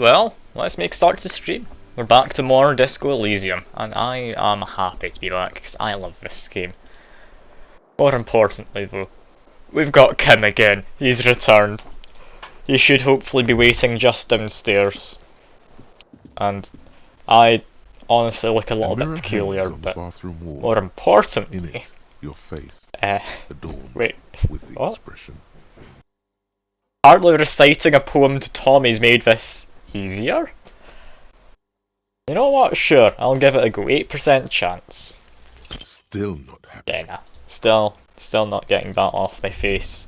Well, let's make start to the stream. We're back to more Disco Elysium, and I am happy to be back because I love this game. More importantly though, we've got Kim again. He's returned. He should hopefully be waiting just downstairs. And I honestly look a little bit peculiar, but more importantly, your face adorned wait, with the what? expression. Hardly reciting a poem to Tommy's made this easier? You know what? Sure, I'll give it a go. 8% chance. Still not happy. Yeah, still not getting that off my face.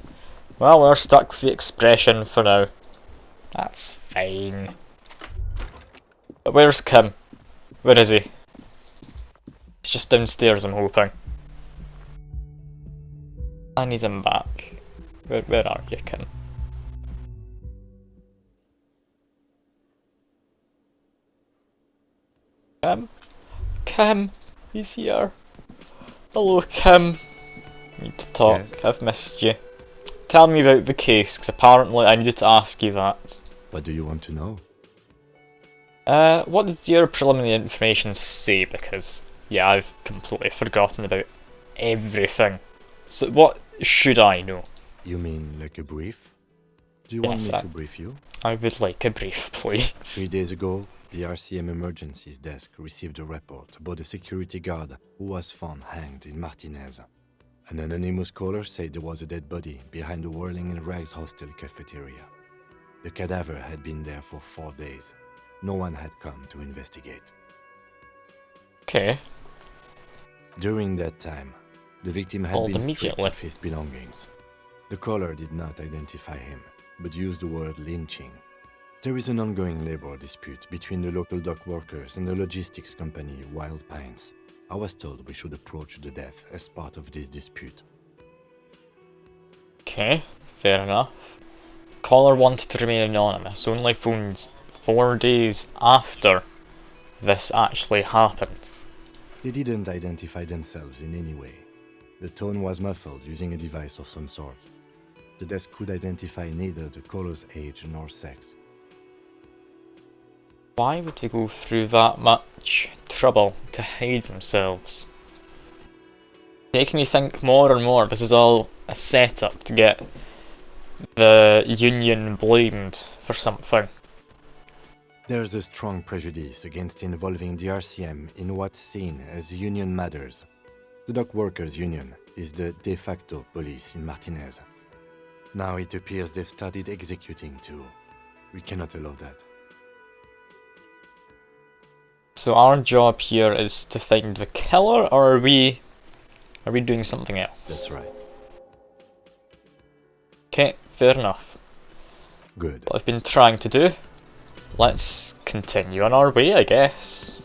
Well, we're stuck with the expression for now. That's fine. But where's Kim? Where is he? He's just downstairs, I'm hoping. I need him back. Where are you, Kim? Kim? He's here. Hello, Kim. Need to talk. Yes? I've missed you. Tell me about the case, because apparently I needed to ask you that. What do you want to know? What did your preliminary information say? Because, yeah, I've completely forgotten about everything. So what should I know? You mean like a brief? Do you want Yes, me to brief you? I would like a brief, please. 3 days ago, the RCM Emergencies Desk received a report about a security guard who was found hanged in Martinez. An anonymous caller said there was a dead body behind the Whirling in Rags hostel cafeteria. The cadaver had been there for 4 days. No one had come to investigate. Okay. During that time, the victim had Called been stripped immediately. of his belongings. The caller did not identify him, but used the word lynching. There is an ongoing labor dispute between the local dock workers and the logistics company Wild Pines. I was told we should approach the death as part of this dispute. Okay, fair enough. Caller wanted to remain anonymous, only phoned 4 days after this actually happened. They didn't identify themselves in any way. The tone was muffled using a device of some sort. The desk could identify neither the caller's age nor sex. Why would they go through that much trouble to hide themselves? Making me think more and more this is all a setup to get the union blamed for something. There's a strong prejudice against involving the RCM in what's seen as union matters. The dock workers' union is the de facto police in Martinez. Now it appears they've started executing too. We cannot allow that. So our job here is to find the killer, or are we doing something else? That's right. Okay, fair enough. Good. What I've been trying to do. Let's continue on our way, I guess.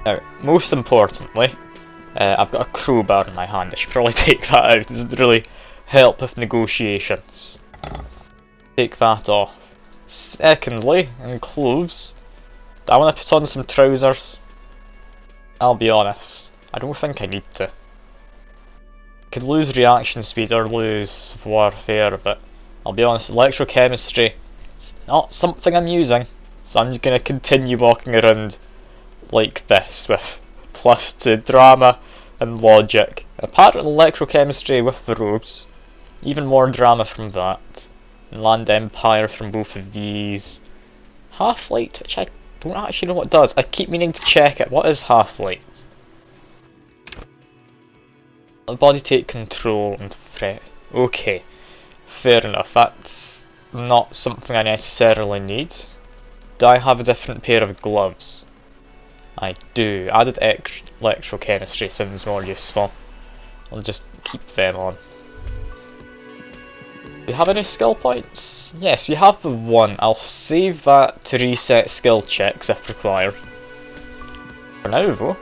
Now, most importantly, I've got a crowbar in my hand. I should probably take that out. It doesn't really help with negotiations. Take that off. Secondly, in clothes, I want to put on some trousers. I'll be honest, I don't think I need to. Could lose reaction speed or lose warfare, but I'll be honest, electrochemistry, it's not something I'm using, so I'm going to continue walking around like this with +2 drama and logic. Apparently electrochemistry with the robes, even more drama from that, and Land Empire from both of these. Half-light, which I don't actually know what it does. I keep meaning to check it. What is half-light? The body take control and threat. Okay, fair enough. That's not something I necessarily need. Do I have a different pair of gloves? I do. Added electrochemistry sounds more useful. I'll just keep them on. Do we have any skill points? Yes, we have the one. I'll save that to reset skill checks if required. For now though,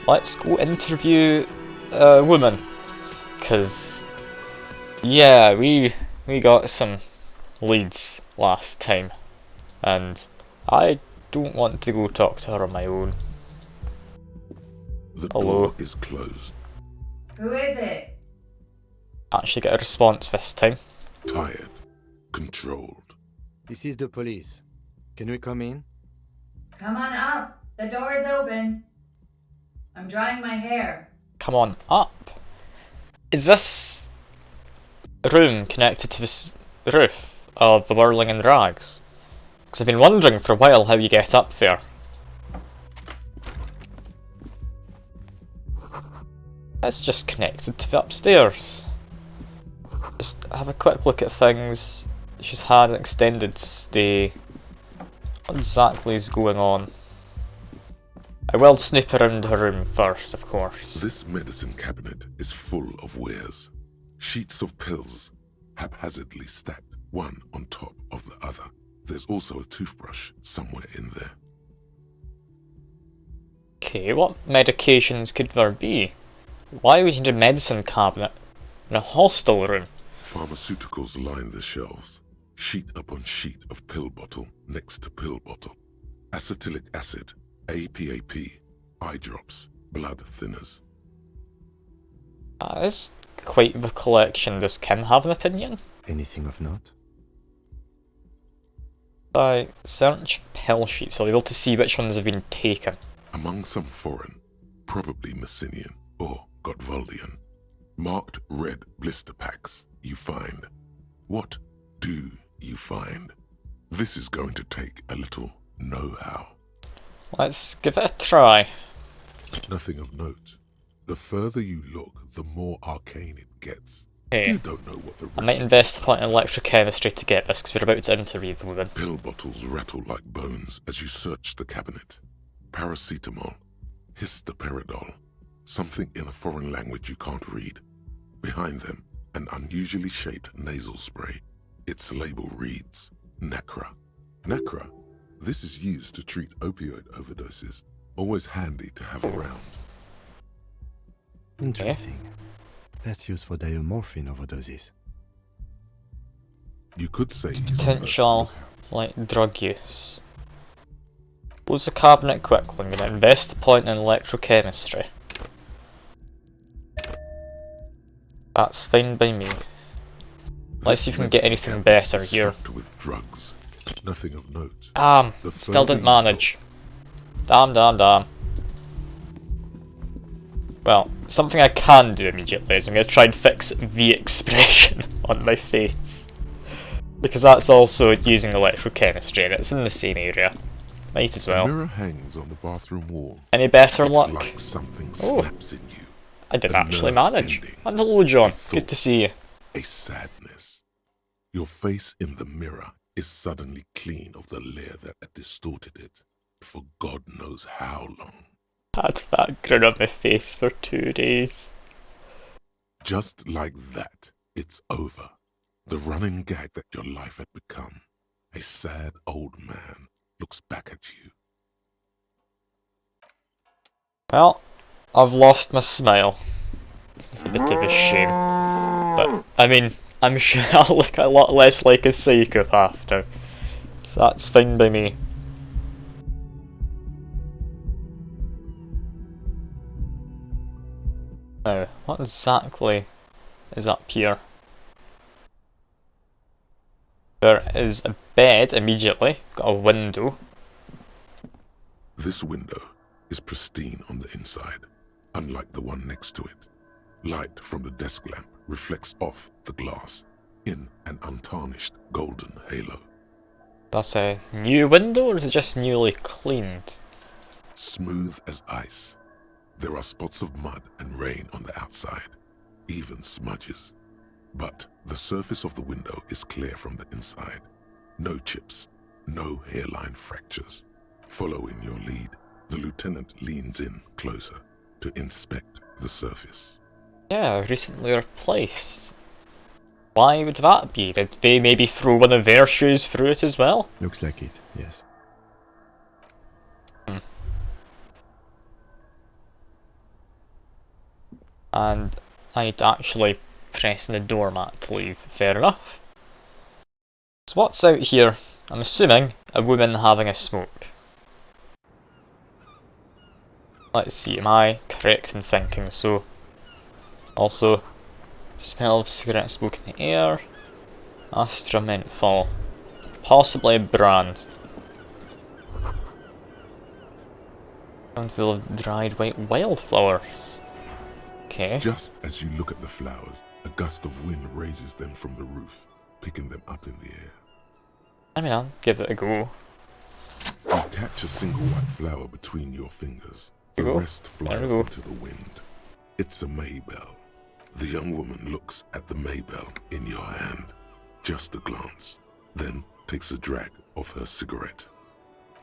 let's go interview a woman. Cause, yeah, we got some leads last time. And I don't want to go talk to her on my own. The Hello. door is closed. Who is it? Actually get a response this time. Tired. Controlled. This is the police. Can we come in? Come on up. The door is open. I'm drying my hair. Come on up. Is this room connected to this roof of the Whirling and Rags? Because I've been wondering for a while how you get up there. It's just connected to the upstairs. Just have a quick look at things. She's had an extended stay. What exactly is going on? I will snoop around her room first, of course. This medicine cabinet is full of wares. Sheets of pills, haphazardly stacked one on top of the other. There's also a toothbrush somewhere in there. Okay, what medications could there be? Why would you need a medicine cabinet in a hostel room? Pharmaceuticals line the shelves. Sheet upon sheet of pill bottle next to pill bottle. Acetylic acid, APAP, eye drops, blood thinners. That is quite the collection. Does Kim have an opinion? Anything of note? I search pill sheets, I'll be able to see which ones have been taken. Among some foreign, probably Messinian or Gotwaldian, marked red blister packs you find. What do you find? This is going to take a little know-how. Let's give it a try. Nothing of note. The further you look, the more arcane it gets. Okay. You don't know what the I might invest a point in electrochemistry to get this, because we're about to interview the woman. Pill bottles rattle like bones as you search the cabinet. Paracetamol, histoperidol, something in a foreign language you can't read. Behind them, an unusually shaped nasal spray. Its label reads, Nacra. Nacra? This is used to treat opioid overdoses. Always handy to have around. Interesting. That's used for diamorphine overdoses. You could say he's on the Potential, lookout. like, drug use. Close the cabinet quickly, I'm going to invest a point in electrochemistry. That's fine by me. Let's see if we can get This anything cabinet better is here. stocked with drugs. Nothing of note. The Still further didn't you manage. Damn. Well, something I can do immediately is I'm going to try and fix the expression on my face. Because that's also using electrochemistry and it's in the same area. Might as A well. mirror hangs on the bathroom wall. Any better It's luck? like something Oh. snaps in you. I did a actually nerve manage. ending. And hello John, A good to thought. see you. A sadness. Your face in the mirror is suddenly clean of the layer that had distorted it for God knows how long. Had that grin on my face for 2 days. Just like that, it's over. The running gag that your life had become. A sad old man looks back at you. Well, I've lost my smile. It's a bit of a shame. But, I mean, I'm sure I'll look a lot less like a psychopath now. So that's fine by me. Now, what exactly is up here? There is a bed immediately, got a window. This window is pristine on the inside, unlike the one next to it. Light from the desk lamp reflects off the glass in an untarnished golden halo. That's a new window, or is it just newly cleaned? Smooth as ice. There are spots of mud and rain on the outside, even smudges. But the surface of the window is clear from the inside. No chips, no hairline fractures. Following your lead, the lieutenant leans in closer to inspect the surface. Yeah, recently replaced. Why would that be? Did they maybe throw one of their shoes through it as well? Looks like it, yes. And I'd actually pressing the doormat to leave. Fair enough. So what's out here? I'm assuming a woman having a smoke. Let's see, am I correct in thinking so? Also, smell of cigarette smoke in the air. Astra menthol. Possibly a brand. Full of dried white wildflowers. Okay. Just as you look at the flowers, a gust of wind raises them from the roof, picking them up in the air. I mean, I'll give it a go. You catch a single white flower between your fingers. The There we go. rest fly There off we go. into the wind. It's a maybell. The young woman looks at the maybell in your hand. Just a glance, then takes a drag of her cigarette.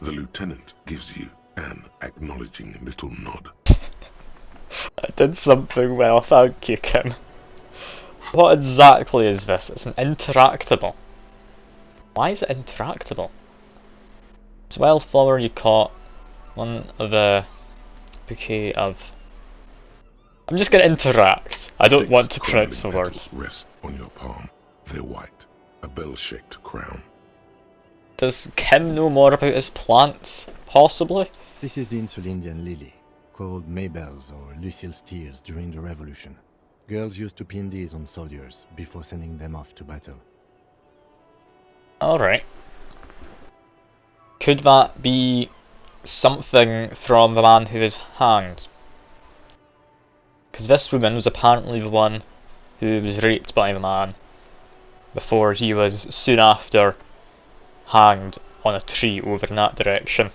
The lieutenant gives you an acknowledging little nod. I did something well, thank you, Kim. What exactly is this? It's an interactable. Why is it interactable? It's a wildflower you caught. One of a bouquet of... I'm just gonna interact. I don't want to pronounce the word. Petals rest on your palm. They're white, a bell-shaped crown. Does Kim know more about his plants? Possibly? This is the Insulindian lily, called Maybells or Lucille's tears during the Revolution. Girls used to pin these on soldiers before sending them off to battle. Alright. Could that be something from the man who was hanged? Because this woman was apparently the one who was raped by the man before he was soon after hanged on a tree over in that direction.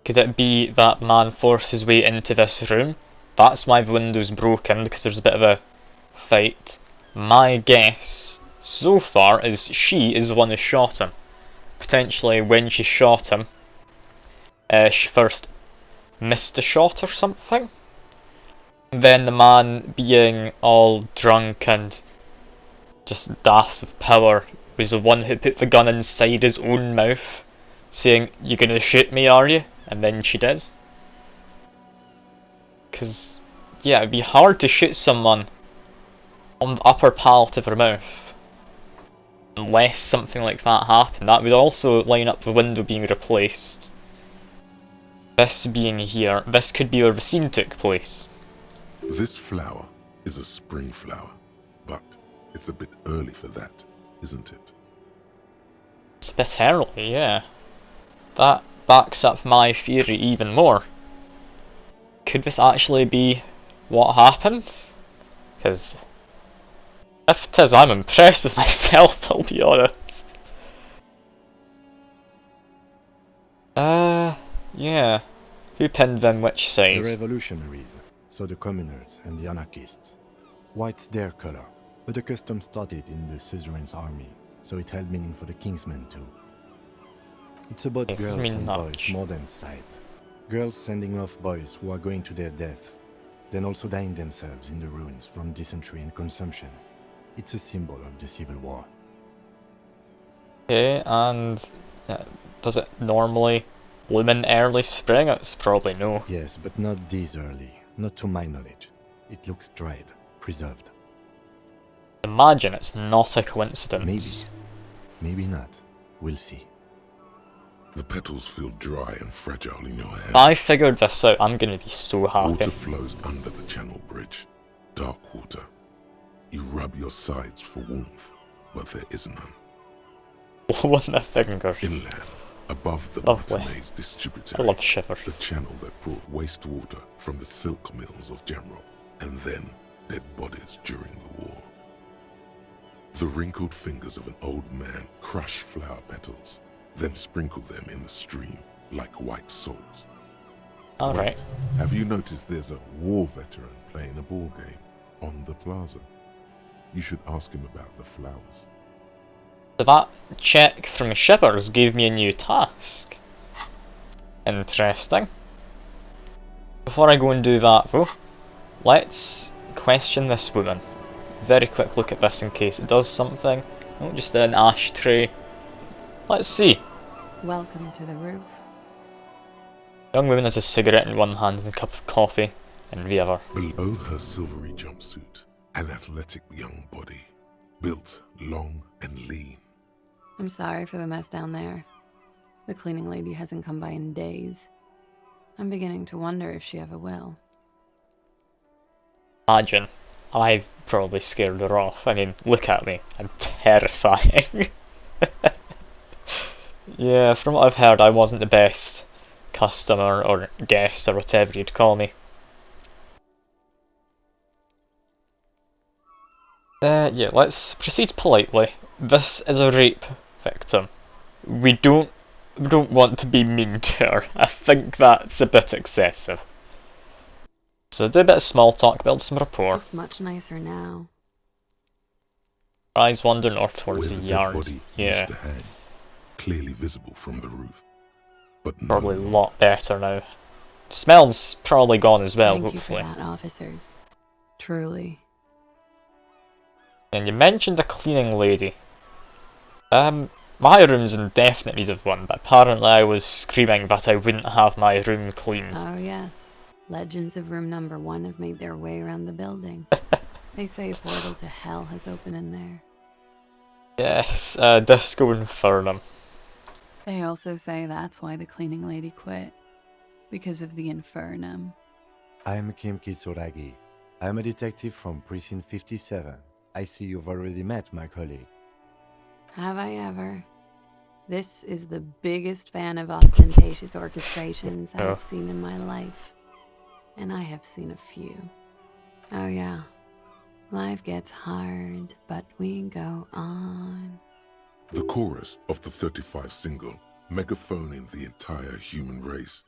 Could it be that man forced his way into this room? That's why the window's broken, because there's a bit of a fight. My guess so far is she is the one who shot him. Potentially when she shot him, she first missed a shot or something. And then the man, being all drunk and just daft with power, was the one who put the gun inside his own mouth, saying, "You gonna shoot me, are you?" And then she did. Because, yeah, it'd be hard to shoot someone on the upper palate of their mouth. Unless something like that happened. That would also line up the window being replaced. This being here, this could be where the scene took place. This flower is a spring flower, but it's a bit early for that, isn't it? It's a bit early, yeah. That backs up my theory even more. Could this actually be what happened? Because if it is, I'm impressed with myself, I'll be honest. Yeah. Who pinned them which The side? revolutionaries, so the communers and the anarchists. White's their color, but the custom started in the suzerain's army, so it held meaning for the kingsmen too. It's about Yes, girls mean and much. boys more than sight. Girls sending off boys who are going to their deaths, then also dying themselves in the ruins from dysentery and consumption. It's a symbol of the Civil War. Okay, and does it normally bloom in early spring? It's probably no. Yes, but not this early, not to my knowledge. It looks dried, preserved. Imagine it's not a coincidence. Maybe not. We'll see. The petals feel dry and fragile in your hand. If I figured this out, I'm gonna be so happy. Water flows under the channel bridge. Dark water. You rub your sides for warmth, but there is none. Blow on my fingers. Inland, above the Lovely. Martinez I distributary, love the shivers. channel that brought wastewater from the silk mills of General, and then dead bodies during the war. The wrinkled fingers of an old man crush flower petals, then sprinkle them in the stream like white salt. Alright. Have you noticed there's a war veteran playing a ball game on the plaza? You should ask him about the flowers. So that check from Shivers gave me a new task. Interesting. Before I go and do that though, let's question this woman. Very quick look at this in case it does something. Oh, just an ashtray. Let's see. Welcome to the roof. Young woman has a cigarette in one hand and a cup of coffee in the other. Below her silvery jumpsuit, an athletic young body, built long and lean. I'm sorry for the mess down there. The cleaning lady hasn't come by in days. I'm beginning to wonder if she ever will. Imagine. I've probably scared her off. I mean, look at me. I'm terrifying. Yeah, from what I've heard, I wasn't the best customer or guest or whatever you'd call me. Yeah, let's proceed politely. This is a rape victim. We don't want to be mean to her. I think that's a bit excessive. So do a bit of small talk, build some rapport. It's much nicer now. Eyes wander north towards Where the the dead yard. body Yeah, used to hang, clearly visible from the roof. But no, probably a lot better now. Smell's probably gone as well, Thank you for hopefully. that, officers. Truly. And you mentioned a cleaning lady. My room's in definite need of one, but apparently I was screaming that I wouldn't have my room cleaned. Oh yes. Legends of room number 1 have made their way around the building. They say a portal to hell has opened in there. Yes, Disco Infernum. They also say that's why the cleaning lady quit. Because of the infernum. I am Kim Kitsuragi. I am a detective from Precinct 57. I see you've already met my colleague. Have I ever? This is the biggest fan of ostentatious orchestrations Oh. I've seen in my life. And I have seen a few. Oh yeah. Life gets hard, but we go on. the chorus of the 35 single, megaphoning the entire human race,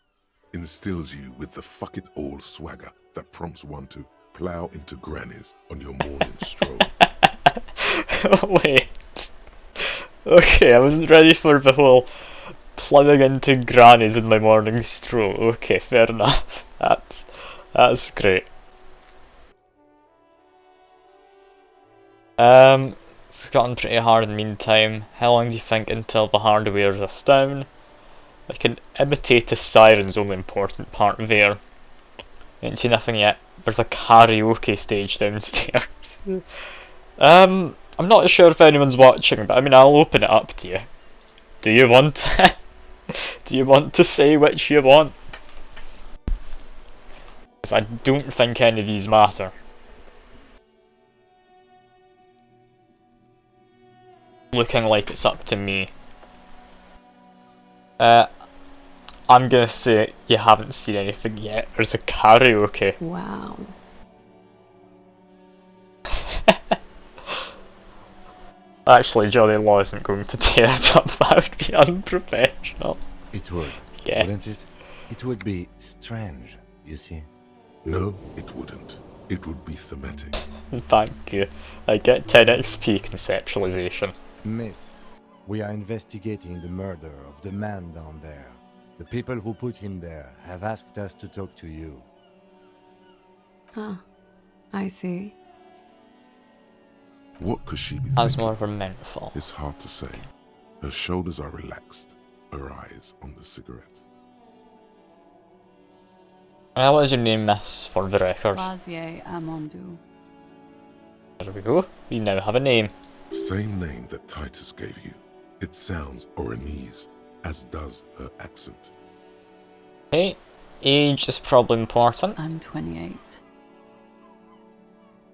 instills you with the fuck it all swagger that prompts one to plow into grannies on your morning stroll. Wait. Okay, I wasn't ready for the whole plumbing into grannies with my morning stroll. Okay, fair enough. That's great. It's gotten pretty hard in the meantime. How long do you think until the hard wears us down? I can imitate a siren's only important part there. Ain't seen nothing yet. There's a karaoke stage downstairs. I'm not sure if anyone's watching, but I mean, I'll open it up to you. Do you want to? Do you want to say which you want? Because I don't think any of these matter. Looking like it's up to me. I'm gonna say you haven't seen anything yet. There's a karaoke. Wow. Actually, Johnny Law isn't going to tear it up. That would be unprofessional. It would, Yes. wouldn't it? It would be strange, you see. No, it wouldn't. It would be thematic. Thank you. I get 10 XP conceptualization. Miss, we are investigating the murder of the man down there. The people who put him there have asked us to talk to you. Huh. I see. What could she be Has thinking? more of a menthol. It's hard to say. Her shoulders are relaxed, her eyes on the cigarette. What is your name, miss, for the record? Lazier Amondu. There we go. We now have a name. Same name that Titus gave you. It sounds Oranese, as does her accent. Okay. Age is probably important. I'm 28.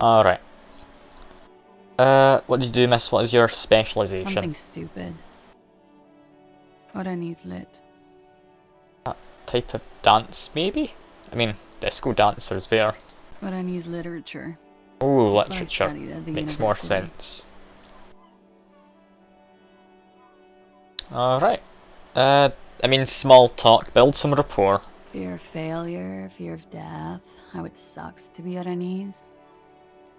Alright. What do you do, miss? What is your specialization? Something stupid. Oranese lit. Type of dance, maybe? I mean, disco dancers there. Oranese literature. Ooh, That's what I literature. studied at the Makes more university. sense. Alright. I mean, small talk, build some rapport. Fear of failure, fear of death, how it sucks to be Oranese.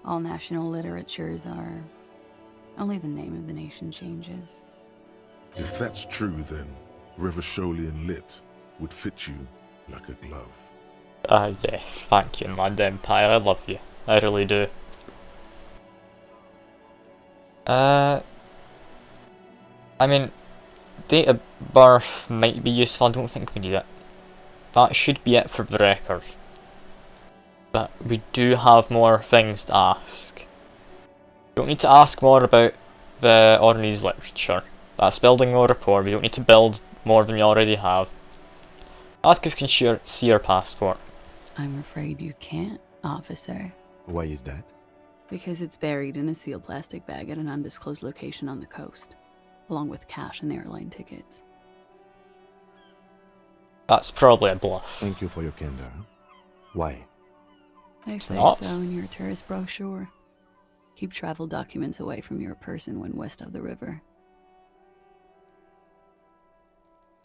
All national literatures are. Only the name of the nation changes. If that's true, then Revacholian Lit would fit you like a glove. Yes, thank you, Land Empire, I love you. I really do. I mean, date of birth might be useful, I don't think we need it. That should be it for the record. But we do have more things to ask. We don't need to ask more about the Ornese literature. That's building more rapport, we don't need to build more than we already have. Ask if you can see your passport. I'm afraid you can't, officer. Why is that? Because it's buried in a sealed plastic bag at an undisclosed location on the coast. along with cash and airline tickets. That's probably a bluff. Thank you for your candor. Why? They say not. so in your tourist brochure. Keep travel documents away from your person when west of the river.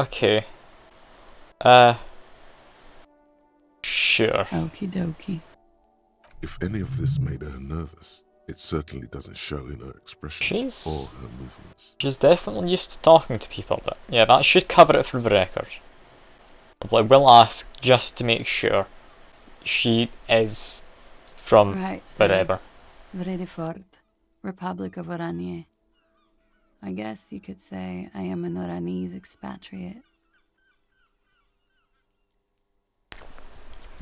Okay. Sure. Okie dokie. If any of this made her nervous, it certainly doesn't show in her expression She's- or her movements. She's definitely used to talking to people, but yeah, that should cover it for the record. But I will ask just to make sure she is from Right, so wherever. Vredefort, Republic of Oranje. I guess you could say I am an Oranese expatriate.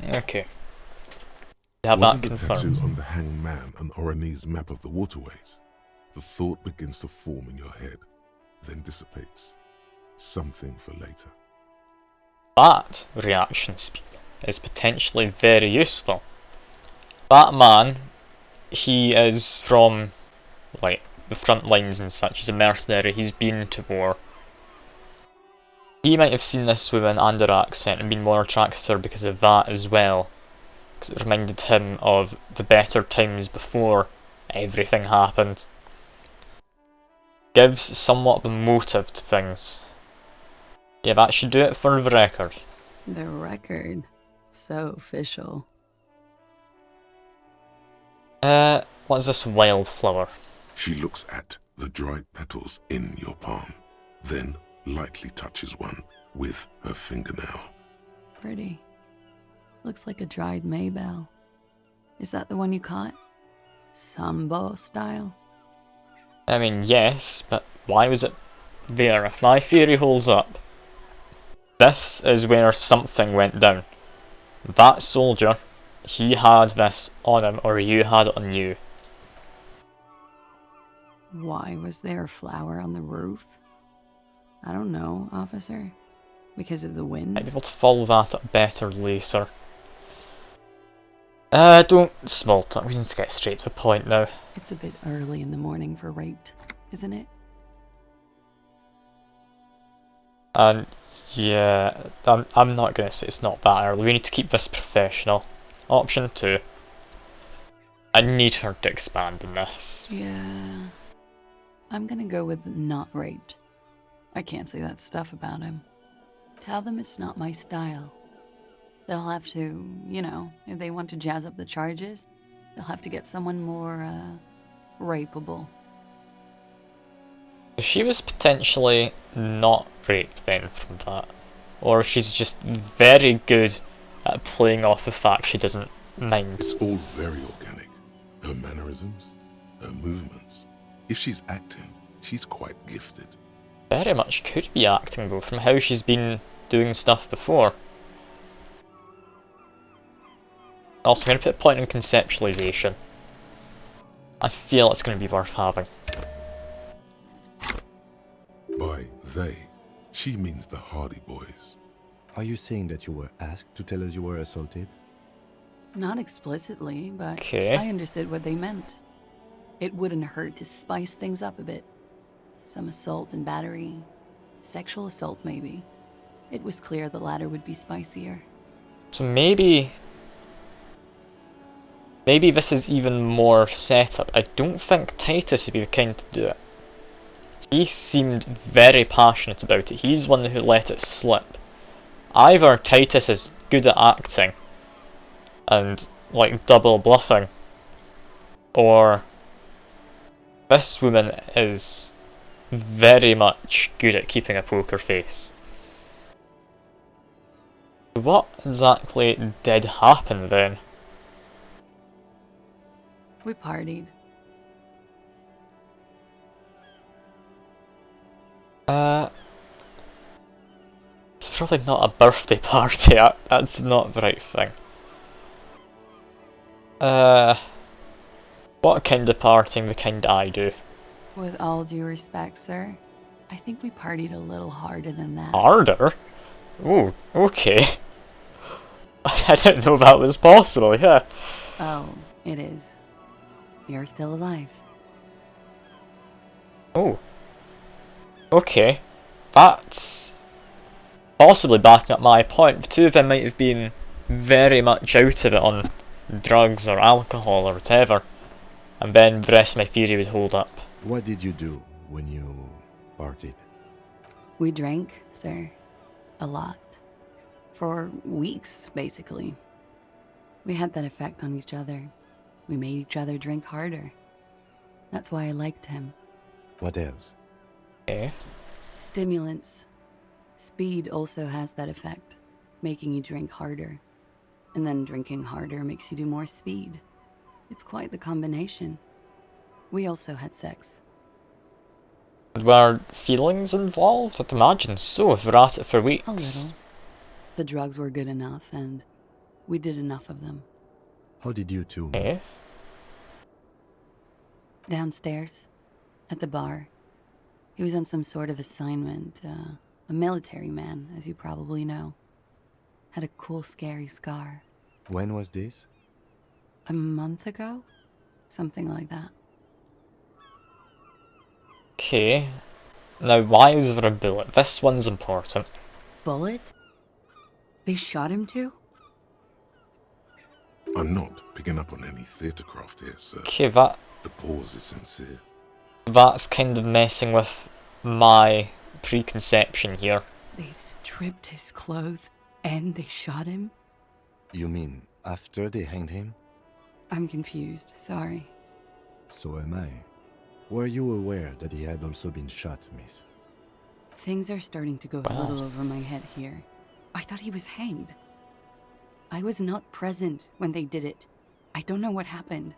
Okay. Have Wasn't that the tattoo confirmed. on the hanged man an Oranese map of the waterways? The thought begins to form in your head, then dissipates. Something for later. That reaction speed is potentially very useful. That man, he is from, like, the front lines and such. He's a mercenary, he's been to war. He might have seen this woman and her accent and been more attracted to her because of that as well. Because it reminded him of the better times before everything happened. Gives somewhat of a motive to things. Yeah, that should do it for the record. The record. So official. What's this wildflower? She looks at the dried petals in your palm, then lightly touches one with her fingernail. Pretty. Looks like a dried maybell. Is that the one you caught? Sambo style? I mean, yes, but why was it there? If my theory holds up, this is where something went down. That soldier, he had this on him, or you had it on you. Why was there a flower on the roof? I don't know, officer. Because of the wind? Might be able to follow that up better later. Don't small talk, we need to get straight to the point now. It's a bit early in the morning for rape, isn't it? And yeah, I'm not gonna say it's not that early. We need to keep this professional. Option 2. I need her to expand on this. Yeah. I'm gonna go with not raped. I can't say that stuff about him. Tell them it's not my style. They'll have to, you know, if they want to jazz up the charges, they'll have to get someone more, rapeable. If she was potentially not raped then from that, or if she's just very good at playing off the fact she doesn't mind. It's all very organic. Her mannerisms, her movements. If she's acting, she's quite gifted. Very much could be acting though, from how she's been doing stuff before. Also, I'm going to put a point in conceptualization. I feel it's going to be worth having. By they, she means the Hardy Boys. Are you saying that you were asked to tell us you were assaulted? Not explicitly, but Okay. I understood what they meant. It wouldn't hurt to spice things up a bit. Some assault and battery. Sexual assault, maybe. It was clear the latter would be spicier. So maybe this is even more setup. I don't think Titus would be the kind to do it. He seemed very passionate about it. He's one who let it slip. Either Titus is good at acting and like double bluffing, or this woman is very much good at keeping a poker face. What exactly did happen then? We partied. It's probably not a birthday party. That's not the right thing. What kind of partying the kind I do? With all due respect, sir, I think we partied a little harder than that. Harder? Ooh, okay. I didn't know that was possible, yeah. Oh, it is. You're still alive. Oh. Okay, that's possibly backing up my point. The two of them might have been very much out of it on drugs or alcohol or whatever, and then the rest of my theory would hold up. What did you do when you partied? We drank, sir. A lot. For weeks, basically. We had that effect on each other. We made each other drink harder. That's why I liked him. What else? Okay. Stimulants. Speed also has that effect, making you drink harder. And then drinking harder makes you do more speed. It's quite the combination. We also had sex. Were feelings involved? I'd imagine so, if we're at it for weeks. A little. The drugs were good enough, and we did enough of them. How did you two meet? Okay. Downstairs, at the bar. He was on some sort of assignment, a military man, as you probably know. Had a cool, scary scar. When was this? A month ago? Something like that. Okay. Now, why is there a bullet? This one's important. Bullet? They shot him too? I'm not picking up on any theatrecraft here, sir. Okay, The pause is sincere. that's kind of messing with my preconception here. They stripped his clothes and they shot him? You mean after they hanged him? I'm confused, sorry. So am I. Were you aware that he had also been shot, miss? Things are starting to go a Wow. little over my head here. I thought he was hanged. I was not present when they did it. I don't know what happened.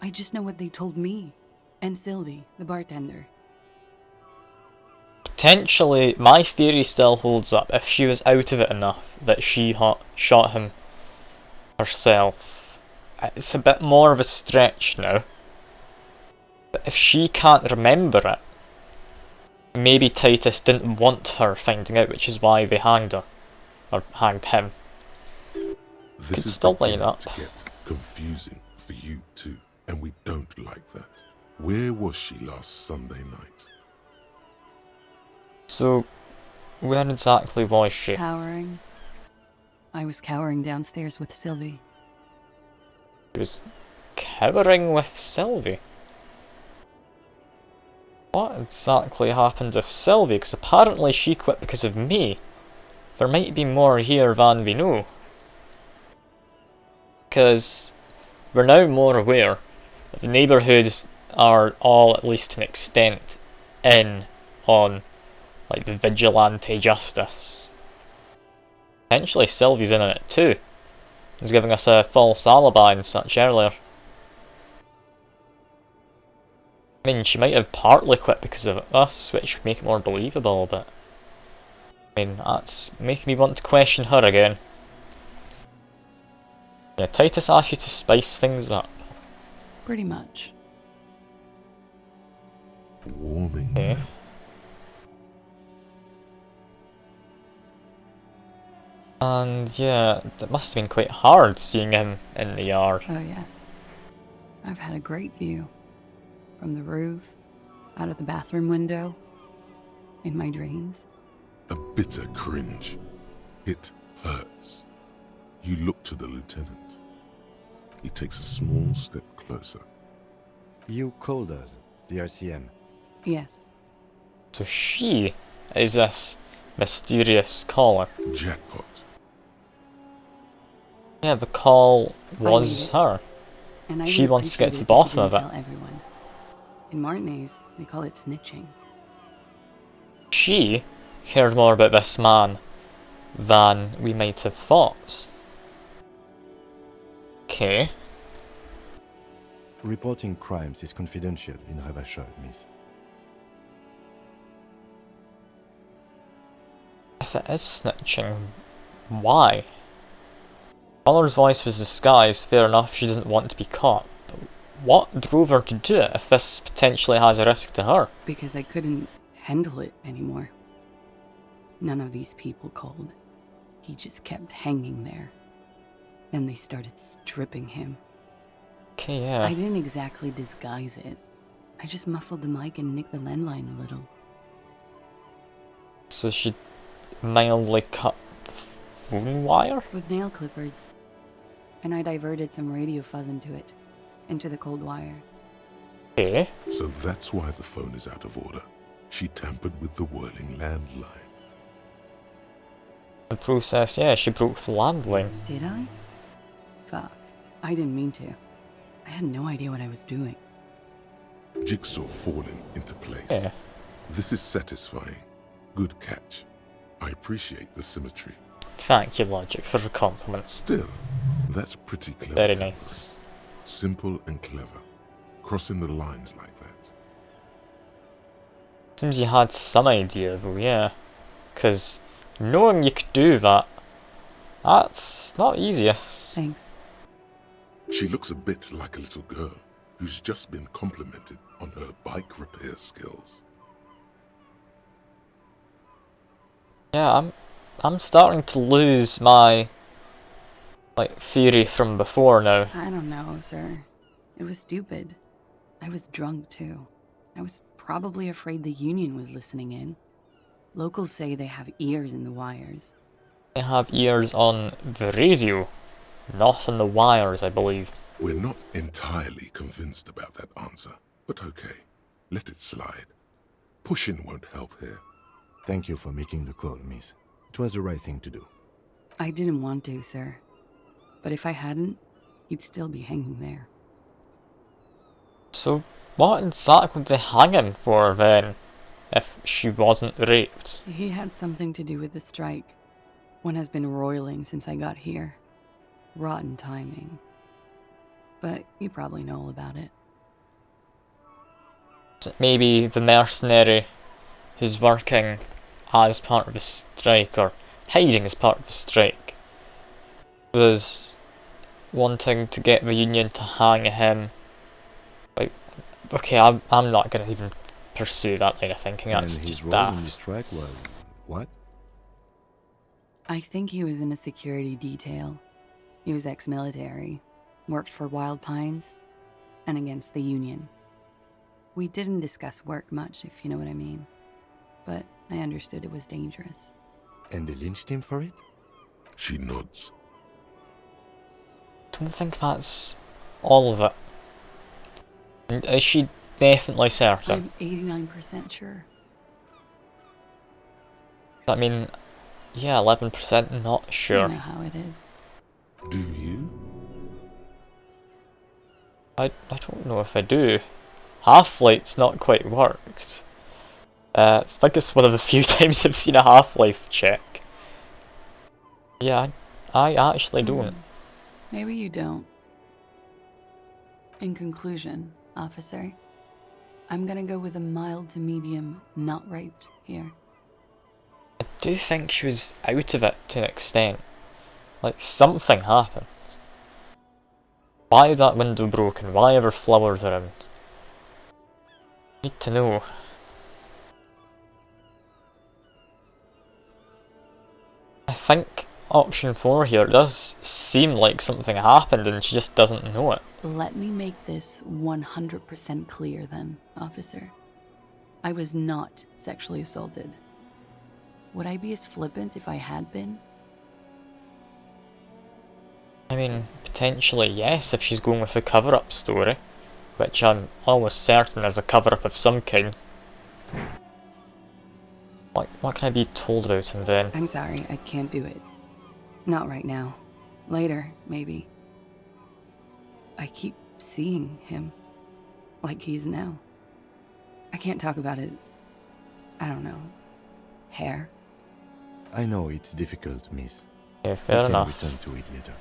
I just know what they told me. And Sylvie, the bartender. Potentially, my theory still holds up if she was out of it enough that she shot him herself. It's a bit more of a stretch now. But if she can't remember it, maybe Titus didn't want her finding out, which is why they hanged her. Or hanged him. This Could is still line beginning up. to get confusing for you too, and we don't like that. Where was she last Sunday night? So, where exactly was she? Cowering. I was cowering downstairs with Sylvie. She was cowering with Sylvie. What exactly happened with Sylvie? Because apparently she quit because of me. There might be more here than we know. Because we're now more aware that the neighbourhood are all, at least to an extent, in on like the vigilante justice. Potentially Sylvie's in on it too. He's giving us a false alibi and such earlier. I mean, she might have partly quit because of us, which would make it more believable, but I mean, that's making me want to question her again. Yeah, Titus asks you to spice things up. Pretty much. Warming Okay. them. And yeah, it must have been quite hard seeing him in the yard. Oh, yes. I've had a great view. From the roof, out of the bathroom window, in my dreams. A bitter cringe. It hurts. You look to the lieutenant. He takes a small step closer. You called us, the RCM. Yes. So she is this mysterious caller. Jackpot. Yeah, the call I was made it. her. And I She would wanted to get appreciate to the if you bottom of didn't it. Tell everyone. In Martinez, they call it snitching. She cared more about this man than we might have thought. Okay. Reporting crimes is confidential in Ravachol, miss. If it is snitching, why? Collar's voice was disguised, fair enough, she doesn't want to be caught. But what drove her to do it if this potentially has a risk to her? Because I couldn't handle it anymore. None of these people called. He just kept hanging there. Then they started stripping him. Okay, yeah. I didn't exactly disguise it. I just muffled the mic and nicked the landline a little. So she mildly cut phone wire? With nail clippers. And I diverted some radio fuzz into the cold wire. Okay. So that's why the phone is out of order. She tampered with the whirling landline. The process, yeah, she broke the landline. Did I? Fuck. I didn't mean to. I had no idea what I was doing. Jigsaw falling into place. Yeah. This is satisfying. Good catch. I appreciate the symmetry. Thank you, Logic, for the compliment. Still, that's pretty clever. Very tampering. nice. Simple and clever. Crossing the lines like that. Seems you had some idea though, yeah. Because knowing you could do that, that's not easy. Thanks. She looks a bit like a little girl who's just been complimented on her bike repair skills. Yeah, I'm starting to lose my theory from before now. I don't know, sir. It was stupid. I was drunk too. I was probably afraid the Union was listening in. Locals say they have ears in the wires. They have ears on the radio, not on the wires, I believe. We're not entirely convinced about that answer, but okay, let it slide. Pushing won't help here. Thank you for making the call, miss. It was the right thing to do. I didn't want to, sir. But if I hadn't, he'd still be hanging there. So, what exactly did they hang him for then, if she wasn't raped? He had something to do with the strike. One has been roiling since I got here. Rotten timing. But you probably know all about it. So maybe the mercenary who's working as part of a strike, or hiding as part of a strike, was wanting to get the Union to hang him. Okay, I'm not gonna even pursue that line of thinking, that's And his just role in daft. this strike was what? I think he was in a security detail. He was ex-military, worked for Wild Pines, and against the Union. We didn't discuss work much, if you know what I mean. But I understood it was dangerous. And they lynched him for it? She nods. Don't think that's all of it. And is she definitely certain? I'm 89% sure. I mean, yeah, 11% not You sure. know how it is. Do you? I don't know if I do. Half-Life's not quite worked. I think it's one of the few times I've seen a Half-Life check. Yeah, I actually don't. Maybe you don't. In conclusion, officer, I'm gonna go with a mild to medium not raped here. I do think she was out of it to an extent. Something happened. Why is that window broken? Why are there flowers around? Need to know. I think option 4 here does seem like something happened and she just doesn't know it. Let me make this 100% clear then, officer. I was not sexually assaulted. Would I be as flippant if I had been? I mean, potentially yes, if she's going with a cover-up story, which I'm almost certain is a cover-up of some kind. What can I be told about him then? I'm sorry, I can't do it. Not right now. Later, maybe. I keep seeing him. Like he is now. I can't talk about his... I don't know... hair. I know it's difficult, miss. Yeah, We fair can enough. return to it later.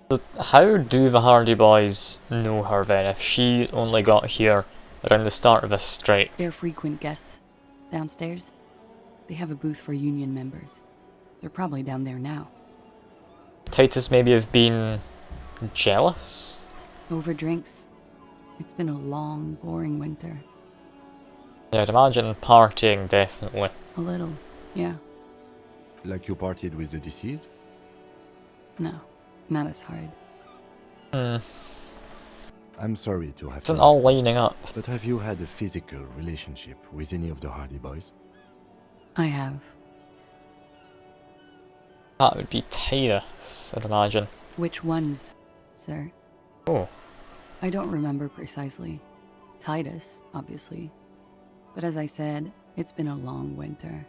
So how do the Hardy Boys know her then, if she only got here around the start of this strike? They're frequent guests. Downstairs, they have a booth for Union members. They're probably down there now. Titus maybe have been jealous? Over drinks. It's been a long, boring winter. Yeah, I'd imagine partying, definitely. A little, yeah. Like you partied with the deceased? No, not as hard. I'm sorry to have It's to not all ask this, lining up. but have you had a physical relationship with any of the Hardy Boys? I have. That would be Titus, I'd imagine. Which ones, sir? Oh. I don't remember precisely. Titus, obviously. But as I said, it's been a long winter.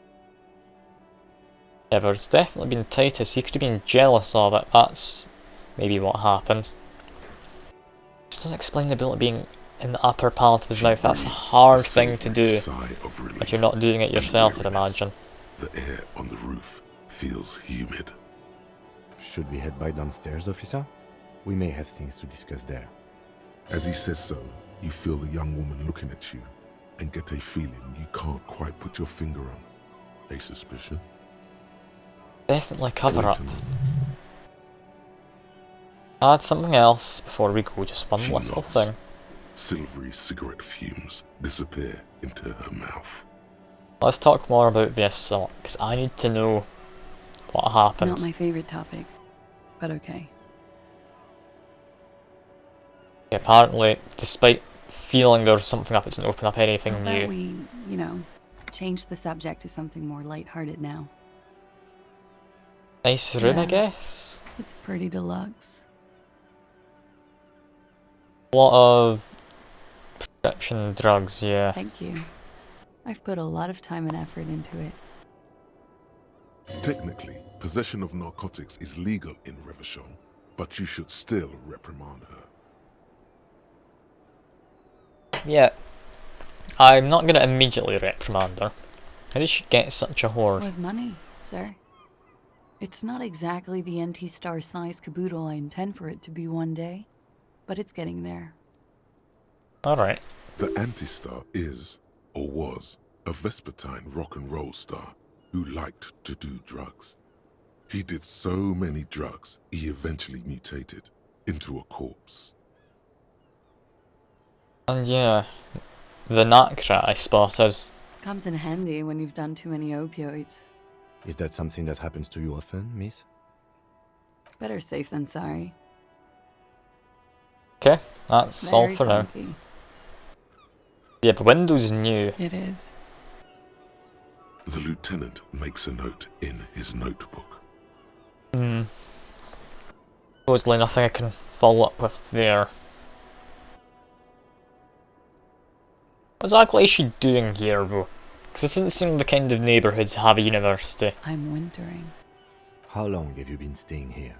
Yeah, there's definitely been Titus. He could have been jealous of it. That's maybe what happened. It doesn't explain the ability being in the upper part of his mouth. That's a hard thing to do, but you're not doing it yourself, I'd imagine. The air on the roof feels humid. Should we head by downstairs, officer? We may have things to discuss there. As he says so, you feel the young woman looking at you and get a feeling you can't quite put your finger on. A suspicion? Definitely cover Wait up. a moment. Add something else before we go, just one She little nods. thing. Silvery cigarette fumes disappear into her mouth. Let's talk more about the assault, because I need to know what happened. Not my favorite topic, but okay. Apparently, despite feeling there was something up, it doesn't open up anything How new. about we, you know, change the subject to something more lighthearted now? Nice room, I Yeah. guess. It's pretty deluxe. A lot of prescription drugs, yeah. Thank you. I've put a lot of time and effort into it. Technically, possession of narcotics is legal in Revachol, but you should still reprimand her. Yeah. I'm not gonna immediately reprimand her. How did she get such a hoard? With money, sir. It's not exactly the NT-star size caboodle I intend for it to be one day, but it's getting there. Alright. The Anti-Star is, or was, a Vespertine rock and roll star who liked to do drugs. He did so many drugs, he eventually mutated into a corpse. And yeah, the Nakra I spotted. Comes in handy when you've done too many opioids. Is that something that happens to you often, miss? Better safe than sorry. Okay, that's all Very for now. funky. Yeah, the window's new. It is. The lieutenant makes a note in his notebook. Supposedly nothing I can follow up with there. What exactly is she doing here, though? Because this doesn't seem the kind of neighbourhood to have a university. I'm wintering. How long have you been staying here?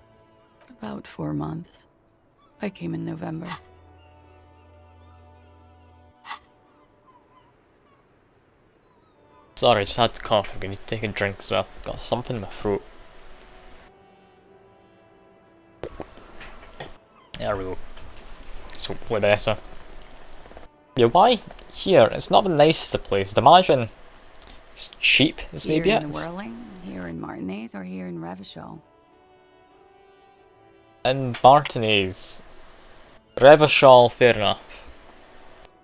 About 4 months. I came in November. Sorry, I just had to cough. I need to take a drink as well. Got something in my throat. There we go. It's hopefully better. Yeah, why here? It's not the nicest of places. Imagine it's cheap, is Here maybe in it. Whirling, here in Martinez, or here in Revachol? In Martinez. Revachol, fair enough.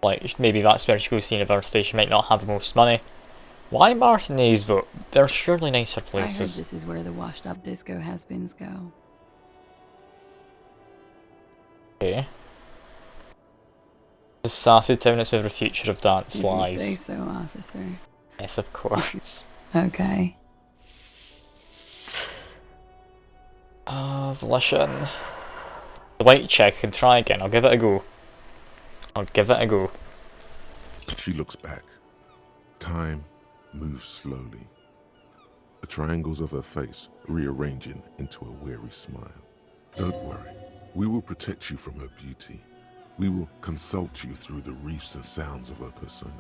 Like, maybe that's where she goes to university. She might not have the most money. Why Martinez, though? There's surely nicer I heard places. this is where the washed-up disco has-beens go. Okay. The sassy town is where the future of dance If you lies. say so, officer. Yes, of course. Okay. Volition. The white check can try again. I'll give it a go. I'll give it a go. She looks back. Time moves slowly. The triangles of her face rearranging into a weary smile. Don't worry. We will protect you from her beauty. We will consult you through the reefs and sounds of her persona.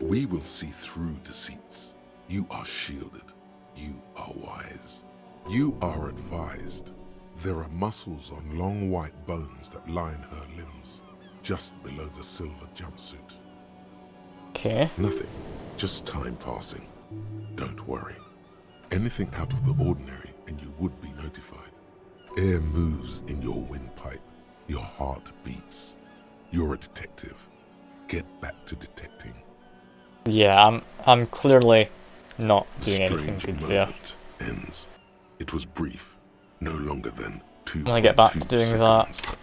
We will see through deceits. You are shielded. You are wise. You are advised. There are muscles on long white bones that line her limbs, just below the silver jumpsuit. Okay. Nothing. Just time passing. Don't worry. Anything out of the ordinary and you would be notified. Air moves in your windpipe. Your heart beats. You're a detective. Get back to detecting. Yeah, I'm clearly not doing anything Strange good there. moment ends. It was brief. No longer than 2 When I get back to doing that,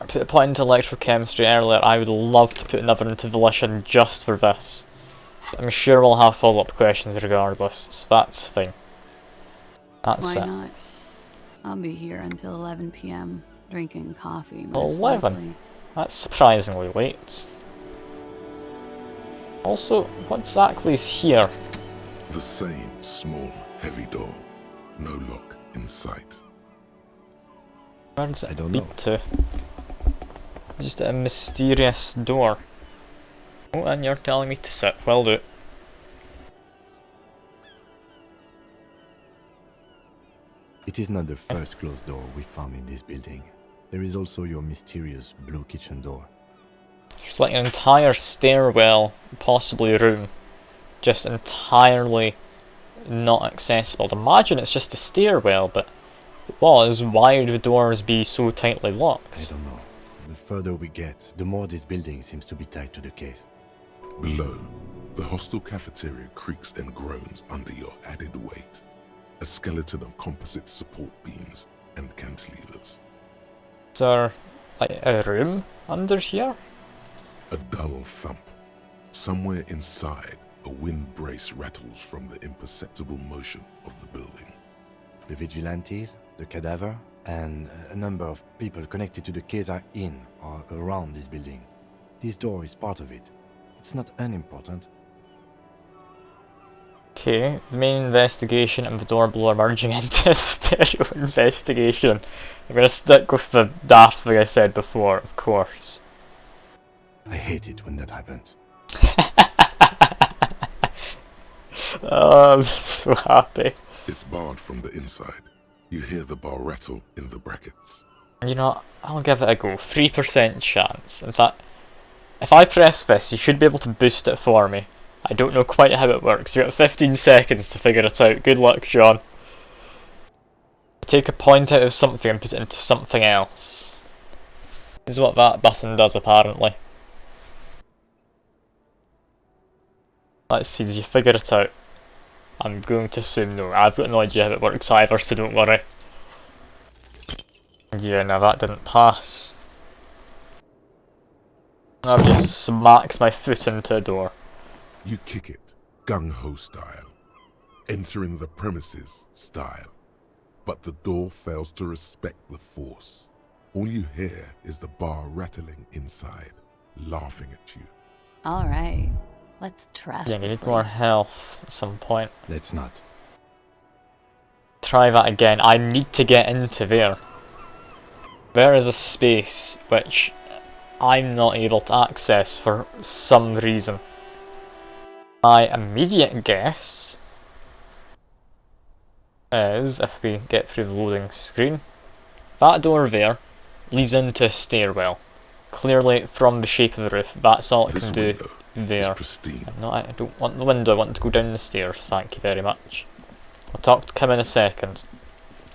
I put a point into electrochemistry earlier. I would love to put another into Volition just for this. I'm sure we'll have follow-up questions regardless, so that's fine. That's Why it. not? I'll be here until 11 p.m. drinking coffee, most 11? likely. That's surprisingly late. Also, what exactly is here? The same small, heavy door. No lock in sight. Where does I it don't lead know. to? Just a mysterious door. Oh, and you're telling me to sit. Will do. It is not the first closed door we found in this building. There is also your mysterious blue kitchen door. There's like an entire stairwell, possibly room, just entirely not accessible. I'd imagine it's just a stairwell, but if it was, why would the doors be so tightly I locked? don't know. The further we get, the more this building seems to be tied to the case. Below, the hostel cafeteria creaks and groans under your added weight. A skeleton of composite support beams and cantilevers. Is there like a room under here? A dull thump. Somewhere inside, a wind brace rattles from the imperceptible motion of the building. The vigilantes, the cadaver, and a number of people connected to the case are in or around this building. This door is part of it. It's not unimportant. Okay, the main investigation and the door blower merging into a stereo investigation. I'm gonna stick with the daft thing I said before, of course. I hate it when that happens. Oh, I'm so happy. It's barred from the inside. You hear the bar rattle in the brackets. You know, I'll give it a go. 3% chance. In fact, if I press this, you should be able to boost it for me. I don't know quite how it works. You've got 15 seconds to figure it out. Good luck, John. Take a point out of something and put it into something else. Is what that button does, apparently. Let's see, did you figure it out? I'm going to assume no. I've got no idea how it works either, so don't worry. Yeah, no, that didn't pass. I've just smacked my foot into a door. You kick it, gung-ho style. Entering the premises style. But the door fails to respect the force. All you hear is the bar rattling inside, laughing at you. All right, let's trash Yeah, the you need place. more health at some point. Let's not. Try that again. I need to get into there. There is a space which I'm not able to access for some reason. My immediate guess is, if we get through the loading screen, that door there leads into a stairwell. Clearly, from the shape of the roof, that's all it This can do window there. is pristine. I don't want the window, I want to go down the stairs, thank you very much. I'll talk to Kim in a second.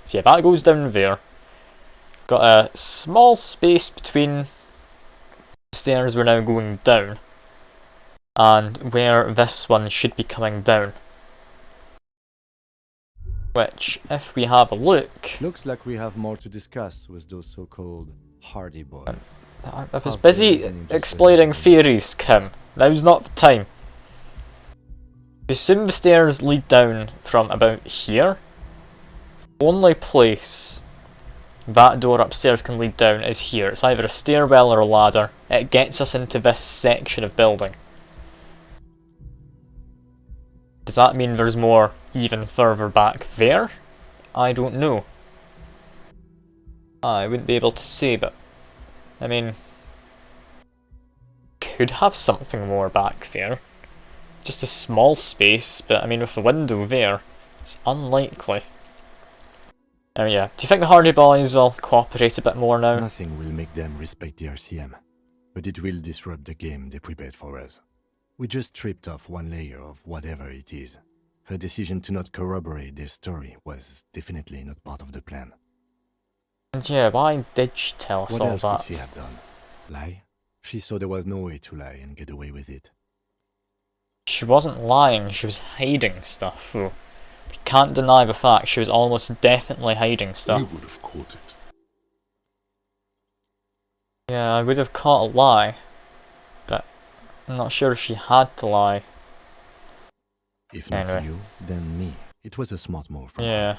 So yeah, that goes down there. Got a small space between the stairs we're now going down and where this one should be coming down. Which, if we have a look... Looks like we have more to discuss with those so-called Hardy Boys. I was Half busy there isn't explaining interested in- theories, Kim. Now's not the time. We assume the stairs lead down from about here. Only place that door upstairs can lead down is here. It's either a stairwell or a ladder. It gets us into this section of building. Does that mean there's more even further back there? I don't know. I wouldn't be able to say, but I mean, could have something more back there. Just a small space, but I mean with the window there, it's unlikely. Yeah, do you think the Hardy Boys will cooperate a bit more now? Nothing will make them respect the RCM, but it will disrupt the game they prepared for us. We just stripped off one layer of whatever it is. Her decision to not corroborate their story was definitely not part of the plan. And yeah, why did she tell us What all else that? could she have done? Lie? She saw there was no way to lie and get away with it. She wasn't lying, she was hiding stuff. Though. We can't deny the fact she was almost definitely hiding stuff. You would have caught it. Yeah, I would have caught a lie, but I'm not sure if she had to lie. If not Anyway. you, then me. It was a smart move from her. Yeah.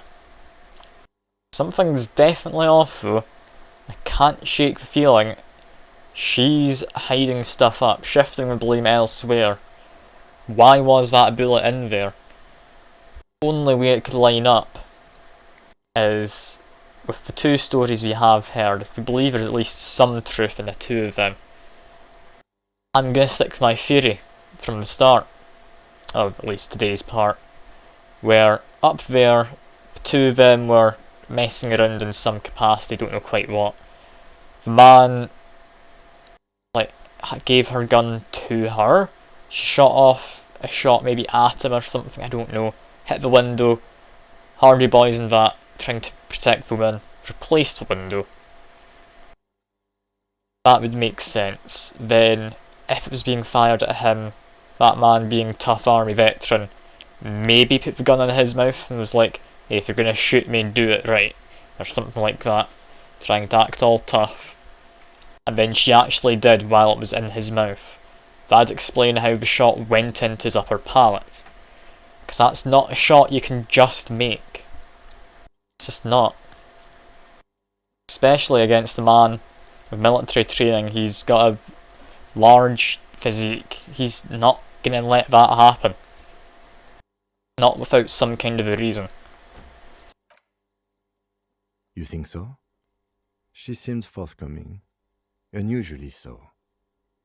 Something's definitely off though. I can't shake the feeling she's hiding stuff up, shifting the blame elsewhere. Why was that bullet in there? The only way it could line up is with the two stories we have heard. If we believe there's at least some truth in the two of them, I'm gonna stick with my theory from the start, of at least today's part, where up there, the two of them were messing around in some capacity, don't know quite what. The man, like, gave her gun to her. She shot off a shot maybe at him or something, I don't know. Hit the window. Hardy Boys and that, trying to protect the woman, replaced the window. That would make sense. Then, if it was being fired at him, that man being a tough army veteran, maybe put the gun in his mouth and was like, hey, if you're gonna shoot me, do it right. Or something like that. Trying to act all tough. And then she actually did while it was in his mouth. That'd explain how the shot went into his upper palate. Because that's not a shot you can just make. It's just not. Especially against a man with military training. He's got a large physique. He's not gonna let that happen. Not without some kind of a reason. You think so? She seemed forthcoming. Unusually so.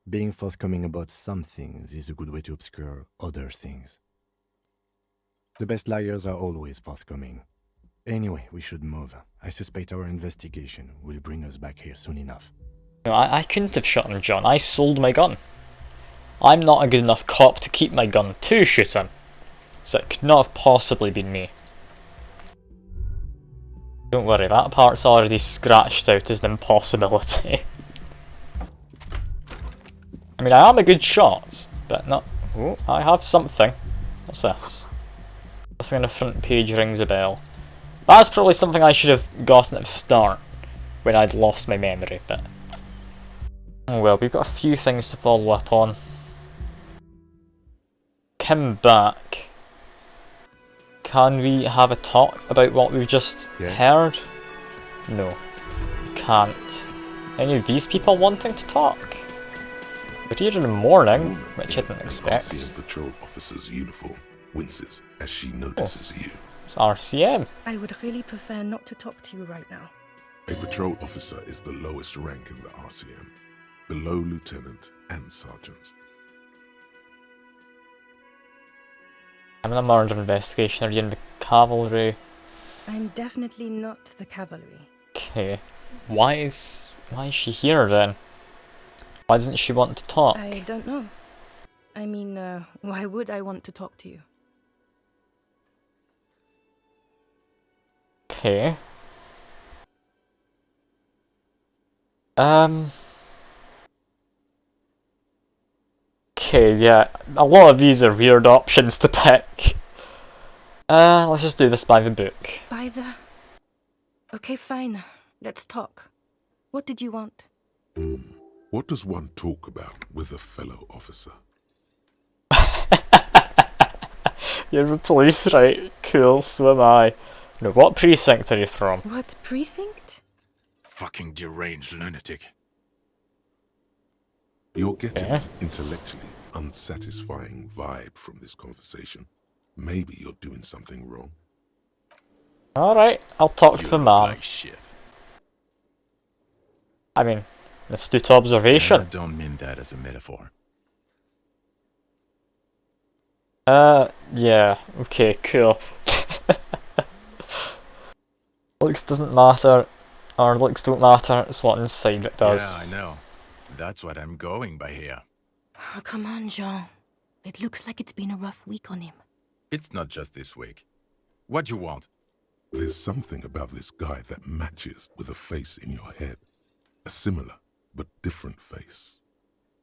Being forthcoming about some things is a good way to obscure other things. The best liars are always forthcoming. Anyway, we should move. I suspect our investigation will bring us back here soon enough. No, I couldn't have shot him, John. I sold my gun. I'm not a good enough cop to keep my gun to shoot him. So it could not have possibly been me. Don't worry, that part's already scratched out as an impossibility. I mean, I am a good shot, but not... Oh, I have something. What's this? Nothing on the front page rings a bell. That's probably something I should have gotten at the start, when I'd lost my memory, but... Oh well, we've got a few things to follow up on. Come back. Can we have a talk about what we've just heard? No. Can't. Any of these people wanting to talk? We're here in the morning, which I didn't expect. RCM patrol officer's uniform winces as she notices you. It's RCM. I would really prefer not to talk to you right now. A patrol officer is the lowest rank in the RCM, below lieutenant and sergeant. I'm in a murder investigation. Are you in the cavalry? I'm definitely not the cavalry. Okay. Why is she here then? Why doesn't she want to talk? I don't know. I mean, why would I want to talk to you? Okay. Okay, yeah. A lot of these are weird options to pick. Let's just do this by the book. By the... Okay, fine. Let's talk. What did you want? What does one talk about with a fellow officer? You're the police, right? Cool, so am I. Now, what precinct are you from? What precinct? Fucking deranged lunatic. You're getting Yeah. an intellectually unsatisfying vibe from this conversation. Maybe you're doing something wrong. Alright, I'll talk to the look man. like shit. I mean, astute observation. I don't mean that as a metaphor. Yeah, okay, cool. Looks doesn't matter, or looks don't matter, it's what inside it does. Yeah, I know. That's what I'm going by here. Oh, come on, Jean. It looks like it's been a rough week on him. It's not just this week. What you want? There's something about this guy that matches with a face in your head. A similar but different face.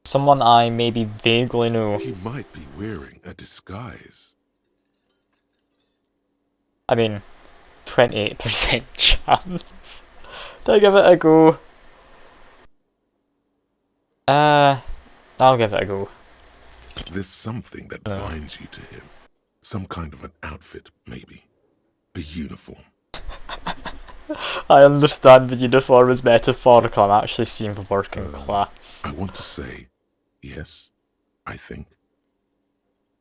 Someone I maybe vaguely know. He might be wearing a disguise. I mean, 28% chance. Do I give it a go? I'll give it a go. There's something that binds you to him. Some kind of an outfit, maybe. A uniform. I understand the uniform is metaphorical, I'm actually seeing the working class. I want to say, yes, I think.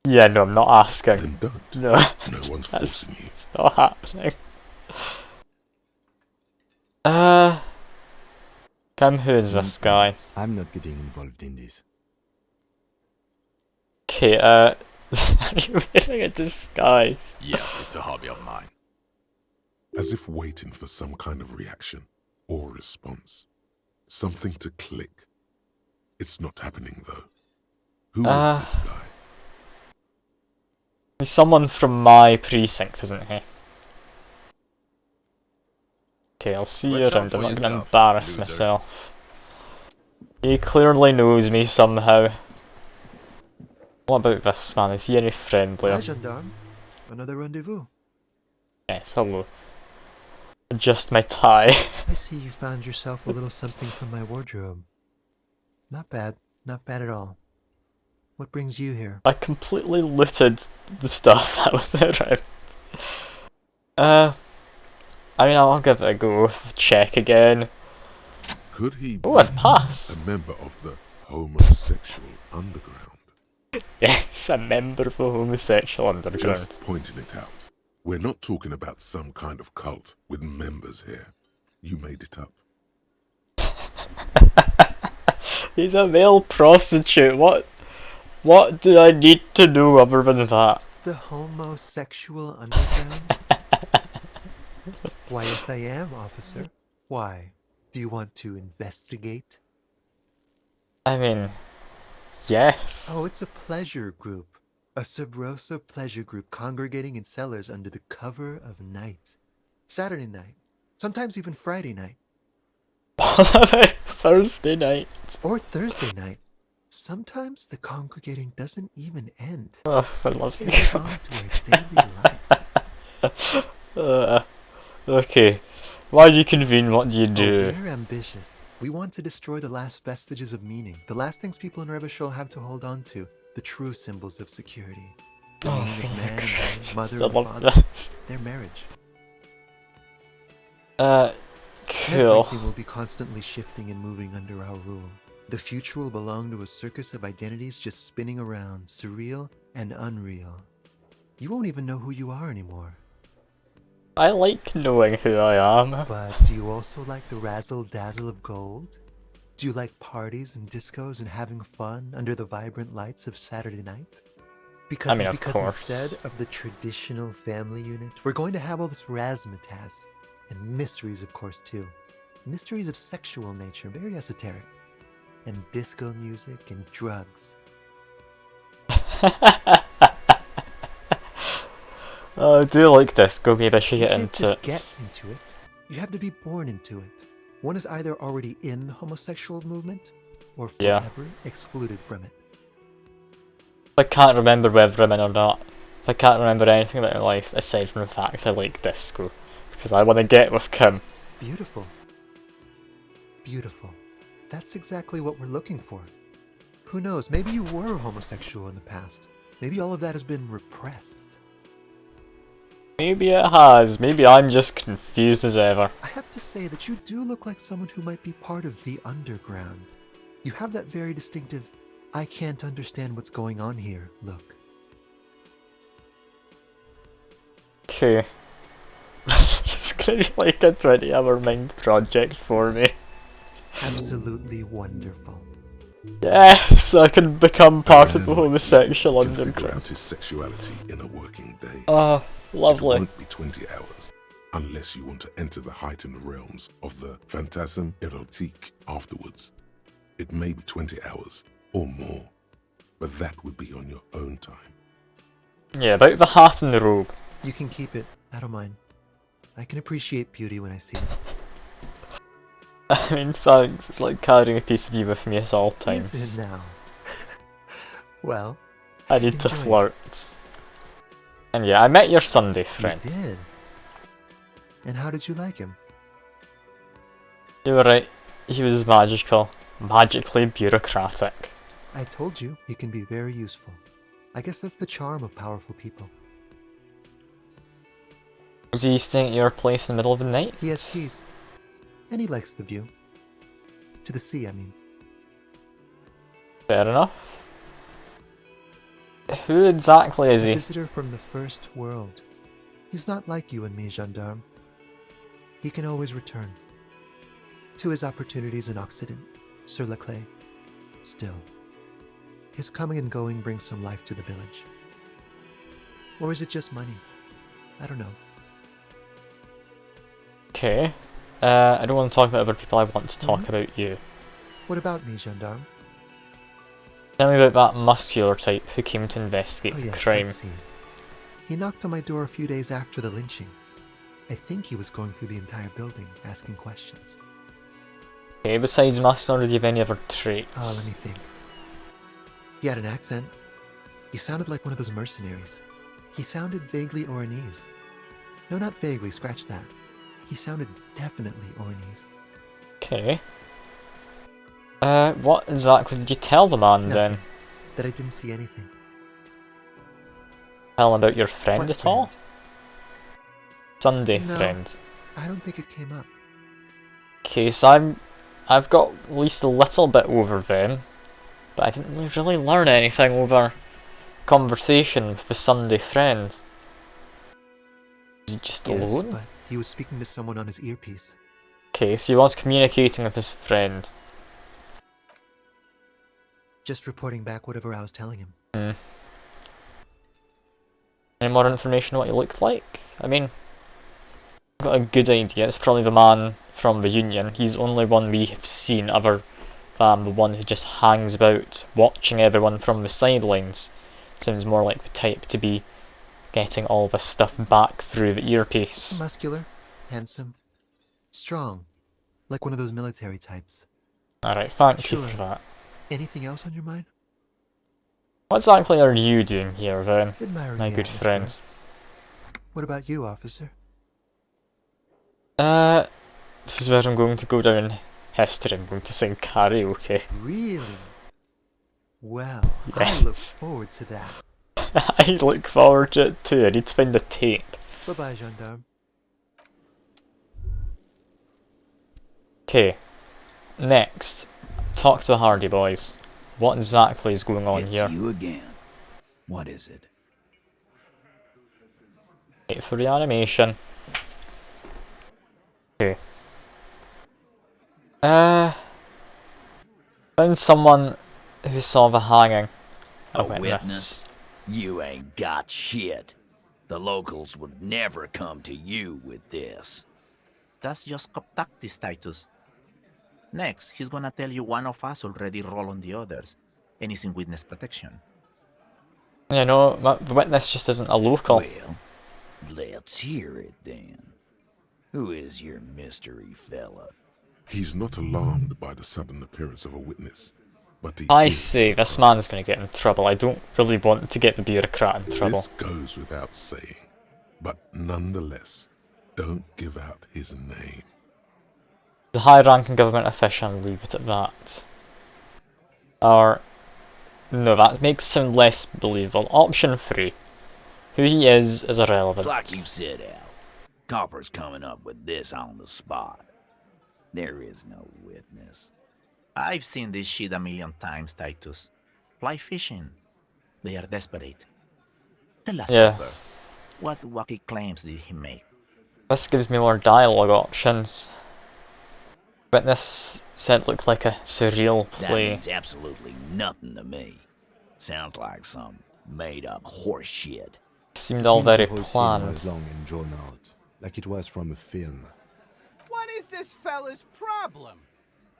Yeah, no, I'm not asking. Then don't. No, No one's that's forcing you. it's not happening. Kim, who is this guy? I'm not getting involved in this. Okay, are you wearing a disguise? Yes, it's a hobby of mine. As if waiting for some kind of reaction or response. Something to click. It's not happening though. Who is this guy? He's someone from my precinct, isn't he? Okay, I'll see you Watch out around. I'm for not gonna yourself, embarrass loser. myself. He clearly knows me somehow. What about this man? Is he any friendlier? Hi, gendarme. Another rendezvous. Yes, hello. Adjust my tie. I see you found yourself a little something from my wardrobe. Not bad. Not bad at all. What brings you here? I completely looted the stuff that was around. I mean, I'll give it a go. Check again. Could he be Oh, it's pass. a member of the homosexual underground? Yes, a member of the homosexual underground. Just pointing it out. We're not talking about some kind of cult with members here. You made it up. He's a male prostitute. What do I need to know other than that? The homosexual underground? Why, yes, I am, officer. Why? Do you want to investigate? I mean, yes. Oh, it's a pleasure group. A sub rosa pleasure group congregating in cellars under the cover of night. Saturday night. Sometimes even Friday night. What about Thursday night? Or Thursday night. Sometimes the congregating doesn't even end. Oh, I love It goes on to our daily life. Okay. Why do you convene? What do you Oh, do? we're ambitious. We want to destroy the last vestiges of meaning. The last things people in Revachol have to hold on to. The true symbols of security. The Oh, meaning of man and woman, mother I and love father. this. Their marriage. Cool. Everything will be constantly shifting and moving under our rule. The future will belong to a circus of identities just spinning around, surreal and unreal. You won't even know who you are anymore. I like knowing who I am. But do you also like the razzle-dazzle of gold? Do you like parties and discos and having fun under the vibrant lights of Saturday night? Because, I mean, of course. Instead of the traditional family unit, we're going to have all this razzmatazz. And mysteries, of course, too. Mysteries of sexual nature, very esoteric. And disco music and drugs. I do like disco, maybe I should You get can't into just it. get into it. You have to be born into it. One is either already in the homosexual movement, or Yeah. forever excluded from it. I can't remember whether I'm in or not. I can't remember anything about my life aside from the fact I like disco. Because I want to get with Kim. Beautiful. Beautiful. That's exactly what we're looking for. Who knows, maybe you were homosexual in the past. Maybe all of that has been repressed. Maybe it has. Maybe I'm just confused as ever. I have to say that you do look like someone who might be part of the underground. You have that very distinctive, I can't understand what's going on here look. Okay. It's gonna be like a 20-hour mind project for me. Absolutely wonderful. Yes, I can become part of the Man like homosexual you can figure underground. out his sexuality in a working day. Oh, It lovely. won't be 20 hours, unless you want to enter the heightened realms of the phantasm erotique afterwards. It may be 20 hours, or more, but that would be on your own time. Yeah, about the hat and the robe. You can keep it. I don't mind. I can appreciate beauty when I see it. I mean, thanks. It's like carrying a piece of you with me at all times. Is it now? Well, I need to enjoy it. flirt. And yeah, I met your Sunday friend. You did. And how did you like him? You were right. He was magical. Magically bureaucratic. I told you, he can be very useful. I guess that's the charm of powerful people. Was he staying at your place in the middle of the night? He has keys. And he likes the view. To the sea, I mean. Fair enough. Who exactly is A he? visitor from the first world. He's not like you and me, gendarme. He can always return. To his opportunities in Occident, sur la clé. Still, his coming and going brings some life to the village. Or is it just money? I don't know. Okay. I don't want to talk about other people, I want to talk about you. What about me, gendarme? Tell me about that muscular type who came to investigate Oh the yes, crime. let's see. He knocked on my door a few days after the lynching. I think he was going through the entire building, asking questions. Okay, besides muscular, do you have any other Oh, traits? let me think. He had an accent. He sounded like one of those mercenaries. He sounded vaguely Oranese. No, not vaguely, scratch that. He sounded definitely Oranese. Okay. What exactly did you tell the man then? Nothing. That I didn't see anything. Tell him about your friend What at all? Sunday No. friend. I don't think it came up. Okay, so I've got at least a little bit over them, but I didn't really learn anything over conversation with the Sunday friend. Was he just Yes, alone? but he was speaking to someone on his earpiece. Okay, so he was communicating with his friend. Just reporting back whatever I was telling him. Any more information on what he looked like? I mean, I've got a good idea. It's probably the man from the Union. He's the only one we have seen other than the one who just hangs about watching everyone from the sidelines. Sounds more like the type to be getting all this stuff back through the earpiece. Muscular, handsome, strong, like one of those military types. Alright, thank you Sure. for that. Anything else on your mind? What exactly are you doing here then, Admiring my the good atmosphere. friend? What about you, officer? This is where I'm going to go down in history. I'm going to sing karaoke. Really? Well, I look Yes. forward to that. I look forward to it too. I need to find the tape. Bye-bye, gendarme. Okay. Next, talk to the Hardy Boys. What exactly is going on It's here? you again. What is it? Wait for the animation. Okay. Found someone who saw the hanging. A witness. You ain't got shit. The locals would never come to you with this. That's just cop tactics, Titus. Next, he's gonna tell you one of us already rolled on the others, and he's in witness protection. You know, the witness just isn't a local. Well, let's hear it then. Who is your mystery fella? He's not alarmed by the sudden appearance of a witness, but he I is say this surprised. man's going to get in trouble. I don't really want to get the bureaucrat in trouble. This goes without saying, but nonetheless, don't give out his name. The high-ranking government official, and leave it at that. Or no, that makes him less believable. Option 3. Who he is irrelevant. It's like you said, Al. Copper's coming up with this on the spot. There is no witness. I've seen this shit a million times, Titus. Fly fishing. They are desperate. Tell us, Yeah. Copper, what wacky claims did he make? This gives me more dialogue options. Witness said it looked like a surreal That play. means absolutely nothing to me. Sounds like some made-up horse shit. Seemed all Seems the very whole scene planned. was long and drawn out, like it was from a film. What is this fella's problem?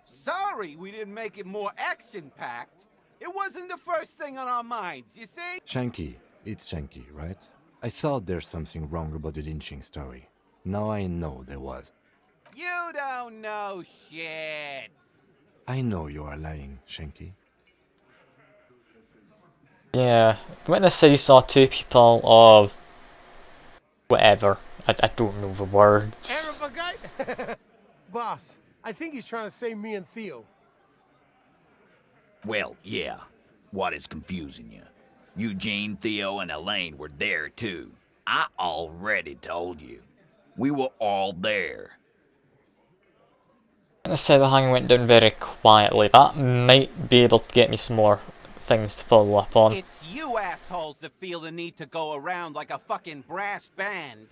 Sorry we didn't make it more action-packed. It wasn't the first thing on our minds, you see? Shanky, it's Shanky, right? I thought there's something wrong about the lynching story. Now I know there was. You don't know shit. I know you are lying, Shanky. Yeah, the witness said he saw two people of whatever. I don't know the words. Boss, I think he's trying to say me and Theo. Well, yeah. What is confusing you? Eugene, Theo, and Elaine were there too. I already told you. We were all there. I'm gonna say the hanging went down very quietly. That might be able to get me some more things to follow up on. It's you assholes that feel the need to go around like a fucking brass band.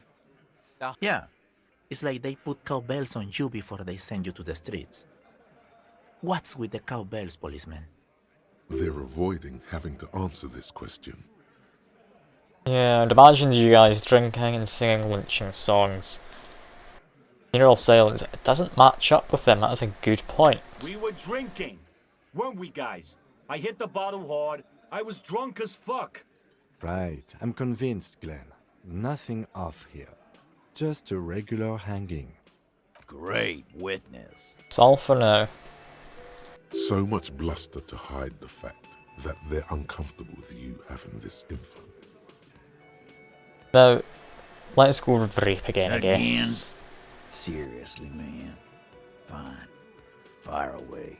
Yeah. It's like they put cowbells on you before they send you to the streets. What's with the cowbells, policeman? They're avoiding having to answer this question. Yeah, I'd imagine you guys drinking and singing lynching songs. Funeral silence, it doesn't match up with them, that is a good point. We were drinking, weren't we, guys? I hit the bottle hard. I was drunk as fuck. Right, I'm convinced, Glenn. Nothing off here. Just a regular hanging. Great witness. That's all for now. So much bluster to hide the fact that they're uncomfortable with you having this info. Now, let's go over the rape again, I guess. Seriously, man. Fine. Fire away.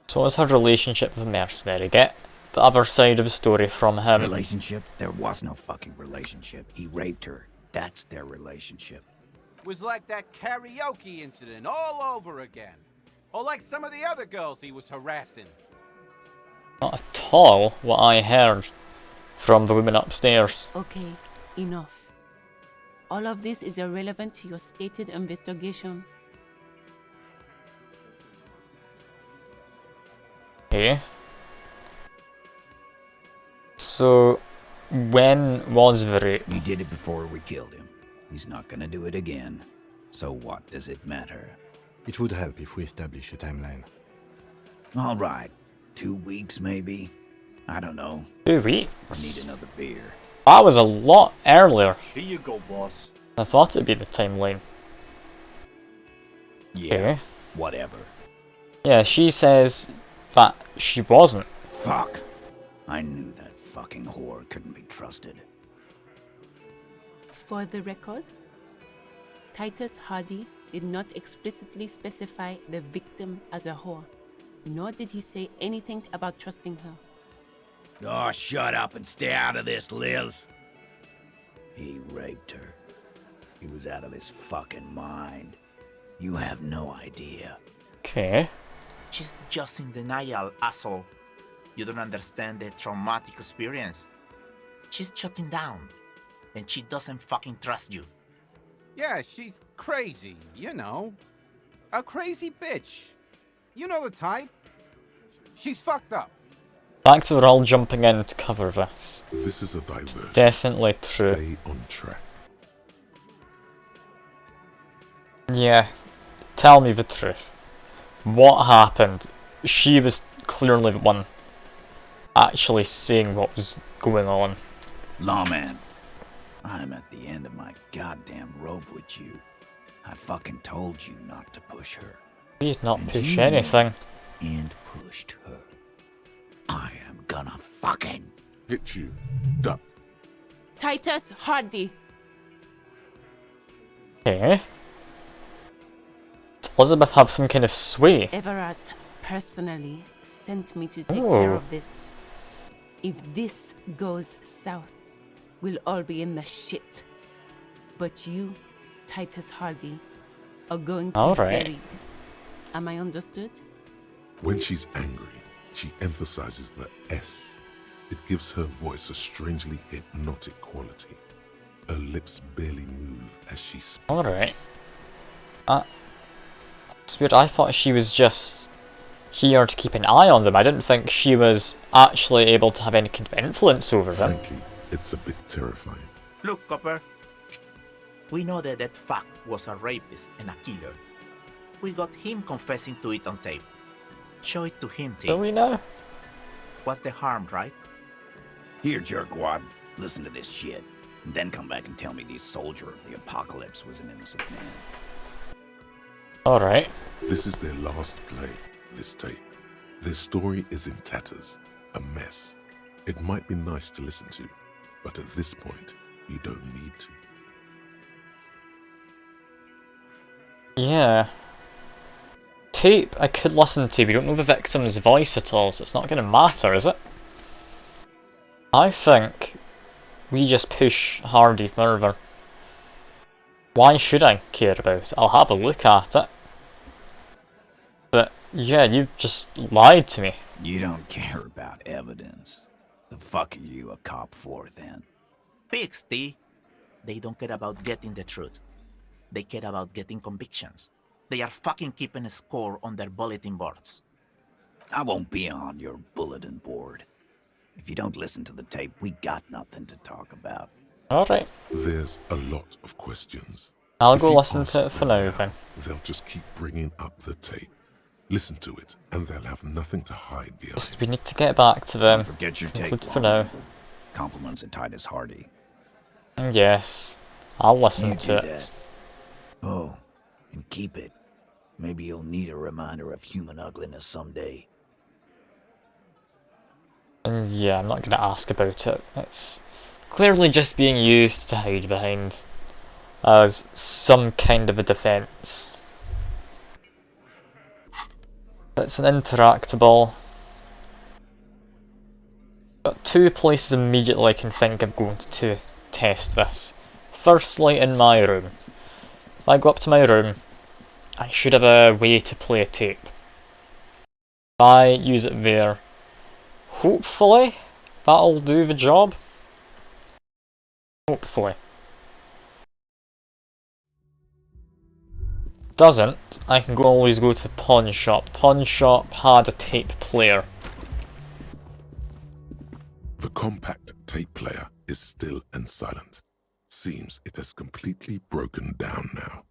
So what's her relationship with the mercenary? Get the other side of the story from him. Relationship? There was no fucking relationship. He raped her. That's their relationship. Was like that karaoke incident all over again. Or like some of the other girls he was harassing. Not at all what I heard from the women upstairs. Okay, enough. All of this is irrelevant to your stated investigation. Okay. So, when was the rape? We did it before we killed him. He's not gonna do it again. So what does it matter? It would help if we establish a timeline. All right. 2 weeks, maybe? I don't know. 2 weeks? I need another beer. That was a lot earlier. Here you go, boss. I thought it'd be the timeline. Yeah, Okay. whatever. Yeah, she says that she wasn't. Fuck. I knew that fucking whore couldn't be trusted. For the record, Titus Hardy did not explicitly specify the victim as a whore, nor did he say anything about trusting her. Oh, shut up and stay out of this, Liz. He raped her. He was out of his fucking mind. You have no idea. Okay. She's just in denial, asshole. You don't understand the traumatic experience. She's shutting down, and she doesn't fucking trust you. Yeah, she's crazy, you know. A crazy bitch. You know the type. She's fucked up. Fact that we're all jumping in to cover this. This is a diversion. Definitely true. Stay on track. Yeah. Tell me the truth. What happened? She was clearly the one actually seeing what was going on. Lawman, I'm at the end of my goddamn rope with you. I fucking told you not to push her. We did not And push you anything. And pushed her. I am gonna fucking hit you. Duck. Titus Hardy! Okay. Does Elizabeth have some kind of sway? Everett personally sent me to take Oh. care of this. If this goes south, we'll all be in the shit. But you, Titus Hardy, are going to All be right. buried. Am I understood? When she's angry, she emphasizes the S. It gives her voice a strangely hypnotic quality. Her lips barely move as she speaks. Alright. It's weird, I thought she was just here to keep an eye on them. I didn't think she was actually able to have any kind of influence over them. Frankly, it's a bit terrifying. Look, Copper. We know that that fuck was a rapist and a killer. We got him confessing to it on tape. Show it to him, T. Do we know? What's the harm, right? Here, jerkwad. Listen to this shit. And then come back and tell me the soldier of the apocalypse was an innocent man. Alright. This is their last play, this tape. Their story is in tatters, a mess. It might be nice to listen to, but at this point, you don't need to. Yeah. Tape I could listen to, we don't know the victim's voice at all, so it's not gonna matter, is it? I think we just push Hardy further. Why should I care about it? I'll have a look at it. But yeah, you've just lied to me. You don't care about evidence. The fuck are you a cop for, then? Pigs, T. They don't care about getting the truth. They care about getting convictions. They are fucking keeping a score on their bulletin boards. I won't be on your bulletin board. If you don't listen to the tape, we got nothing to talk about. Alright. There's a lot of questions. I'll If go you listen ask to it for them now then. They'll just keep bringing up the tape. Listen to it, and they'll have nothing to hide behind. Just, we need to get back to them. Forget your tape, Conclude for now. Compliments of Titus Hardy. Yes, I'll listen You to do it. that. Oh, and keep it. Maybe you'll need a reminder of human ugliness someday. And yeah, I'm not going to ask about it. It's clearly just being used to hide behind as some kind of a defense. It's an interactable. Got two places immediately I can think of going to test this. Firstly, in my room. If I go up to my room, I should have a way to play a tape. If I use it there, hopefully that'll do the job. Hopefully. Doesn't, I can always go to pawn shop. Pawn shop had a tape player. The compact tape player is still and silent. Seems it has completely broken down now.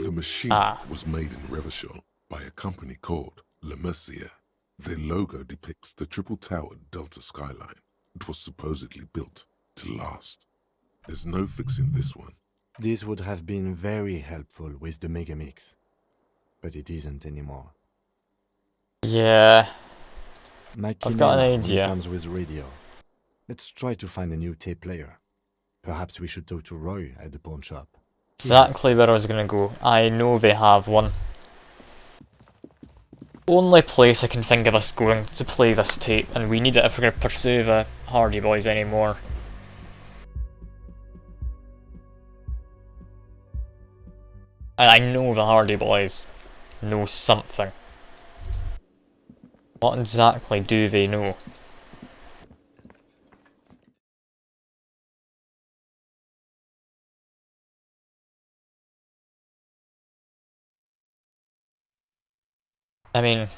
The machine was made in Revachol by a company called Le Mercier. Their logo depicts the triple-towered Delta skyline. It was supposedly built to last. There's no fixing this one. This would have been very helpful with the Megamix, but it isn't anymore. Yeah, My I've got an Kinema idea. comes with radio. Let's try to find a new tape player. Perhaps we should talk to Roy at the pawn shop. Exactly where I was gonna go. I know they have one. Only place I can think of us going to play this tape, and we need it if we're gonna pursue the Hardy Boys anymore. And I know the Hardy Boys know something. What exactly do they know? I mean,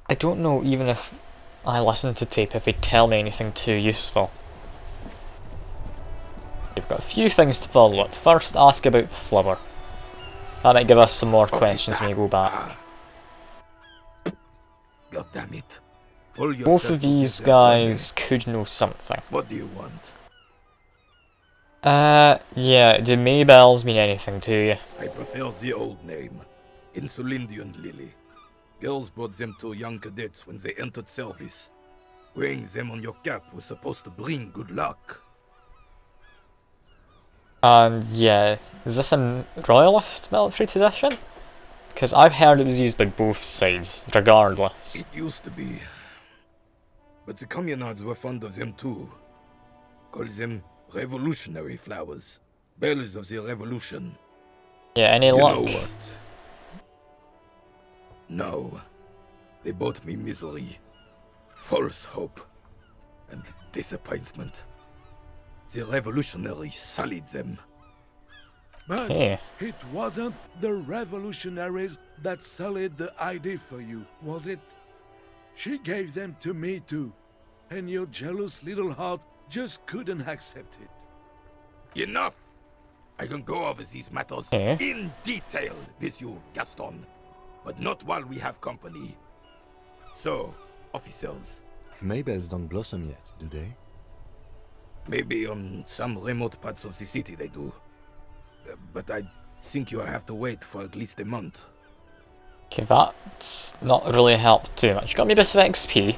I don't know even if I listen to tape if they tell me anything too useful. We've got a few things to follow up. First, ask about Flubber. That might give us some more questions when we go back. God damn it. Both of these guys could know something. What do you want? Yeah, do Maybells mean anything to you? I prefer the old name. Insulindian Lily. Girls brought them to young cadets when they entered service. Wearing them on your cap was supposed to bring good luck. Yeah, is this a royalist military tradition? Because I've heard it was used by both sides, regardless. It used to be. But the communards were fond of them too. Call them revolutionary flowers. Bells of the revolution. Yeah, any You luck? know what? No. They brought me misery, false hope, and disappointment. The revolutionaries sullied them. But Yeah. it wasn't the revolutionaries that sullied the idea for you, was it? She gave them to me too, and your jealous little heart just couldn't accept it. Enough! I can go over these matters Yeah. in detail with you, Gaston, but not while we have company. So, officers, Maybells don't blossom yet, do they? maybe on some remote parts of the city they do. But I think you have to wait for at least a month. Okay, that's not really helped too much. Got me a bit of XP.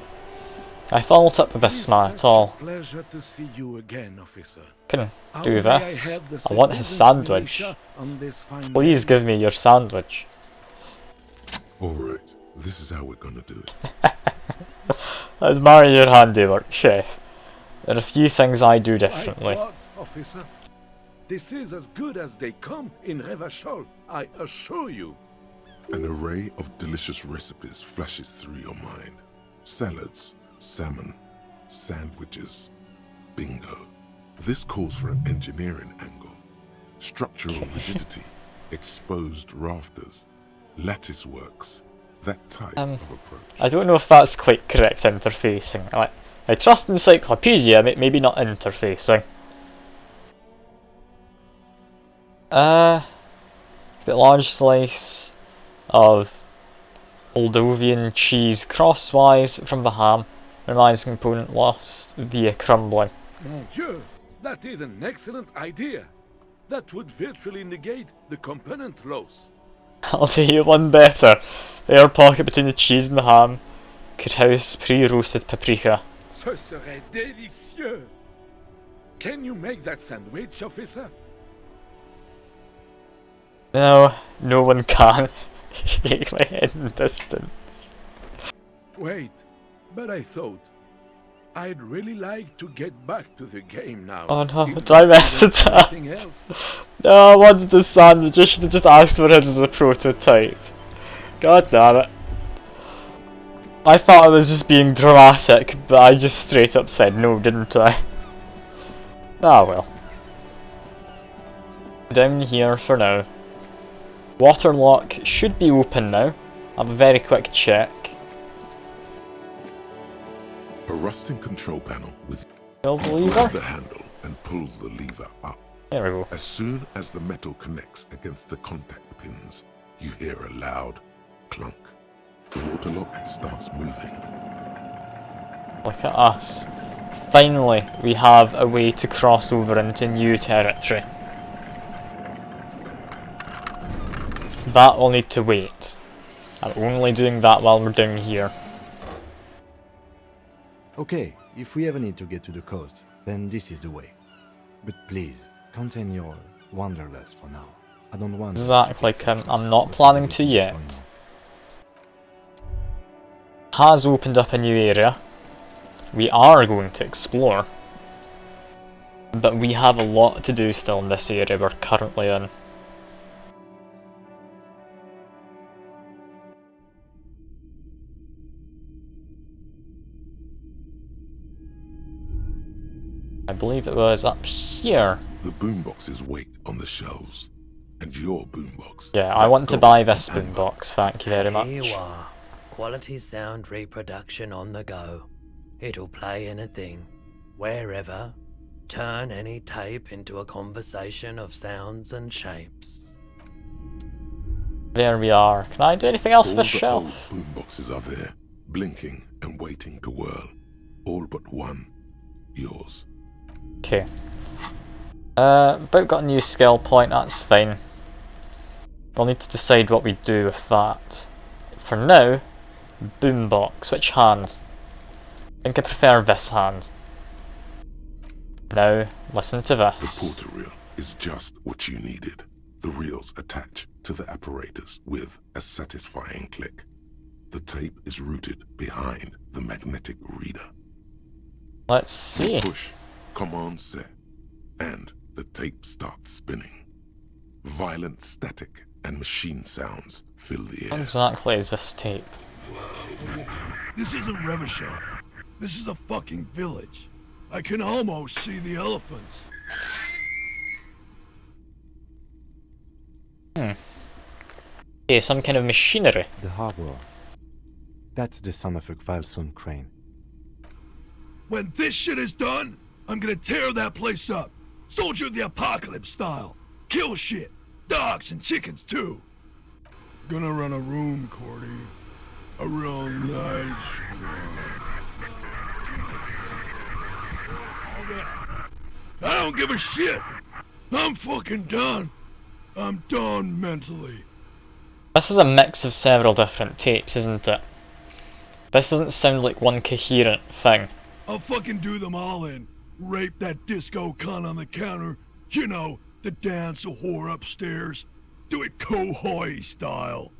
I followed up with this man at all. Pleasure to see you again, officer. Can How do may I this. help the I want his citizens' sandwich. militia on this fine Please day? give me your sandwich. Alright, this is how we're gonna do it. Admire your handiwork, chef. There are a few things I do differently. Like what, officer? This is as good as they come in Revachol, I assure you. An array of delicious recipes flashes through your mind. Salads, salmon, sandwiches, bingo. This calls for an engineering angle. Structural rigidity, exposed rafters, lattice works, that type of approach. I don't know if that's quite correct interfacing. I trust encyclopedia, maybe not interfacing. The large slice of Moldovan cheese crosswise from the ham, minimizing component loss via crumbling. Mon Dieu, that is an excellent idea. That would virtually negate the component loss. I'll tell you one better. The air pocket between the cheese and the ham could house pre-roasted paprika. Ce serait délicieux. Can you make that sandwich, officer? No, no one can. Shake my head in distance. Wait, but I thought I'd really like to get back to the game now. Oh no, dry message. Anything else? No, I wanted the sandwich. I should have just asked for it as a prototype. God damn it. I thought I was just being dramatic, but I just straight up said no, didn't I? Ah well. Down here for now. Water lock should be open now. Have a very quick check. A rusting control panel with Pull the lever. the handle and pull the lever up. There we go. As soon as the metal connects against the contact pins, you hear a loud clunk. The water lock starts moving. Look at us. Finally, we have a way to cross over into new territory. That will need to wait. I'm only doing that while we're down here. Okay, if we ever need to get to the coast, then this is the way. But please, contain your wanderlust for now. I don't want... Exactly, I'm not planning to yet. Has opened up a new area. We are going to explore. But we have a lot to do still in this area we're currently in. I believe it was up here. The boomboxes wait on the shelves, and your boombox. Yeah, I want to buy this boombox, thank you very much. Here you are. Quality sound reproduction on the go. It'll play anything, wherever. Turn any tape into a conversation of sounds and shapes. There we are. Can I do anything else with this shelf? All the boomboxes are there, blinking and waiting to whirl. All but one. Yours. Okay. About got a new skill point, that's fine. We'll need to decide what we do with that. For now, boombox. Which hand? I think I prefer this hand. Now, listen to this. The porter reel is just what you needed. The reels attach to the apparatus with a satisfying click. The tape is rooted behind the magnetic reader. Let's see. Push, command set, and the tape starts spinning. Violent static and machine sounds fill the air. What exactly is this tape? This isn't Revachol. This is a fucking village. I can almost see the elephants. Okay, some kind of machinery. The harbor. That's the son of a Kvalson crane. When this shit is done, I'm gonna tear that place up. Soldier of the apocalypse style. Kill shit. Dogs and chickens too. Gonna run a room, Cordy. A real nice I don't give a shit. I'm fucking done. I'm done mentally. This is a mix of several different tapes, isn't it? This doesn't sound like one coherent thing. I'll fucking do them all in. Rape that disco cunt on the counter. You know, the dance a whore upstairs. Do it Kohoi style.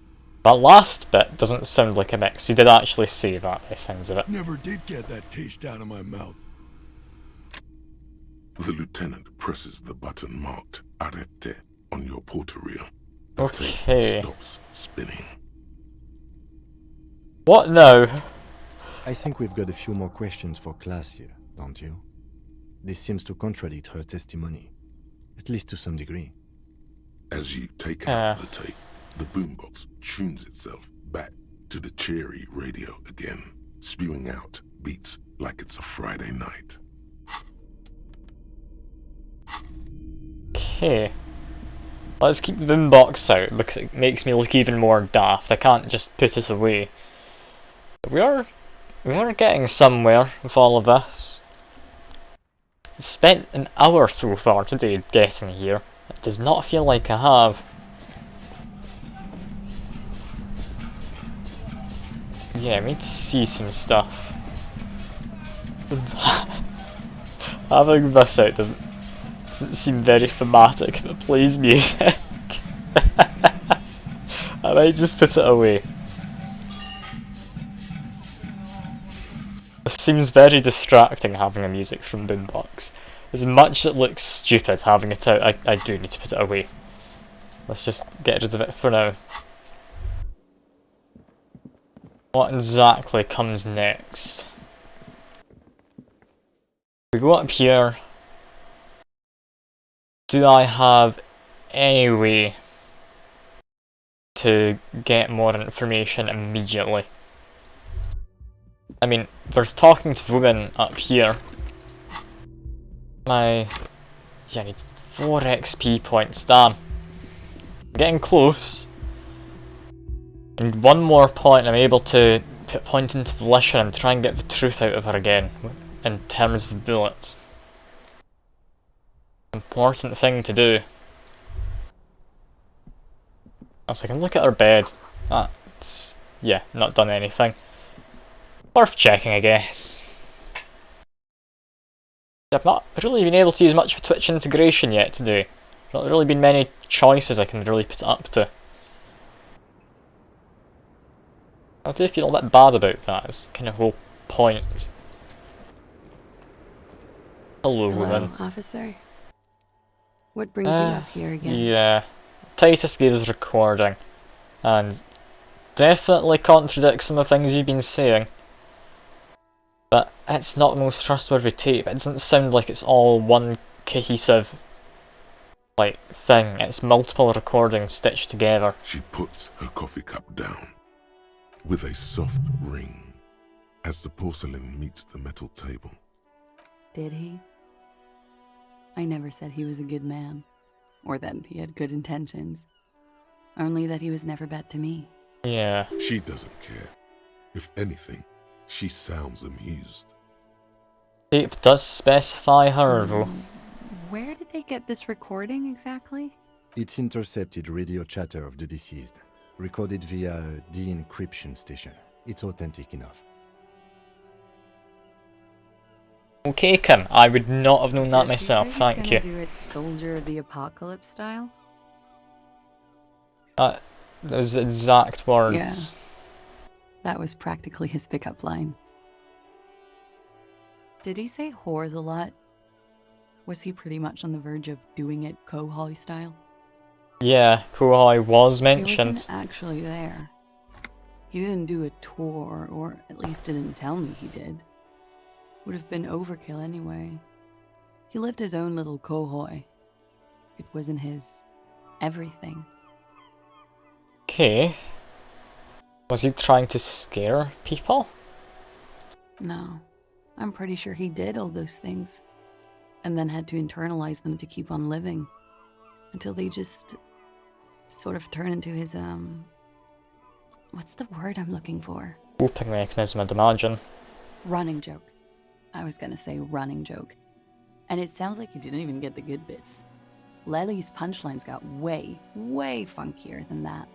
That last bit doesn't sound like a mix. You did actually say that, by the sounds of it. Never did get that taste out of my mouth. The lieutenant presses the button marked Arete on your porter reel, the Okay. tape stops spinning. What now? I think we've got a few more questions for class here, don't you? This seems to contradict her testimony, at least to some degree. As you take out the tape, the boombox tunes itself back to the cheery radio again, spewing out beats like it's a Friday night. Okay. Let's keep the boombox out because it makes me look even more daft. I can't just put it away. But we are getting somewhere with all of this. I spent an hour so far today getting here. It does not feel like I have. Yeah, I need to see some stuff. Having this out doesn't seem very thematic if it plays music. I might just put it away. It seems very distracting having a music from Boombox. As much as it looks stupid having it out, I do need to put it away. Let's just get rid of it for now. What exactly comes next? We go up here. Do I have any way to get more information immediately? I mean, there's talking to women up here. Yeah, I need 4 XP points, damn. I'm getting close. And one more point, I'm able to put a point into volition and try and get the truth out of her again, in terms of bullets. Important thing to do. So I can look at her bed. That's, yeah, not done anything. Worth checking, I guess. I've not really been able to use much of Twitch integration yet today. Not really been many choices I can really put it up to. I do feel a bit bad about that, it's kind of whole point. Hello, woman. Officer. What brings you up here again? Yeah. Titus gave us a recording, and definitely contradicts some of the things you've been saying. But it's not the most trustworthy tape. It doesn't sound like it's all one cohesive, like, thing. It's multiple recordings stitched together. She puts her coffee cup down with a soft ring as the porcelain meets the metal table. Did he? I never said he was a good man, or that he had good intentions. Only that he was never bad to me. Yeah. She doesn't care. If anything, she sounds amused. Tape does specify her, though. Where did they get this recording exactly? It's intercepted radio chatter of the deceased, recorded via a de-encryption station. It's authentic enough. Okay, Kim, I would not have known that myself, thank you. Do it Soldier of the Apocalypse style? Those exact words. Yeah. That was practically his pickup line. Did he say whores a lot? Was he pretty much on the verge of doing it Kohoi style? Yeah, Kohoi was He mentioned. wasn't actually there. He didn't do a tour, or at least didn't tell me he did. Would have been overkill anyway. He lived his own little Kohoi. It wasn't his everything. Okay. Was he trying to scare people? No. I'm pretty sure he did all those things. And then had to internalize them to keep on living. Until they just sort of turn into his, what's the word I'm looking for? Coping mechanism, I'd imagine. Running joke. I was gonna say running joke. And it sounds like you didn't even get the good bits. Lely's punchlines got way, way funkier than that.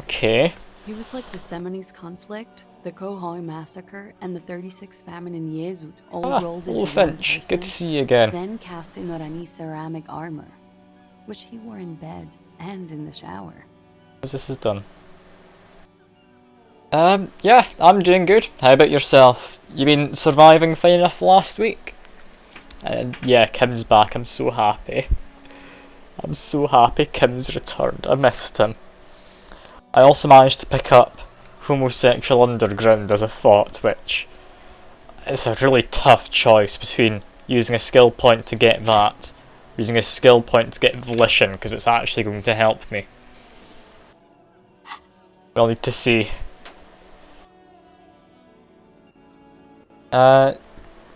Okay. He was like the Seminoles conflict, the Kohoi massacre, and the 36 famine in Yezud all rolled into one Finch, person, good to see you again. Then cast in Norani ceramic armor, which he wore in bed and in the shower. As this is done. Yeah, I'm doing good. How about yourself? You been surviving fine enough last week? And yeah, Kim's back. I'm so happy. I'm so happy Kim's returned. I missed him. I also managed to pick up Homosexual Underground as a thought, which is a really tough choice between using a skill point to get that, using a skill point to get Volition, because it's actually going to help me. We'll need to see. Yeah,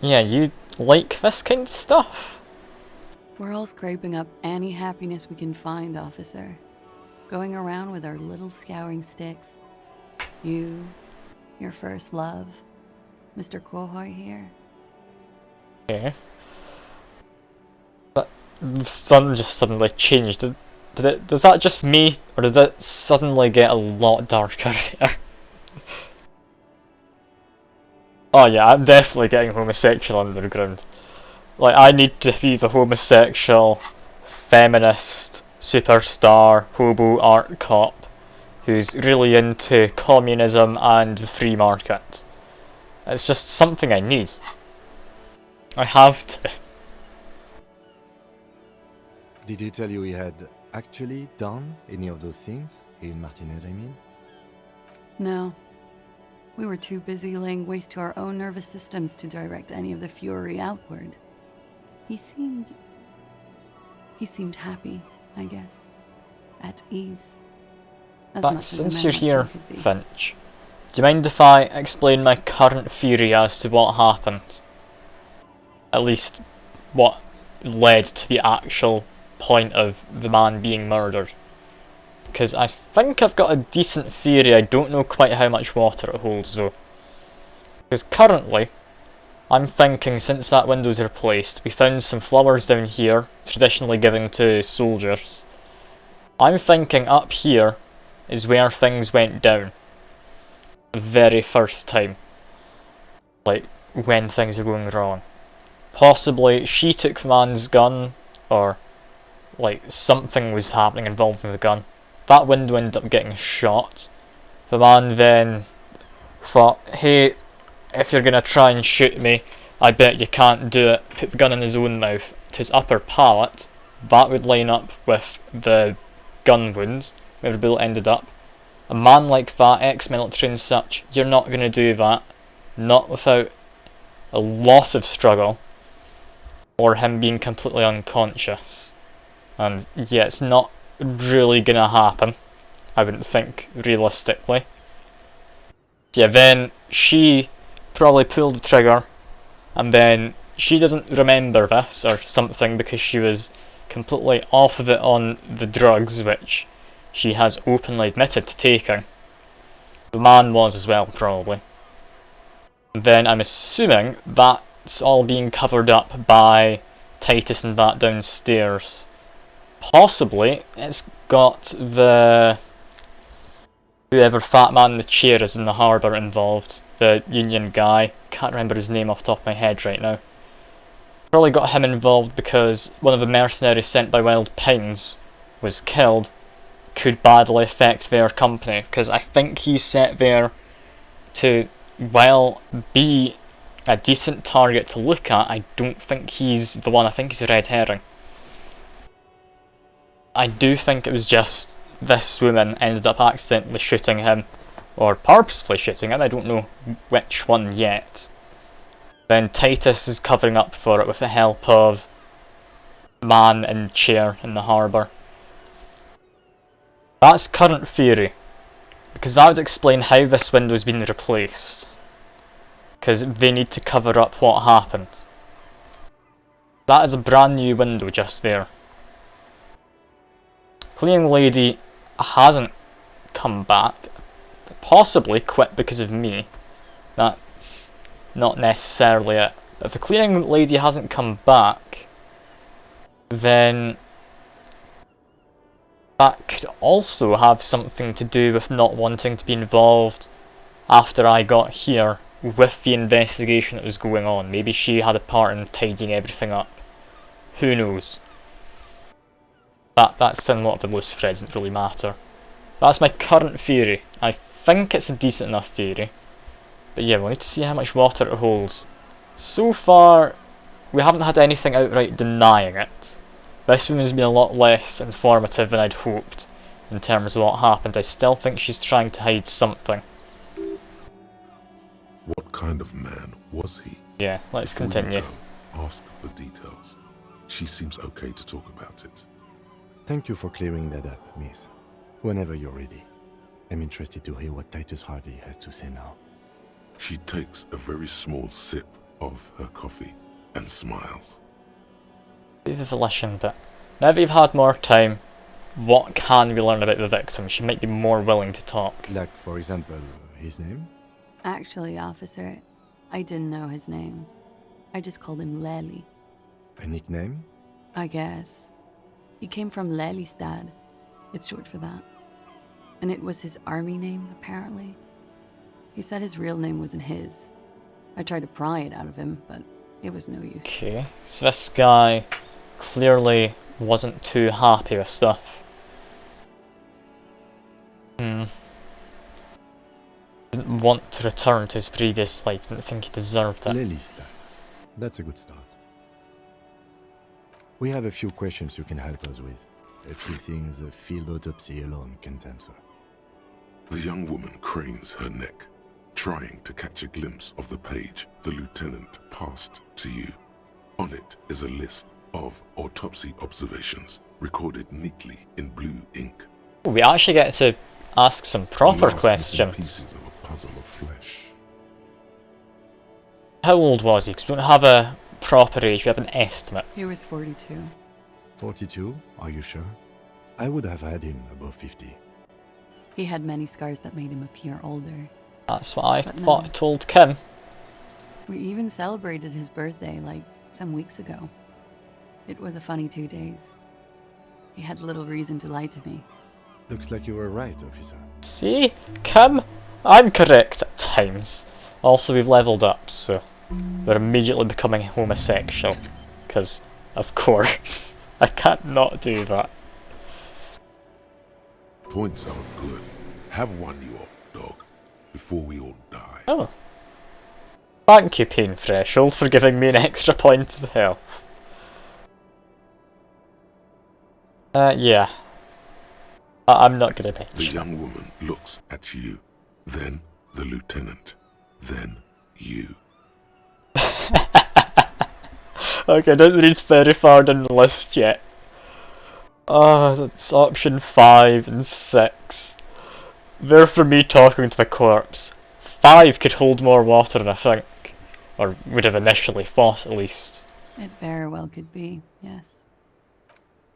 you like this kind of stuff? We're all scraping up any happiness we can find, officer. Going around with our little scouring sticks. You, your first love, Mr. Quohoy here. Okay. That the sun just suddenly changed. Does that just me, or did it suddenly get a lot darker here? Oh yeah, I'm definitely getting Homosexual Underground. Like, I need to be the homosexual, feminist, superstar, hobo art cop who's really into communism and the free market. It's just something I need. I have to. Did he tell you he had actually done any of those things? In Martinez, I mean? No. We were too busy laying waste to our own nervous systems to direct any of the fury outward. He seemed happy, I guess. At ease. As But much since as a you're man here, like him could be. Finch, do you mind if I explain my current theory as to what happened? At least, what led to the actual point of the man being murdered. Because I think I've got a decent theory, I don't know quite how much water it holds though. Because currently, I'm thinking since that window's replaced, we found some flowers down here, traditionally given to soldiers. I'm thinking up here is where things went down. The very first time. Like, when things are going wrong. Possibly she took the man's gun, or like something was happening involving the gun. That window ended up getting shot. The man then thought, hey, if you're gonna try and shoot me, I bet you can't do it. Put the gun in his own mouth to his upper palate. That would line up with the gun wound, where the bullet ended up. A man like that, ex-military and such, you're not gonna do that. Not without a lot of struggle, or him being completely unconscious. And yeah, it's not really gonna happen, I wouldn't think, realistically. Yeah, then she probably pulled the trigger, and then she doesn't remember this or something because she was completely off of it on the drugs, which she has openly admitted to taking. The man was as well, probably. Then I'm assuming that's all being covered up by Titus and that downstairs. Possibly it's got the whoever fat man in the chair is in the harbour involved, the union guy, can't remember his name off the top of my head right now. Probably got him involved because one of the mercenaries sent by Wild Pines was killed, could badly affect their company, because I think he's set there to, while be a decent target to look at, I don't think he's the one, I think he's a red herring. I do think it was just this woman ended up accidentally shooting him, or purposefully shooting him, I don't know which one yet. Then Titus is covering up for it with the help of man in chair in the harbour. That's current theory, because that would explain how this window's been replaced. Because they need to cover up what happened. That is a brand new window just there. Cleaning lady hasn't come back, possibly quit because of me. That's not necessarily it. If the cleaning lady hasn't come back, then that could also have something to do with not wanting to be involved after I got here with the investigation that was going on. Maybe she had a part in tidying everything up. Who knows? That's in a lot of the loose threads, doesn't really matter. That's my current theory. I think it's a decent enough theory. But yeah, we'll need to see how much water it holds. So far, we haven't had anything outright denying it. This one has been a lot less informative than I'd hoped in terms of what happened. I still think she's trying to hide something. What kind of man was he? Yeah, let's Before continue. You go, ask for details. She seems okay to talk about it. Thank you for clearing that up, miss. Whenever you're ready. I'm interested to hear what Titus Hardy has to say now. She takes a very small sip of her coffee and smiles. Bit of a volition, but now that you've had more time, what can we learn about the victim? She might be more willing to talk. Like, for example, his name? Actually, officer, I didn't know his name. I just called him Lely. A nickname? I guess. He came from Lelystad. It's short for that. And it was his army name, apparently. He said his real name wasn't his. I tried to pry it out of him, but it was no use. Okay, so this guy clearly wasn't too happy with stuff. Didn't want to return to his previous life, didn't think he deserved it. Lelystad. That's a good start. We have a few questions you can help us with. A few things a field autopsy alone can't answer. The young woman cranes her neck, trying to catch a glimpse of the page the lieutenant passed to you. On it is a list of autopsy observations, recorded neatly in blue ink. We actually get to ask some proper The last missing questions. pieces of a puzzle of flesh. How old was he? Because we don't have a proper age, we have an estimate. He was 42. 42? Are you sure? I would have had him above 50. He had many scars that made him appear older. That's what I But thought no. I told Kim. We even celebrated his birthday, like, some weeks ago. It was a funny 2 days. He had little reason to lie to me. Looks like you were right, officer. See? Kim? I'm correct at times. Also, we've leveled up, so we're immediately becoming homosexual. Because, of course, I can't not do that. Points are good. Have one, you old dog, before we all die. Oh. Thank you, Pain Threshold, for giving me an extra point of health. Yeah. I'm not gonna The mention. young woman looks at you, then the lieutenant, then you. Okay, I don't read very far down the list yet. That's option 5 and 6. They're for me talking to the corpse. 5 could hold more water than I think. Or would have initially thought, at least. It very well could be, yes.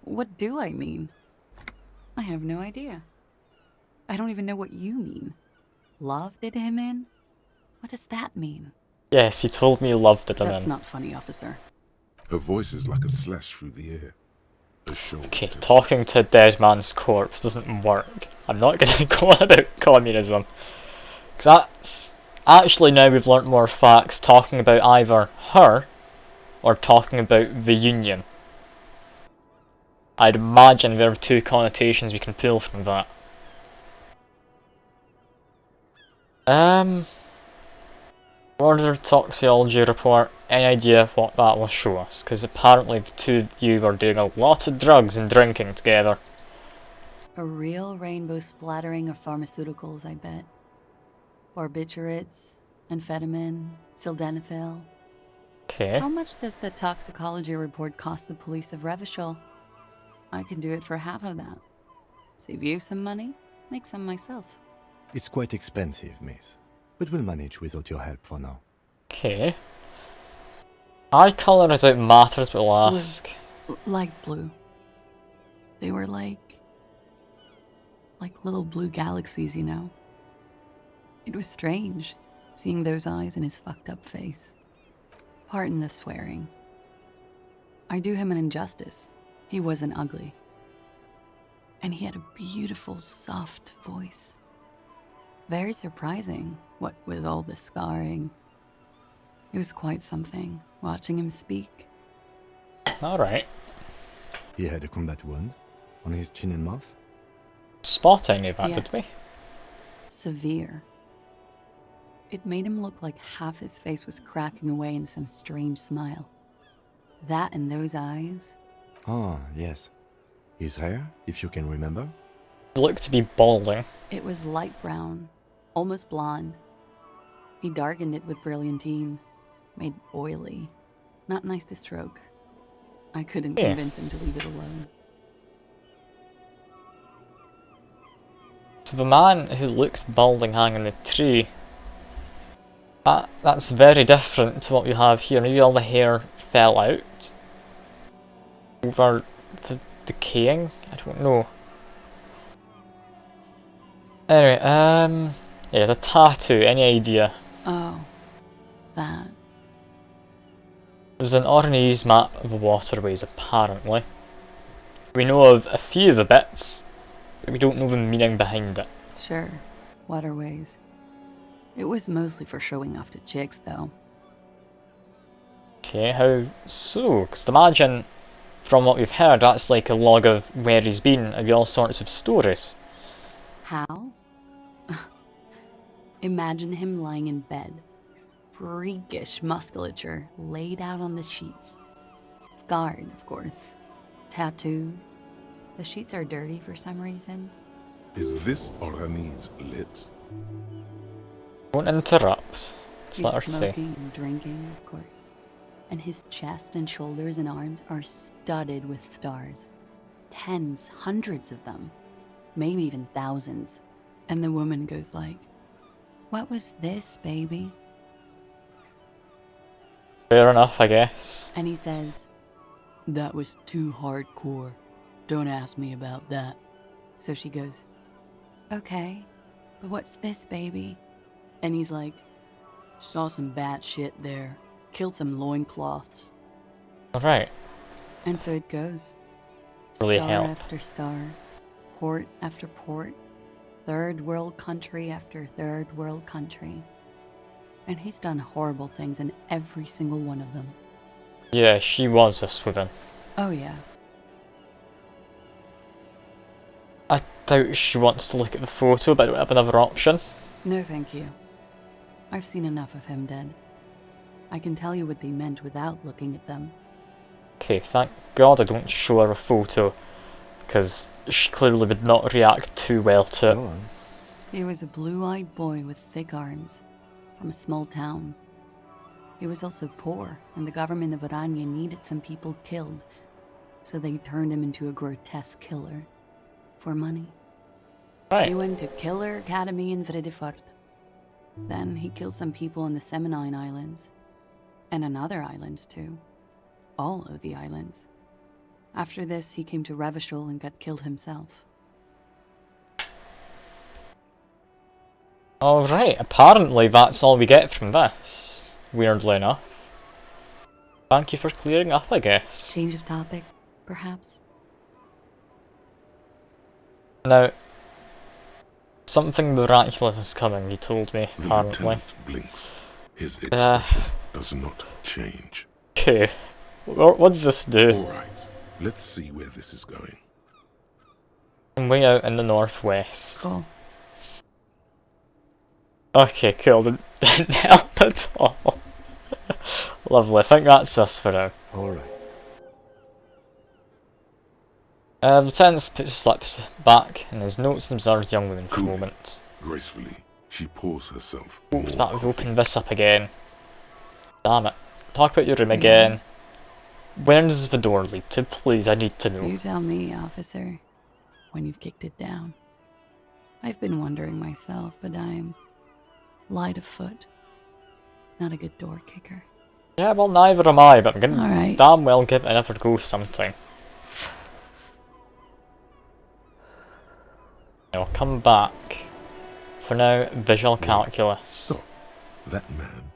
What do I mean? I have no idea. I don't even know what you mean. Love did him in? What does that mean? Yes, he told me he loved it, and That's then... not funny, officer. Her voice is like a slash through the air. Her shoulders Okay, tense. talking to a dead man's corpse doesn't work. I'm not gonna go on about communism. 'Cause that's... Actually, now we've learnt more facts talking about either her, or talking about the Union. I'd imagine there are 2 connotations we can pull from that. Order toxicology report, any idea what that will show us? Because apparently the 2 of you were doing a lot of drugs and drinking together. A real rainbow splattering of pharmaceuticals, I bet. Barbiturates, amphetamine, sildenafil. Okay. How much does the toxicology report cost the police of Revachol? I can do it for half of that. Save you some money, make some myself. It's quite expensive, miss. But we'll manage without your help for now. Okay. Eye colour I don't matters, but we'll Blue. ask. Light blue. They were like little blue galaxies, you know? It was strange, seeing those eyes in his fucked up face. Pardon the swearing. I do him an injustice. He wasn't ugly. And he had a beautiful, soft voice. Very surprising, what with all the scarring. It was quite something, watching him speak. Alright. He had a combat wound on his chin and mouth? Spot any of that, Yes. did we? Severe. It made him look like half his face was cracking away in some strange smile. That and those eyes. Ah, yes. His hair, if you can remember? He looked to be balding. It was light brown, almost blonde. He darkened it with brilliantine, made oily. Not nice to stroke. I couldn't Yeah. convince him to leave it alone. So the man who looked balding hanging in the tree, that's very different to what we have here. Maybe all the hair fell out over the decaying? I don't know. Anyway, yeah, the tattoo, any idea? Oh, that. There's an Ornese map of the waterways, apparently. We know of a few of the bits, but we don't know the meaning behind it. Sure, waterways. It was mostly for showing off to chicks, though. Okay, how so? Because imagine, from what we've heard, that's like a log of where he's been, and all sorts of stories. How? Imagine him lying in bed. Freakish musculature laid out on the sheets. Scarred, of course. Tattooed. The sheets are dirty for some reason. Is this Orhanese lit? Don't interrupt. Just He's let her say. smoking and drinking, of course. And his chest and shoulders and arms are studded with stars. Tens, hundreds of them. Maybe even thousands. And the woman goes like, "What was this, baby?" Fair enough, I guess. And he says, "That was too hardcore. Don't ask me about that." So she goes, "Okay, but what's this, baby?" And he's like, "Saw some bat shit there. Killed some loincloths." Alright. And so it goes. Really Star help. after star, port after port, third world country after third world country. And he's done horrible things in every single one of them. Yeah, she was this woman. Oh yeah. I doubt she wants to look at the photo, but I don't have another option. No thank you. I've seen enough of him dead. I can tell you what they meant without looking at them. Okay, thank God I don't show her a photo, because she clearly would not react too well to it. He was a blue-eyed boy with thick arms, from a small town. He was also poor, and the government of Orania needed some people killed, so they turned him into a grotesque killer. For money. Right. He went to Killer Academy in Vredefort. Then he killed some people in the Seminine Islands. And on other islands too. All of the islands. After this, he came to Revachol and got killed himself. Alright, apparently that's all we get from this. Weirdly enough. Thank you for clearing up, I guess. Change of topic, perhaps? Now, something miraculous is coming, he told me, The apparently. lieutenant blinks. His expression does not change. Okay. What does this do? Alright, let's see where this is going. I'm way out in the northwest. Cool. Okay, cool. Didn't help at all. Lovely. I think that's us for now. Alright. Lieutenant puts his slips back in his notes and observes the young woman for a moment. Gracefully, she pours herself Oh, more that would coffee. open this up again. Damn it. Talk about your room again. Where does the door lead to? Please, I need to know. You tell me, officer, when you've kicked it down. I've been wondering myself, but I'm light of foot. Not a good door kicker. Yeah, well, neither am I, but I'm gonna Alright. damn well give it another go sometime. I'll come back. For now, visual calculus. Stop. That man,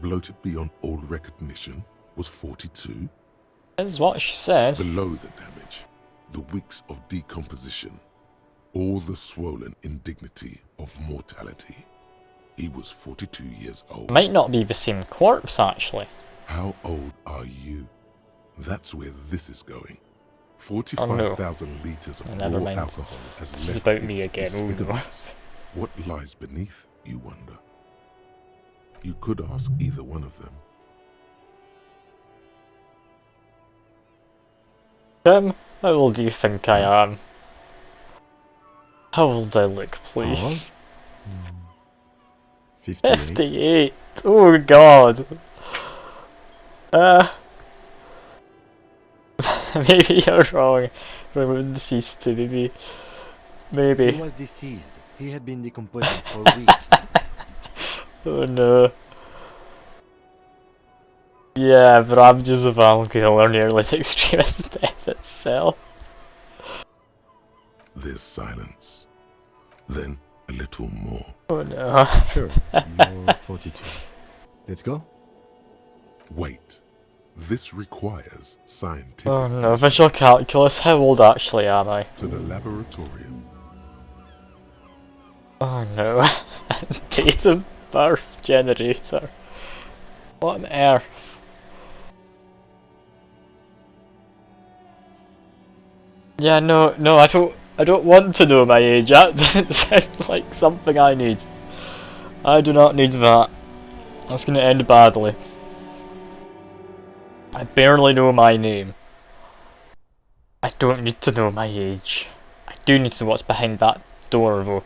bloated beyond all recognition, was 42. Is what she said. Below the damage, the weeks of decomposition, all the swollen indignity of mortality. He was 42 years old. Might not be the same corpse, actually. How old are you? That's where this is going. Oh, no. 45,000 litres of Never raw mind. alcohol has This is left about me its again, oh no. disfigurements. What lies beneath, you wonder? You could ask either one of them. Tim, how old do you think I am? How old do I look, How old? please? 58. 58! Oh god! Maybe you're wrong. Remove deceased to maybe. He was deceased. He had been decomposing for a week. Oh no. Yeah, ravages of alcohol are nearly as extreme as death itself. There's silence. Then a little more. Oh no. Sure, you're 42. Let's go? Wait. This requires scientific. Oh no, visual calculus, how old actually am I? To the laboratorium. Oh no. Date of birth generator. What on earth? Yeah, no, I don't want to know my age. That doesn't sound like something I need. I do not need that. That's gonna end badly. I barely know my name. I don't need to know my age. I do need to know what's behind that door though.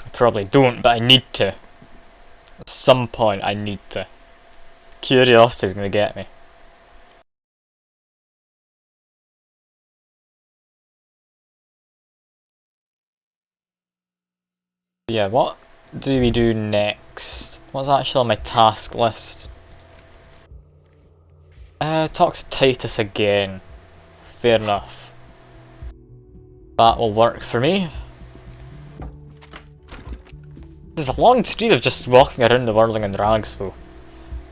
I probably don't, but I need to. At some point I need to. Curiosity's gonna get me. Yeah, what do we do next? What's actually on my task list? Talk to Titus again. Fair enough. That will work for me. There's a long stream of just walking around the Whirling in Rags though.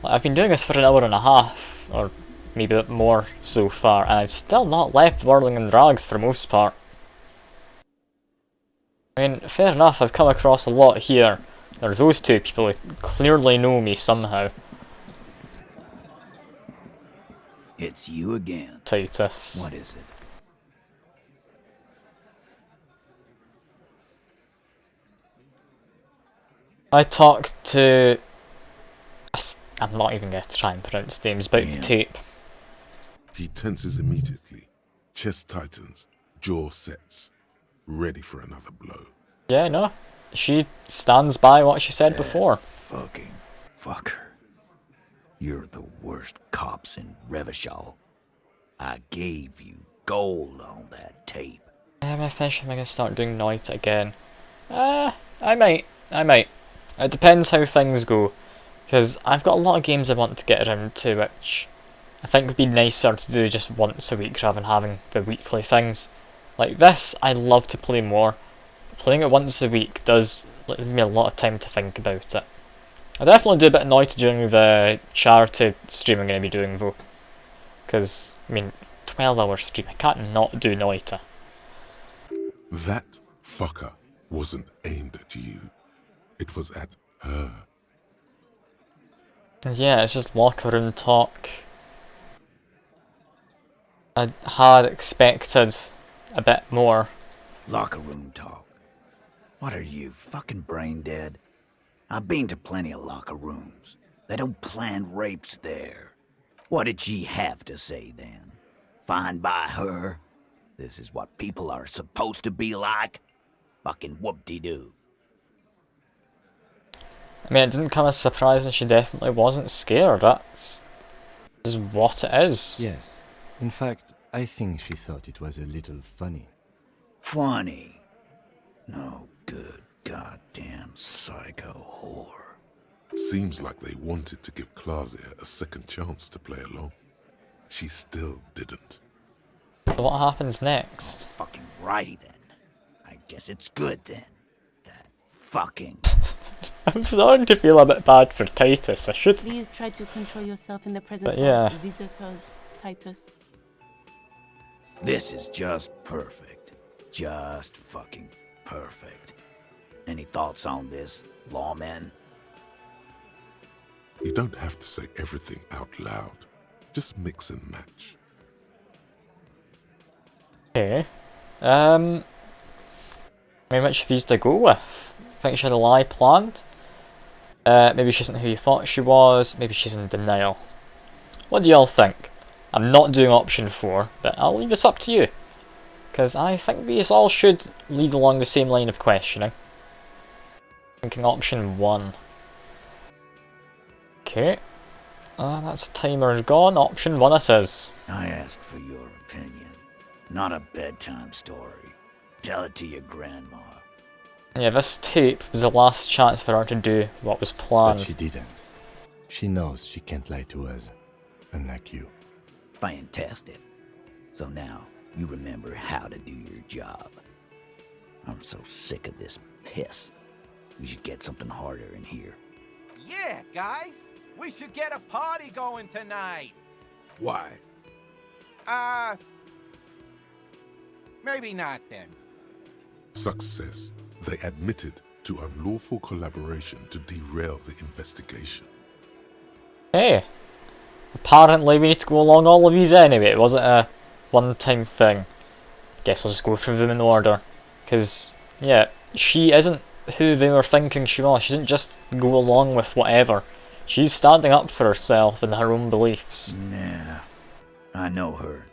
Like, I've been doing this for an hour and a half, or maybe a bit more so far, and I've still not left Whirling in Rags for the most part. I mean, fair enough, I've come across a lot here. There's those two people who clearly know me somehow. It's you again. Titus. What is it? I talked to... I'm not even going to try and pronounce names, about the tape. He tenses immediately. Chest tightens. Jaw sets. Ready for another blow. Yeah, no. She stands by what she said before. Fucking fucker. You're the worst cops in Revachol. I gave you gold on that tape. Am I finished? Am I going to start doing Night again? I might. It depends how things go. Because I've got a lot of games I want to get around to, which I think would be nicer to do just once a week rather than having the weekly things. Like this, I love to play more. Playing it once a week does give me a lot of time to think about it. I'll definitely do a bit of Noita during the charity stream I'm going to be doing though. Because, I mean, 12-hour stream, I can't not do Noita. That fucker wasn't aimed at you. It was at her. And yeah, it's just locker room talk. I had expected a bit more. Locker room talk? What are you, fucking brain dead? I've been to plenty of locker rooms. They don't plan rapes there. What did she have to say then? Fine by her? This is what people are supposed to be like? Fucking whoop-de-doo. I mean, it didn't come as a surprise and she definitely wasn't scared. That's just what it is. Yes. In fact, I think she thought it was a little funny. Funny? No good goddamn psycho whore. Seems like they wanted to give Klasia a second chance to play along. She still didn't. So what happens next? Fucking righty then. I guess it's good then. That fucking... I'm starting to feel a bit bad for Titus. I should... Please try to control yourself in the presence yeah. of visitors, Titus. This is just perfect. Just fucking perfect. Any thoughts on this, lawmen? You don't have to say everything out loud. Just mix and match. Okay. I mean, which of these to go with? Think she had a lie planned? Maybe she isn't who you thought she was. Maybe she's in denial. What do y'all think? I'm not doing option 4, but I'll leave this up to you. Because I think these all should lead along the same line of questioning. Thinking option 1. Okay. That's timer gone. Option 1 it is. I asked for your opinion, not a bedtime story. Tell it to your grandma. Yeah, this tape was the last chance for her to do what was planned. But she didn't. She knows she can't lie to us, unlike you. Fantastic. So now, you remember how to do your job. I'm so sick of this piss. We should get something harder in here. Yeah, guys. We should get a party going tonight. Why? Maybe not then. Success. They admitted to unlawful collaboration to derail the investigation. Hey, apparently we need to go along all of these anyway. It wasn't a one-time thing. Guess I'll just go through them in order. Because, yeah, she isn't who they were thinking she was. She didn't just go along with whatever. She's standing up for herself and her own beliefs. Nah, I know her.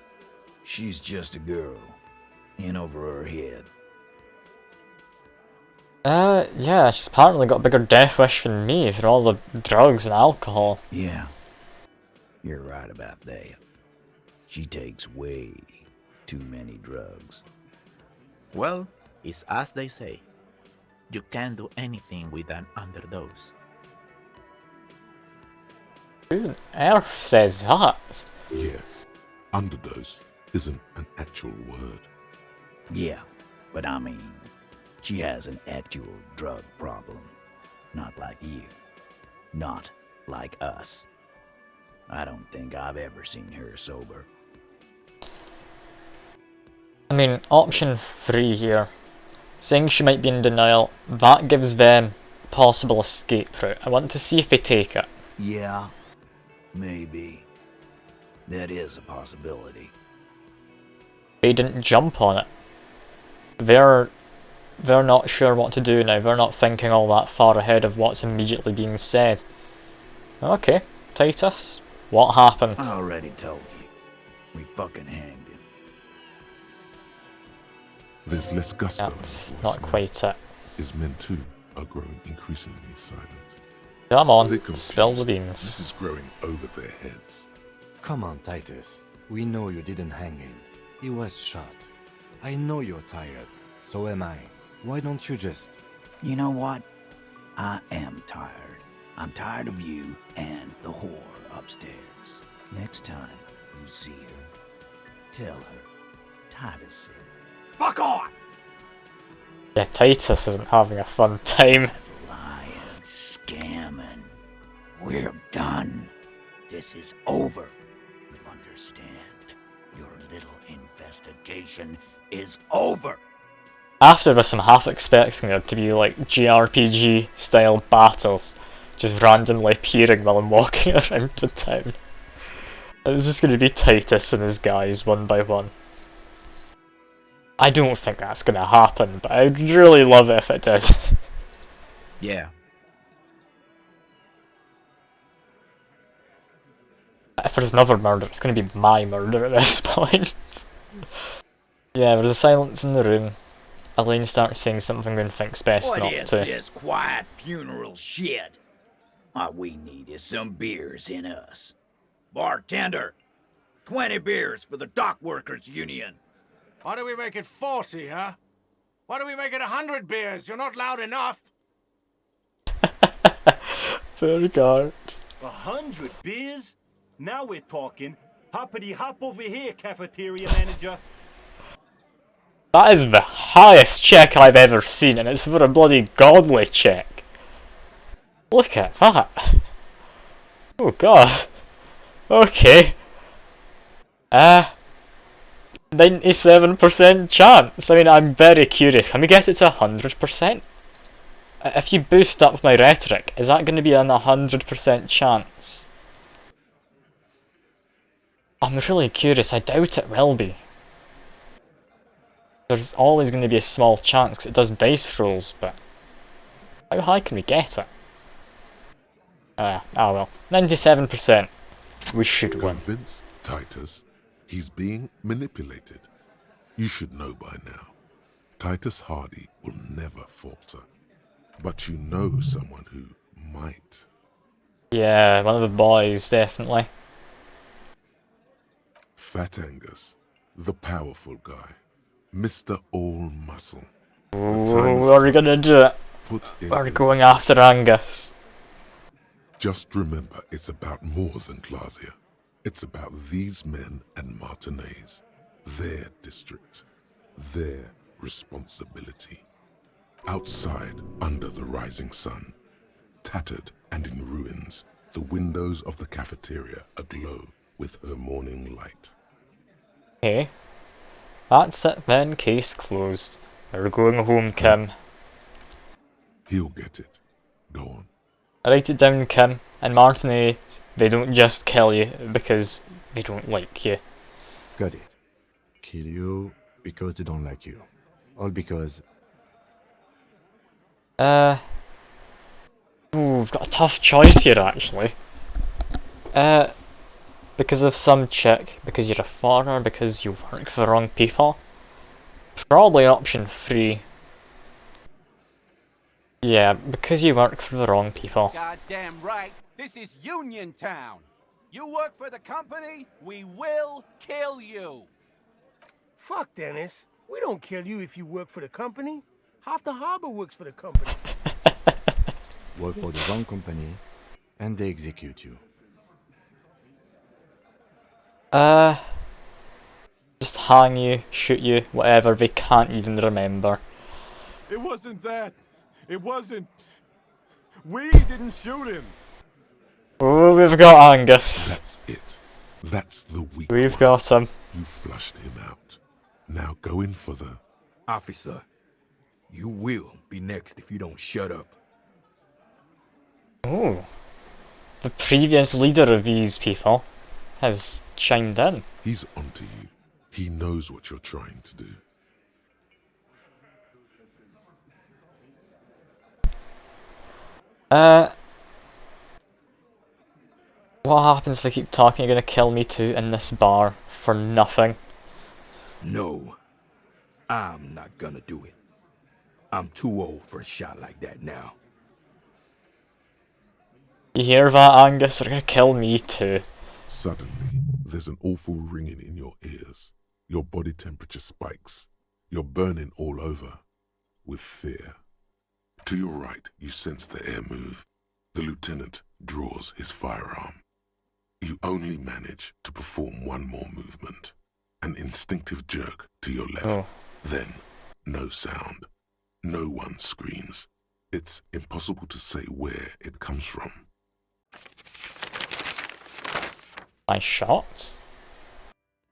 She's just a girl. In over her head. Yeah, she's apparently got a bigger death wish than me for all the drugs and alcohol. Yeah, you're right about that. She takes way too many drugs. Well, it's as they say. You can't do anything with an underdose. Who on earth says that? Yeah, underdose isn't an actual word. Yeah, but I mean, she has an actual drug problem. Not like you. Not like us. I don't think I've ever seen her sober. I mean, option 3 here. Saying she might be in denial, that gives them a possible escape route. I want to see if they take it. Yeah, maybe. That is a possibility. They didn't jump on it. They're not sure what to do now. They're not thinking all that far ahead of what's immediately being said. Okay, Titus, what happened? I already told you. We fucking hanged him. There's less gusto. That's not quite it. His men too are growing increasingly silent. Come on, They're confused. spill the beans. This is growing over their heads. Come on, Titus. We know you didn't hang him. He was shot. I know you're tired. So am I. Why don't you just... You know what? I am tired. I'm tired of you and the whore upstairs. Next time you see her, tell her Titus said, "Fuck on!" Yeah, Titus isn't having a fun time. Lying, scamming. We're done. This is over. You understand? Your little investigation is over. After this, I'm half expecting there to be like JRPG style battles, just randomly appearing while I'm walking around the town. It's just going to be Titus and his guys one by one. I don't think that's going to happen, but I'd really love it if it did. Yeah. If there's another murder, it's going to be my murder at this point. Yeah, there's a silence in the room. Elaine starts saying something and thinks best What not is to. this quiet funeral shit? All we need is some beers in us. Bartender, 20 beers for the Dock Workers Union. Why do we make it 40, huh? Why do we make it 100 beers? You're not loud enough. Very good. 100 beers? Now we're talking. Hoppity hop over here, cafeteria manager. That is the highest check I've ever seen, and it's for a bloody godly check. Look at that. Oh god. Okay. 97% chance. I mean, I'm very curious. Can we get it to 100%? If you boost up my rhetoric, is that going to be an 100% chance? I'm really curious. I doubt it will be. There's always going to be a small chance because it does dice rolls, but how high can we get it? Oh well, 97%. We should win. Convince Titus, he's being manipulated. You should know by now. Titus Hardy will never falter. But you know someone who might. Yeah, one of the boys, definitely. Fat Angus, the powerful guy. Mr. All Muscle. Ooh, are we gonna do it? We're going after Angus. Just remember, it's about more than Glasia. It's about these men and Martinez. Their district. Their responsibility. Outside, under the rising sun, tattered and in ruins, the windows of the cafeteria aglow with her morning light. Okay. That's it then, case closed. We're going home, Kim. He'll get it. Go on. Write it down, Kim. And Martinez, they don't just kill you because they don't like you. Got it. Kill you because they don't like you. All because... Ooh, we've got a tough choice here, actually. Because of some chick, because you're a foreigner, because you work for the wrong people. Probably option 3. Yeah, because you work for the wrong people. Goddamn right. This is Union Town. You work for the company, we will kill you. Fuck, Dennis. We don't kill you if you work for the company. Half the harbor works for the company. Work for the wrong company, and they execute you. Just hang you, shoot you, whatever, they can't even remember. It wasn't that. It wasn't. We didn't shoot him. Oh, we've got Angus. That's it. That's the weak We've got him. You flushed him out. Now go in for the... Officer, you will be next if you don't shut up. Oh. The previous leader of these people has chimed in. He's onto you. He knows what you're trying to do. What happens if I keep talking? You're gonna kill me too in this bar for nothing. No, I'm not gonna do it. I'm too old for a shot like that now. You hear that, Angus? They're gonna kill me too. Suddenly, there's an awful ringing in your ears. Your body temperature spikes. You're burning all over with fear. To your right, you sense the air move. The lieutenant draws his firearm. You only manage to perform one more movement. An instinctive jerk to your left. Oh. Then, no sound. No one screams. It's impossible to say where it comes from. My shot?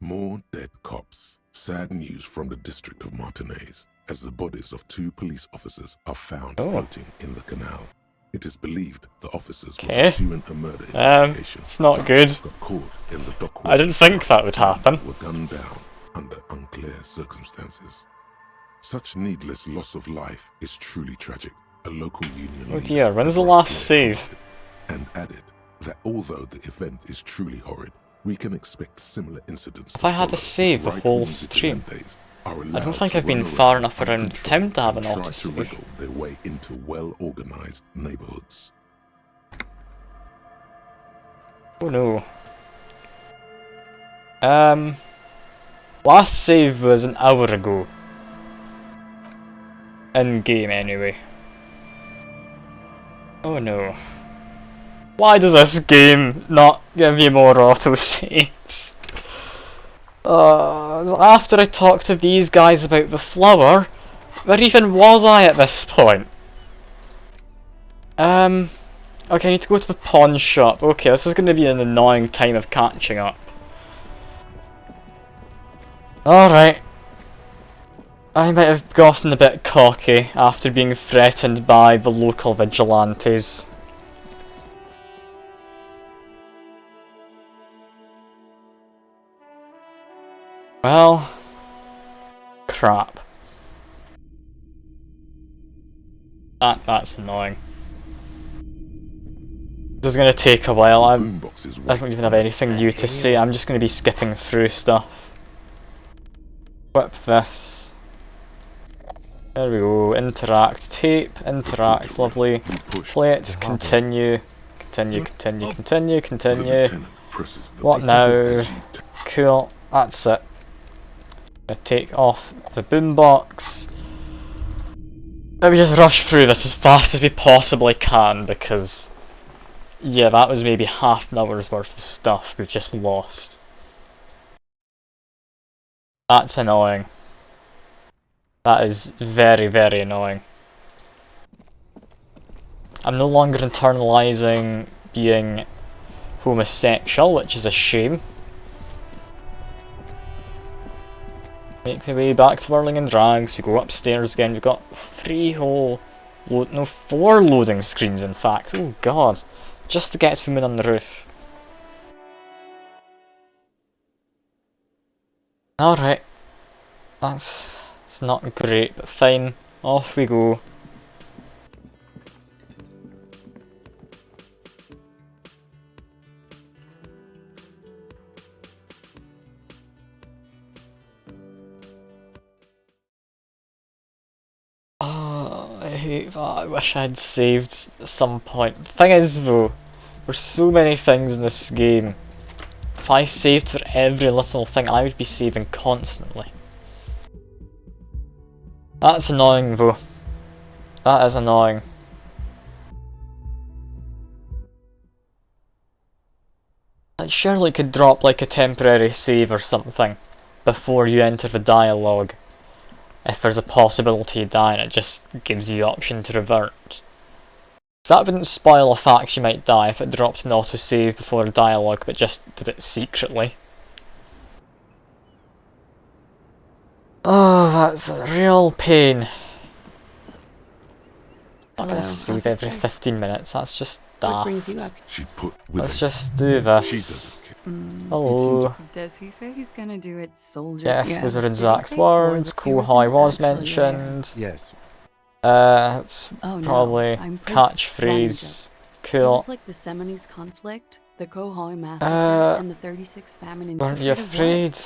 More dead cops. Sad news from the district of Martinez, as the bodies of 2 police officers are found floating in the canal. It is believed the officers were pursuing a murder investigation. It's not good. Got caught in the dock. I didn't think that would happen. Were gunned down under unclear circumstances. Such needless loss of life is truly tragic. A local union Oh dear, when's the last save? And added that although the event is truly horrid, we can expect similar incidents. If I had to save the whole stream, I don't think I've been far enough around town to have an autosave. Wriggle their way into well-organized neighborhoods. Oh no. Last save was an hour ago. In game anyway. Oh no. Why does this game not give you more autosaves? After I talked to these guys about the flower, where even was I at this point? Okay, I need to go to the pawn shop. Okay, this is going to be an annoying time of catching up. Alright. I might have gotten a bit cocky after being threatened by the local vigilantes. Well, crap. That's annoying. This is going to take a while. I Boomboxes don't even have anything new to say. I'm just going to be skipping through stuff. Equip this. There we go. Interact. Tape. Interact. Lovely. Play it. Continue. Continue. Continue. Continue. Continue. What now? Cool. That's it. Gonna take off the boombox. Let me just rush through this as fast as we possibly can because, yeah, that was maybe half an hour's worth of stuff we've just lost. That's annoying. That is very, very annoying. I'm no longer internalizing being homosexual, which is a shame. Make my way back to Whirling in Drags. We go upstairs again. We've got 4 loading screens in fact. Oh god. Just to get to the moon on the roof. Alright. It's not great, but fine. Off we go. I hate that. I wish I'd saved at some point. The thing is though, there's so many things in this game. If I saved for every little thing, I would be saving constantly. That's annoying though. That is annoying. Like, surely it could drop like a temporary save or something before you enter the dialogue. If there's a possibility you die and it just gives you the option to revert. So that wouldn't spoil the fact you might die if it dropped an autosave before a dialogue but just did it secretly. Oh, that's a real pain. Not gonna save every 15 minutes, that's just daft. Let's just do this. Hello. Does he say he's gonna do it, soldier? Yes, those are exact words. Cool how I was mentioned. Yes. It's Oh, no, probably I'm catchphrase. It Cool. was like the Seminoles conflict, the Khohoi massacre, and the 36 famine in Weren't you afraid?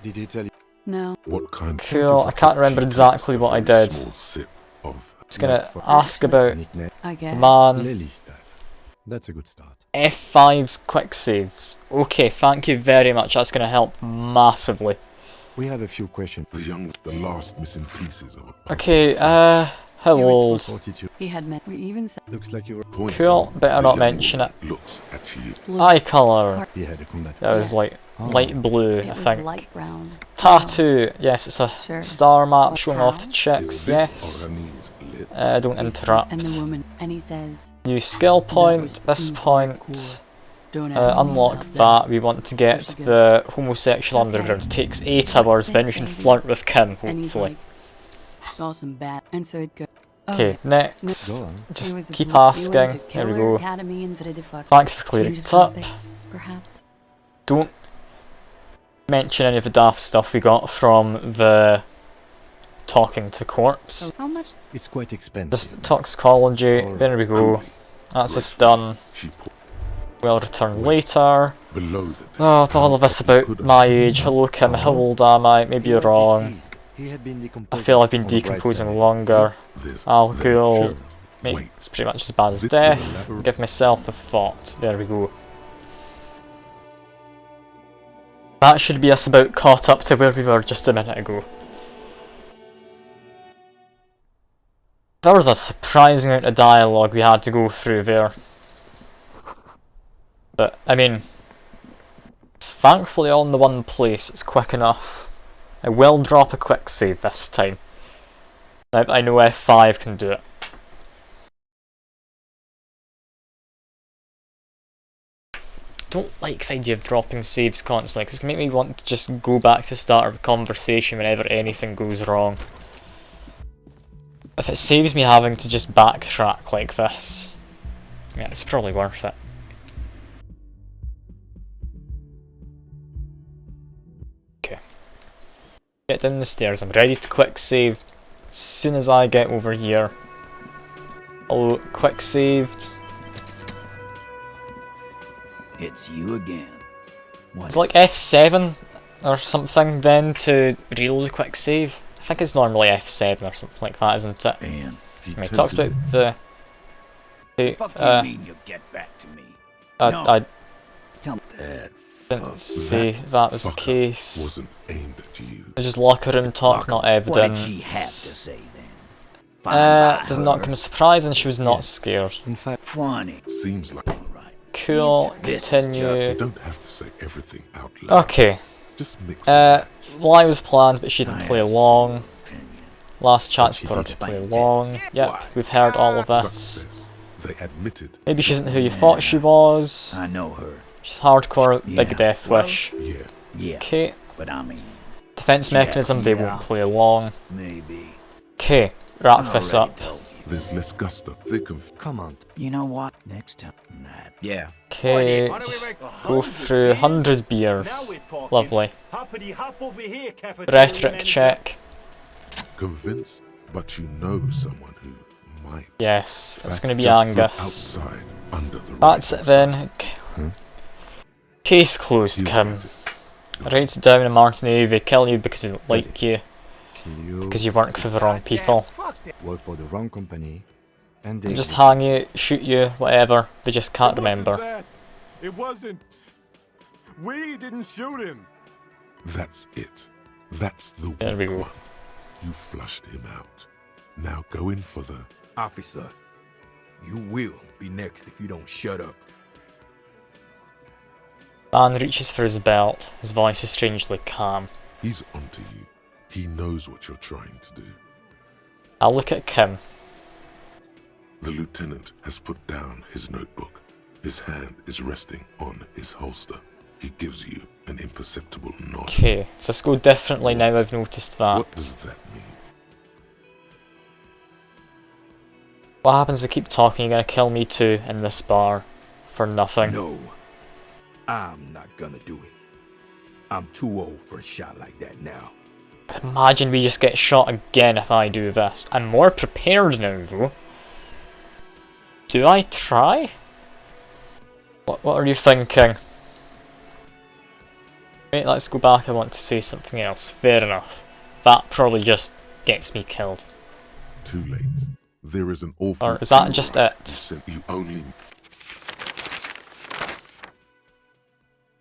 Did he tell you? No. What kind of Cool, I can't remember exactly what I did. Just gonna ask about I guess. man. That's a good start. F5's quick saves. Okay, thank you very much. That's gonna help massively. We have a few questions. The last missing pieces of a Okay, how old? He had met. We even said. Looks like you were. Cool, better not mention it. Looks at you. Eye colour. He had a combat. That was like light blue, It I was think. light brown. Tattoo. Yes, it's a Sure. star map showing How? off the chicks. Yes. Don't interrupt. And the woman, and he says. New skill point. This point. Unlock that. We want to get the homosexual underground. It takes 8 hours, then you can flirt with Kim, And he's hopefully. like, saw some bad, and so it goes. Okay, next. Go on. Just keep asking. There we go. Thanks for clearing it up. Perhaps. Don't mention any of the daft stuff we got from the talking to corpse. How much? It's quite expensive. Just toxicology. There we go. That's just done. We'll return later. Oh, it's all of this about my age. Hello Kim, how old am I? Maybe you're wrong. I feel I've been decomposing longer. Alcohol. Mate, it's pretty much as bad as death. Give myself the thought. There we go. That should be us about caught up to where we were just a minute ago. There was a surprising amount of dialogue we had to go through there. But, I mean, it's thankfully all in the one place, it's quick enough. I will drop a quick save this time. I know F5 can do it. Don't like the idea of dropping saves constantly, because it can make me want to just go back to the start of a conversation whenever anything goes wrong. If it saves me having to just backtrack like this, yeah, it's probably worth it. Okay. Get down the stairs, I'm ready to quick save as soon as I get over here. Oh, quick saved. It's you again. It's like F7 or something then to reload a quick save. I think it's normally F7 or something like that, isn't it? And I talked about the... fuck do you mean you'll get back to me? I Tell me that. didn't say that was the case. Wasn't aimed at you. It's just locker room talk, not evidence. What did she have to say then? Does not come as a surprise, and she was not scared. In fact, funny. Seems like cool. Continue. you don't have to say everything out loud. Okay. Just mix Lie was planned, but she didn't play along. Last chance for her to play along. Yep, we've heard all of this. They admitted. Maybe she isn't who you thought she was. I know her. She's hardcore, big death wish. Yeah. Okay. But I mean, defense mechanism, they won't play along. Maybe. Okay, wrap this up. There's less gusto. They can. Come on. You know what? Next time. Yeah. Okay, just go through 100 beers. Lovely. Rhetoric check. Convince, but you know someone who might. Yes, it's going to be just Angus. outside, under the That's it then. Case closed, Kim. Write it down in Martini, they kill you because they don't like you. Because you work for the wrong people. Work for the wrong company. And They just hang you, shoot you, whatever. They just can't remember. It wasn't. We didn't shoot him. That's it. That's the weak one. You flushed him out. Now go in for the... Officer, you will be next if you don't shut up. Man reaches for his belt. His voice is strangely calm. He's onto you. He knows what you're trying to do. I'll look at Kim. The lieutenant has put down his notebook. His hand is resting on his holster. He gives you an imperceptible nod. Okay, so let's go differently now I've noticed that. What does that mean? What happens if we keep talking? You're gonna kill me too in this bar for nothing. No, I'm not gonna do it. I'm too old for a shot like that now. But imagine we just get shot again if I do this. I'm more prepared now though. Do I try? What are you thinking? Wait, let's go back. I want to say something else. Fair enough. That probably just gets me killed. Too late. There is an awful... Or is that just it? You only...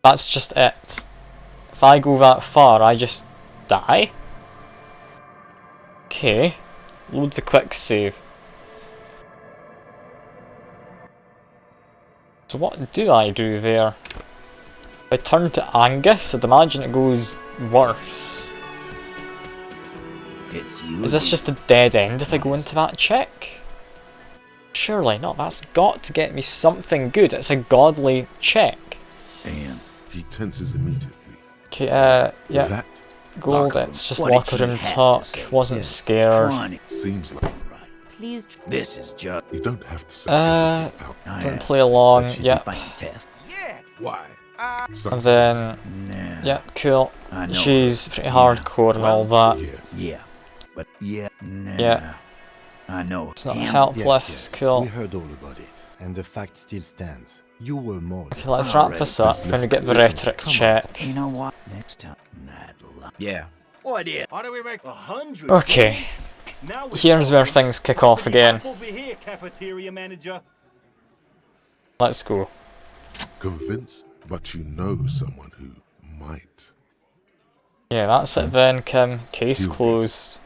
That's just it. If I go that far, I just die? Okay. Load the quick save. So what do I do there? If I turn to Angus, I'd imagine it goes worse. Is this just a dead end if I go into that check? Surely not, that's got to get me something good. It's a godly check. And he tenses immediately. Okay, yeah. Gold, it's just locker room talk. Wasn't scared. Seems like... Please. This is just... You don't have to say everything out. Don't play along, yep. Why? And then, yep, cool. She's pretty hardcore and all that. Yeah. But yeah. Yeah. I know. It's not helpless, cool. We heard all about it, and the fact still stands. You were more. Okay, let's wrap this up. I'm gonna get the rhetoric check. You know what? Next time. Yeah. What is? How do we make 100? Okay. Here's where things kick off again. Over here, cafeteria manager. Let's go. Convince, but you know someone who might. Yeah, that's it then, Kim. Case closed.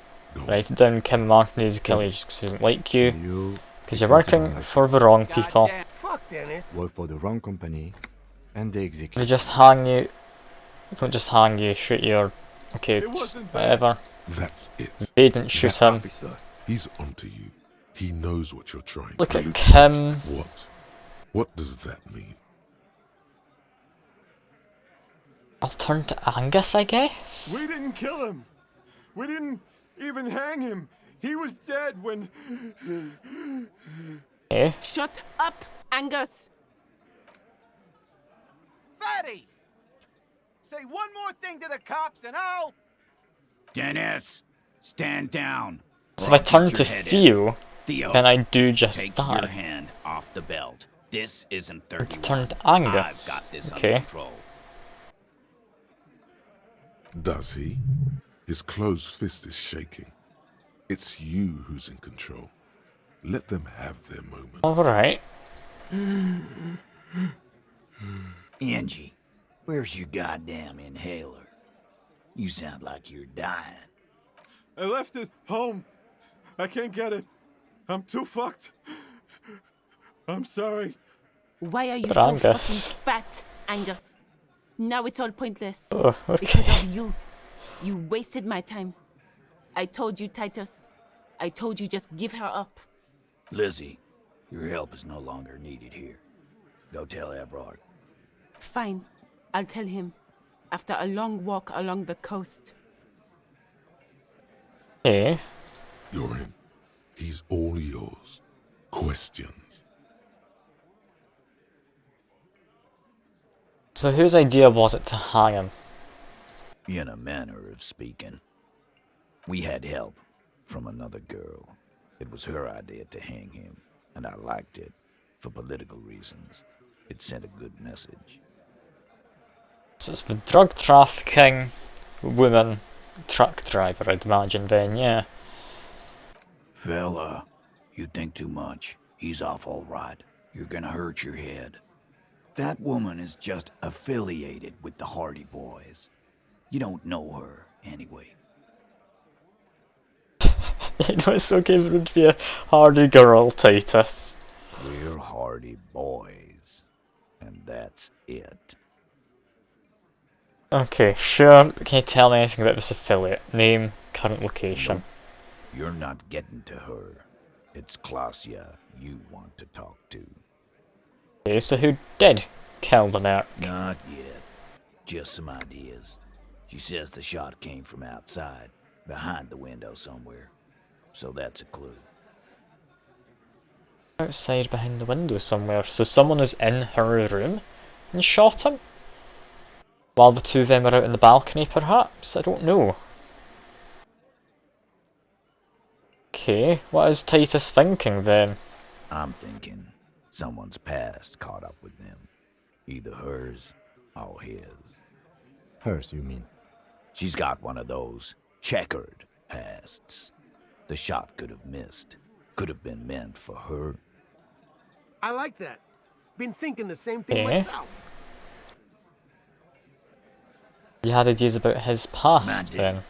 Write it down, Kim Martinez kill you because he doesn't like you. Because you're working for the wrong people. Fuck Dennis. Work for the wrong company, and they execute. They just hang you. Don't just hang you, shoot you, or okay, whatever. That's it. They didn't shoot him. Officer, he's onto you. He knows what you're trying Look to at do. Kim. What? What does that mean? I'll turn to Angus, I guess. We didn't kill him. We didn't even hang him. He was dead when... Okay. Shut up, Angus! Fatty! Say one more thing to the cops and I'll... Dennis, stand down. So if I turn to feel, then I do just Take die. your hand off the belt. This isn't 31. It's turned Angus. I've got this Okay. under control. Does he? His closed fist is shaking. It's you who's in control. Let them have their moment. Alright. Angie, where's your goddamn inhaler? You sound like you're dying. I left it home. I can't get it. I'm too fucked. I'm sorry. Why are you But so Angus. fucking fat, Angus? Now it's all pointless. Oh, okay. Because of you. You wasted my time. I told you, Titus. I told you just give her up. Lizzie, your help is no longer needed here. Go tell Everard. Fine. I'll tell him. After a long walk along the coast. Okay. You're in. He's all yours. Questions? So whose idea was it to hang him? In a manner of speaking. We had help from another girl. It was her idea to hang him, and I liked it, for political reasons. It sent a good message. So it's the drug trafficking, woman, truck driver, I'd imagine then, yeah. Fella, you think too much. He's off all right. You're gonna hurt your head. That woman is just affiliated with the Hardy Boys. You don't know her, anyway. You know, it's okay if it would be a hardy girl, Titus. We're Hardy Boys. And that's it. Okay, sure. Can you tell me anything about this affiliate? Name, current location. Nope. You're not getting to her. It's Klasia you want to talk to. Okay, so who did kill the merc? Not yet. Just some ideas. She says the shot came from outside, behind the window somewhere. So that's a clue. Outside behind the window somewhere. So someone was in her room and shot him? While the two of them were out in the balcony, perhaps? I don't know. Okay, what is Titus thinking then? I'm thinking someone's past caught up with them. Either hers or his. Hers, you mean? She's got one of those checkered pasts. The shot could have missed. Could have been meant for her. I like that. Been thinking the same thing Yeah. myself. You had ideas about his past Mine did. then?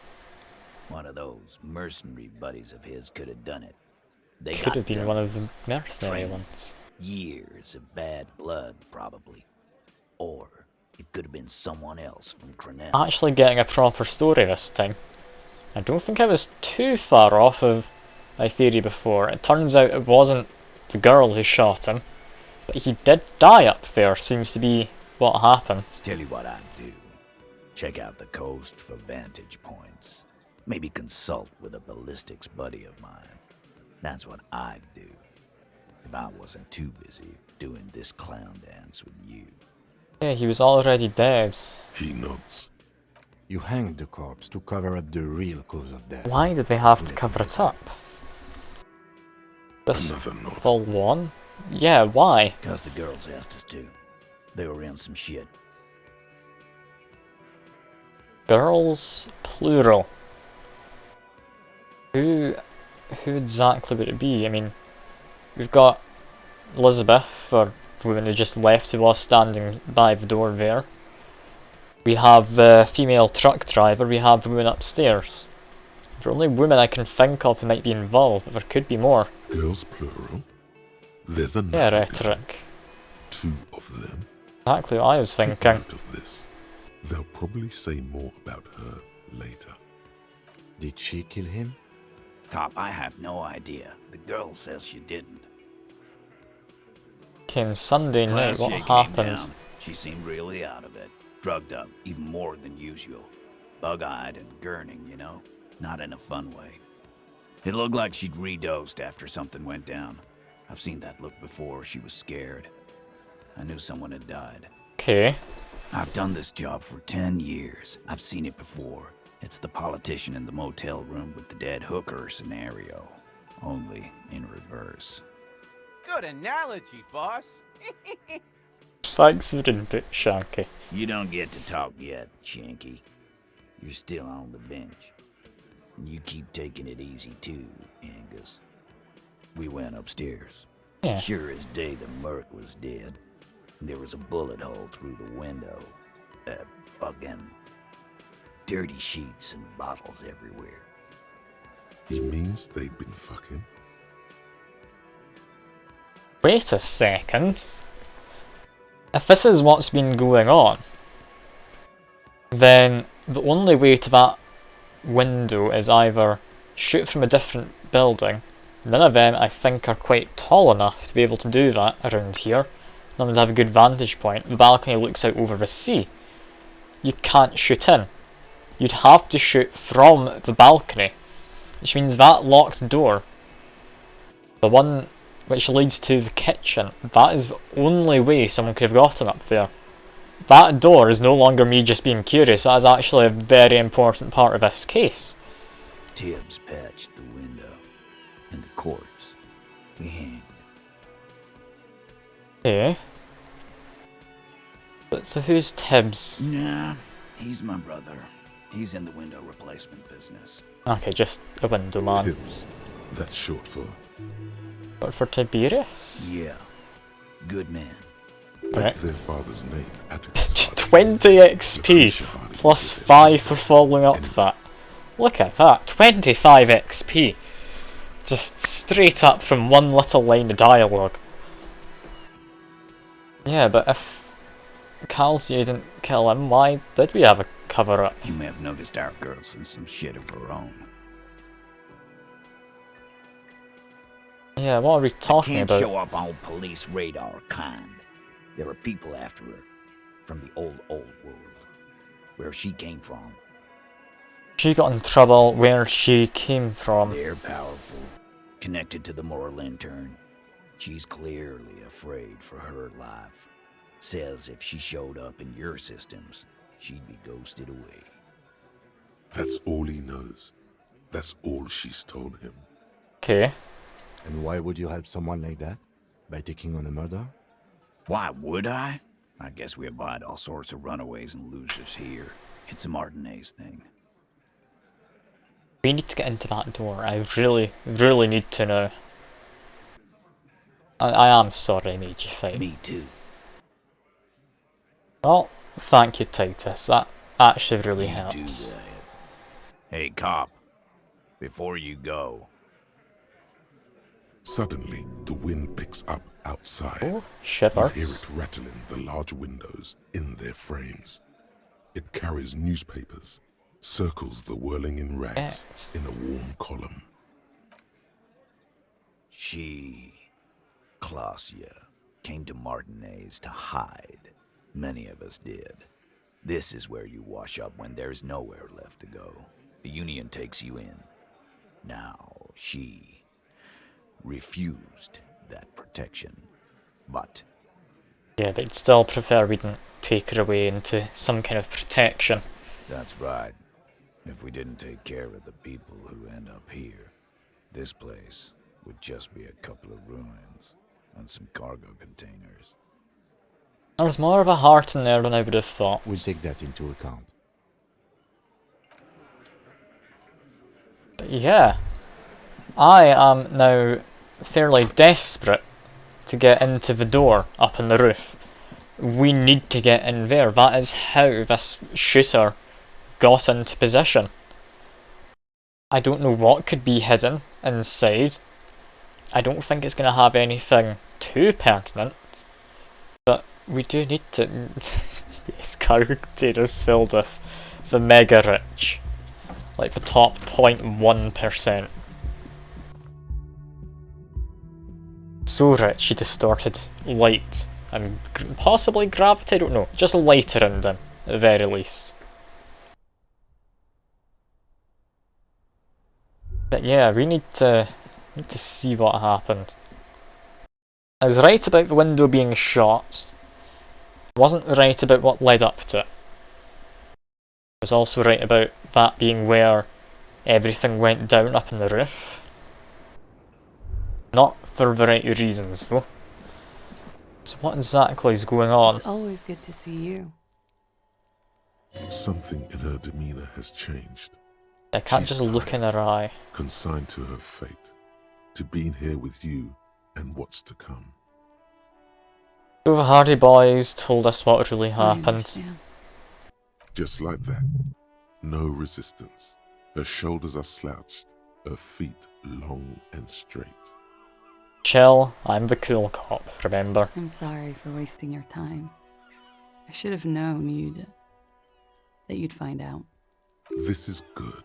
One of those mercenary buddies of his could have done it. They Could got have been one of the guns, mercenary training, ones. Years of bad blood, probably. Or it could have been someone else from Crenel. Actually getting a proper story this time. I don't think I was too far off of my theory before. It turns out it wasn't the girl who shot him, but he did die up there, seems to be what happened. Tell you what I'd do. Check out the coast for vantage points. Maybe consult with a ballistics buddy of mine. That's what I'd do. If I wasn't too busy doing this clown dance with you. Yeah, he was already dead. He nods. You hanged the corpse to cover up the real cause of death. Why did they have to cover it up? This Another nod. full one? Yeah, why? Because the girls asked us to. They were in some shit. Girls, plural. Who exactly would it be? I mean, we've got Elizabeth, or the woman who just left, who was standing by the door there. We have the female truck driver, we have the woman upstairs. The only women I can think of who might be involved, but there could be more. Girls plural. There's Yeah, another girl. rhetoric. Two of them. Exactly what I was Take thinking. note of this. They'll probably say more about her later. Did she kill him? Cop, I have no idea. The girl says she didn't. Okay, on Sunday night, what Classier came happened? down. She seemed really out of it. Drugged up, even more than usual. Bug-eyed and gurning, you know? Not in a fun way. It looked like she'd redosed after something went down. I've seen that look before. She was scared. I knew someone had died. Okay. I've done this job for 10 years. I've seen it before. It's the politician in the motel room with the dead hooker scenario. Only in reverse. Good analogy, boss. Thanks for the input, Shanky. You don't get to talk yet, Shanky. You're still on the bench. And you keep taking it easy too, Angus. We went upstairs. Yeah. Sure as day the Merc was dead. There was a bullet hole through the window. Fucking dirty sheets and bottles everywhere. He means they'd been fucking? Wait a second. If this is what's been going on, then the only way to that window is either shoot from a different building. None of them, I think, are quite tall enough to be able to do that around here. None of them have a good vantage point. The balcony looks out over the sea. You can't shoot in. You'd have to shoot from the balcony, which means that locked door, the one which leads to the kitchen, that is the only way someone could have gotten up there. That door is no longer me just being curious, that is actually a very important part of this case. Tibbs patched the window, and the corpse we hanged. Okay. But so who's Tibbs? Nah, he's my brother. He's in the window replacement business. Okay, just a window man. Tibbs. That's short for... But for Tiberius? Yeah. Good man. Like their father's name, Atticus. Just 20 XP, plus 5 for following up that. Look at that, 25 XP. Just straight up from one little line of dialogue. Yeah, but if Calcio didn't kill him, why did we have a cover-up? You may have noticed our girl's in some shit of her own. Yeah, what are we talking Can't about? show up on police radar, kind. There are people after her, from the old world, where she came from. She got in trouble where she came from. They're powerful, connected to the Moral Intern. She's clearly afraid for her life. Says if she showed up in your systems, she'd be ghosted away. That's all he knows. That's all she's told him. Okay. And why would you help someone like that? By taking on a murder? Why would I? I guess we abide all sorts of runaways and losers here. It's a Martinez thing. We need to get into that door. I really, really need to know. I am sorry I made you fight. Me too. Well, thank you, Titus. That actually really helps. Hey, cop. Before you go. Suddenly, the wind picks up outside. Oh, shivers. You hear it rattling the large windows in their frames. It carries newspapers, circles the whirling in rags in a warm column. She, Clausia, came to Martinez to hide. Many of us did. This is where you wash up when there's nowhere left to go. The Union takes you in. Now, she refused that protection, but... Yeah, but I'd still prefer we didn't take her away into some kind of protection. That's right. If we didn't take care of the people who end up here, this place would just be a couple of ruins and some cargo containers. There's more of a heart in there than I would have thought. We'll take that into account. But yeah, I am now fairly desperate to get into the door up on the roof. We need to get in there. That is how this shooter got into position. I don't know what could be hidden inside. I don't think it's going to have anything too pertinent. But we do need to... This character is filled with the mega rich. Like the top 0.1%. So rich he distorted light and possibly gravity, I don't know. Just light around him, at the very least. But yeah, we need to see what happened. I was right about the window being shot. I wasn't right about what led up to it. I was also right about that being where everything went down up on the roof. Not for the right reasons, though. So what exactly is going on? It's always good to see you. Something in her demeanor has changed. I can't She's just look in her eye. consigned to her fate, to being here with you and what's to come. So the Hardy Boys told us what really I happened. understand. Just like that. No resistance. Her shoulders are slouched, her feet long and straight. Chill, I'm the cool cop, remember? I'm sorry for wasting your time. I should have known that you'd find out. This is good.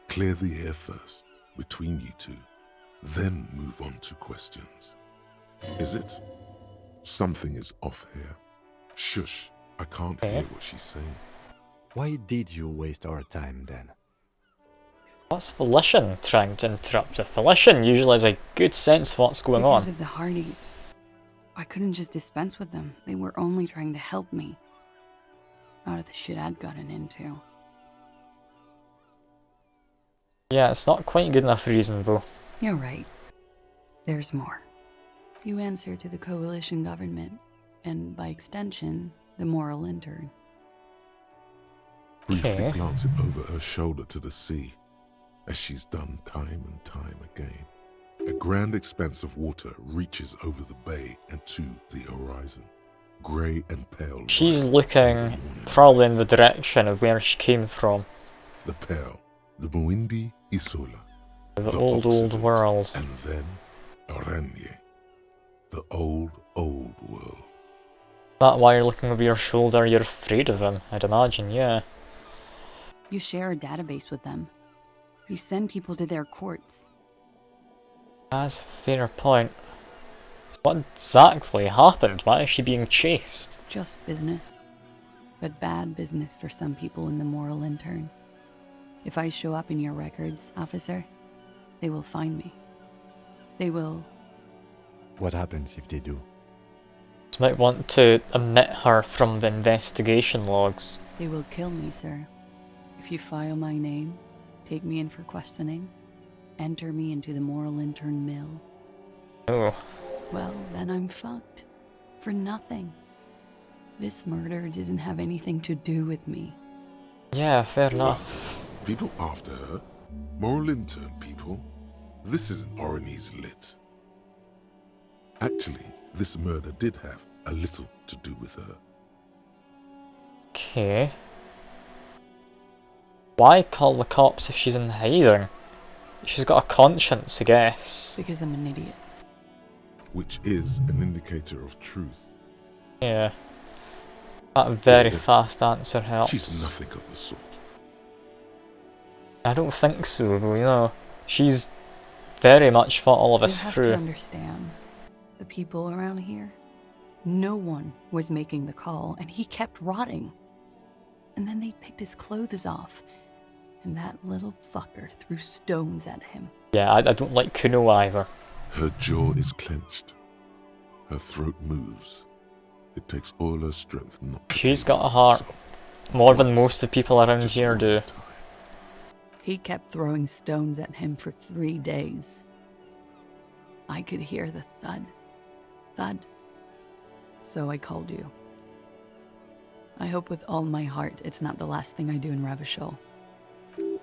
Clear the air first, between you two. Then move on to questions. Is it? Something is off here. Shush, I can't hear what she's saying. Why did you waste our time then? What's Felicia trying to interrupt her? Felicia usually has a good sense of what's going Because on. of the Hardys. I couldn't just dispense with them. They were only trying to help me. Out of the shit I'd gotten into. Yeah, it's not quite good enough reason though. You're right. There's more. You answer to the coalition government, and by extension, the moral intern. Briefly glancing over her shoulder to the sea, as she's done time and time again. A grand expanse of water reaches over the bay and to the horizon. Grey and pale. She's looking probably in the direction of where she came from. The pale, the Muindi Isola. The old world. And then Aranye. The old world. That why you're looking over your shoulder, you're afraid of him, I'd imagine, yeah. You share a database with them. You send people to their courts. That's a fair point. What exactly happened? Why is she being chased? Just business. But bad business for some people in the moral intern. If I show up in your records, officer, they will find me. They will... What happens if they do? You might want to omit her from the investigation logs. They will kill me, sir. If you file my name, take me in for questioning, enter me into the moral intern mill. Oh. Well, then I'm fucked. For nothing. This murder didn't have anything to do with me. Yeah, fair enough. People after her? Moral intern people? This isn't Orionese lit. Actually, this murder did have a little to do with her. Okay. Why call the cops if she's in hiding? She's got a conscience, I guess. Because I'm an idiot. Which is an indicator of truth. Yeah. That very fast answer helps. She's nothing of the sort. I don't think so, though, you know. She's very much thought all of us through. You have to understand, the people around here, no one was making the call, and he kept rotting. And then they picked his clothes off, and that little fucker threw stones at him. Yeah, I don't like Kuno either. Her jaw is clenched. Her throat moves. It takes all her strength not to. She's got a heart. More than most of the people around here do. He kept throwing stones at him for 3 days. I could hear the thud. Thud. So I called you. I hope with all my heart it's not the last thing I do in Ravishol.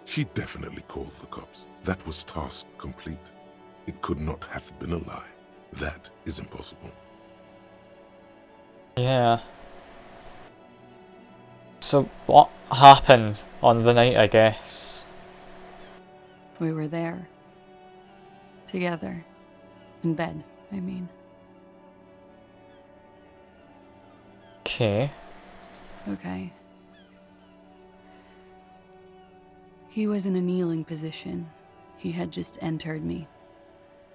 She definitely called the cops. That was task complete. It could not have been a lie. That is impossible. Yeah. So what happened on the night, I guess? We were there. Together. In bed, I mean. Okay. Okay. He was in a kneeling position. He had just entered me.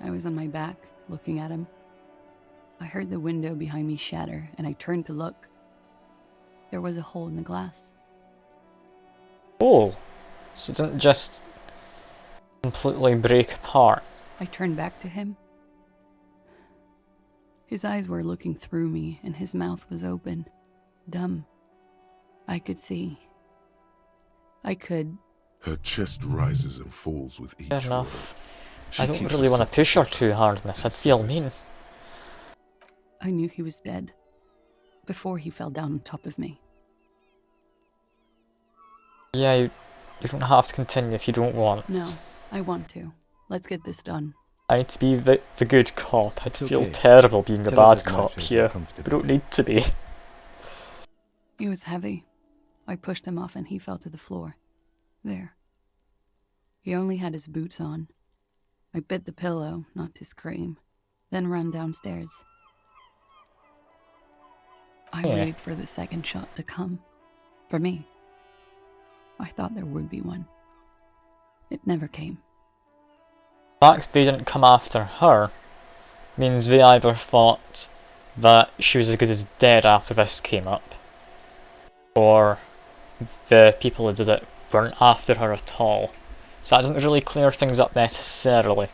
I was on my back, looking at him. I heard the window behind me shatter, and I turned to look. There was a hole in the glass. Oh! So it didn't just completely break apart. I turned back to him. His eyes were looking through me, and his mouth was open. Dumb. I could see. I could... Her chest rises and falls with each word. I don't really want to push her too hard on this, I'd feel mean. I knew he was dead before he fell down on top of me. Yeah, you don't have to continue if you don't want. No, I want to. Let's get this done. I need to be the good cop. I'd It's feel okay. terrible being the Tell us bad as cop much as you're here. comfortable We don't with. need to be. He was heavy. I pushed him off and he fell to the floor. There. He only had his boots on. I bit the pillow, not to scream, then ran downstairs. I waited for the second shot to come. For me. I thought there would be one. It never came. The fact they didn't come after her means they either thought that she was as good as dead after this came up, or the people who did it weren't after her at all. So that doesn't really clear things up necessarily.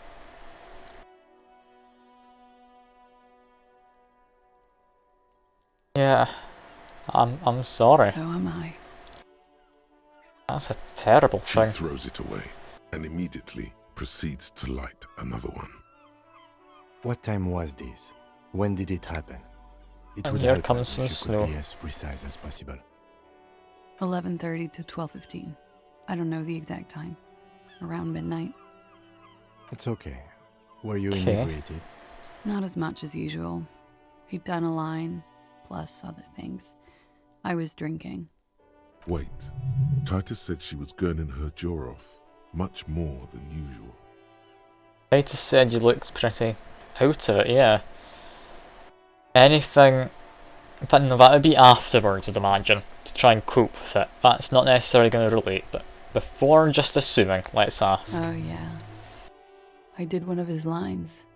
Yeah, I'm sorry. So am I. That's a terrible She thing. throws it away and immediately proceeds to light another one. What time was this? When did it happen? It And would here help comes us some if you snow. could be as precise as possible. 11:30 to 12:15. I don't know the exact time. Around midnight. It's okay. Were you Okay. inebriated? Not as much as usual. He'd done a line, plus other things. I was drinking. Wait. Titus said she was gurning her jaw off much more than usual. Titus said you looked pretty out of it, yeah. Anything, but no, that would be afterwards, I'd imagine, to try and cope with it. That's not necessarily going to relate, but before just assuming, let's ask. Oh yeah. I did one of his lines,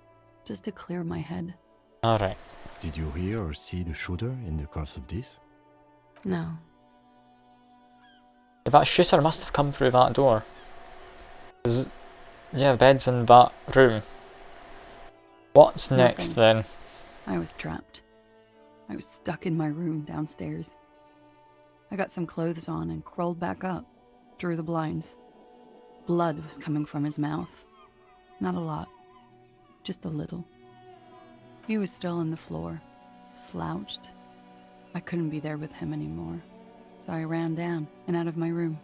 just to clear my head. Alright. Did you hear or see the shooter in the course of this? No. That shooter must have come through that door. 'Cause, yeah, bed's in that room. What's next then? I was trapped. I was stuck in my room downstairs. I got some clothes on and crawled back up, drew the blinds. Blood was coming from his mouth. Not a lot, just a little. He was still on the floor, slouched. I couldn't be there with him anymore, so I ran down and out of my room,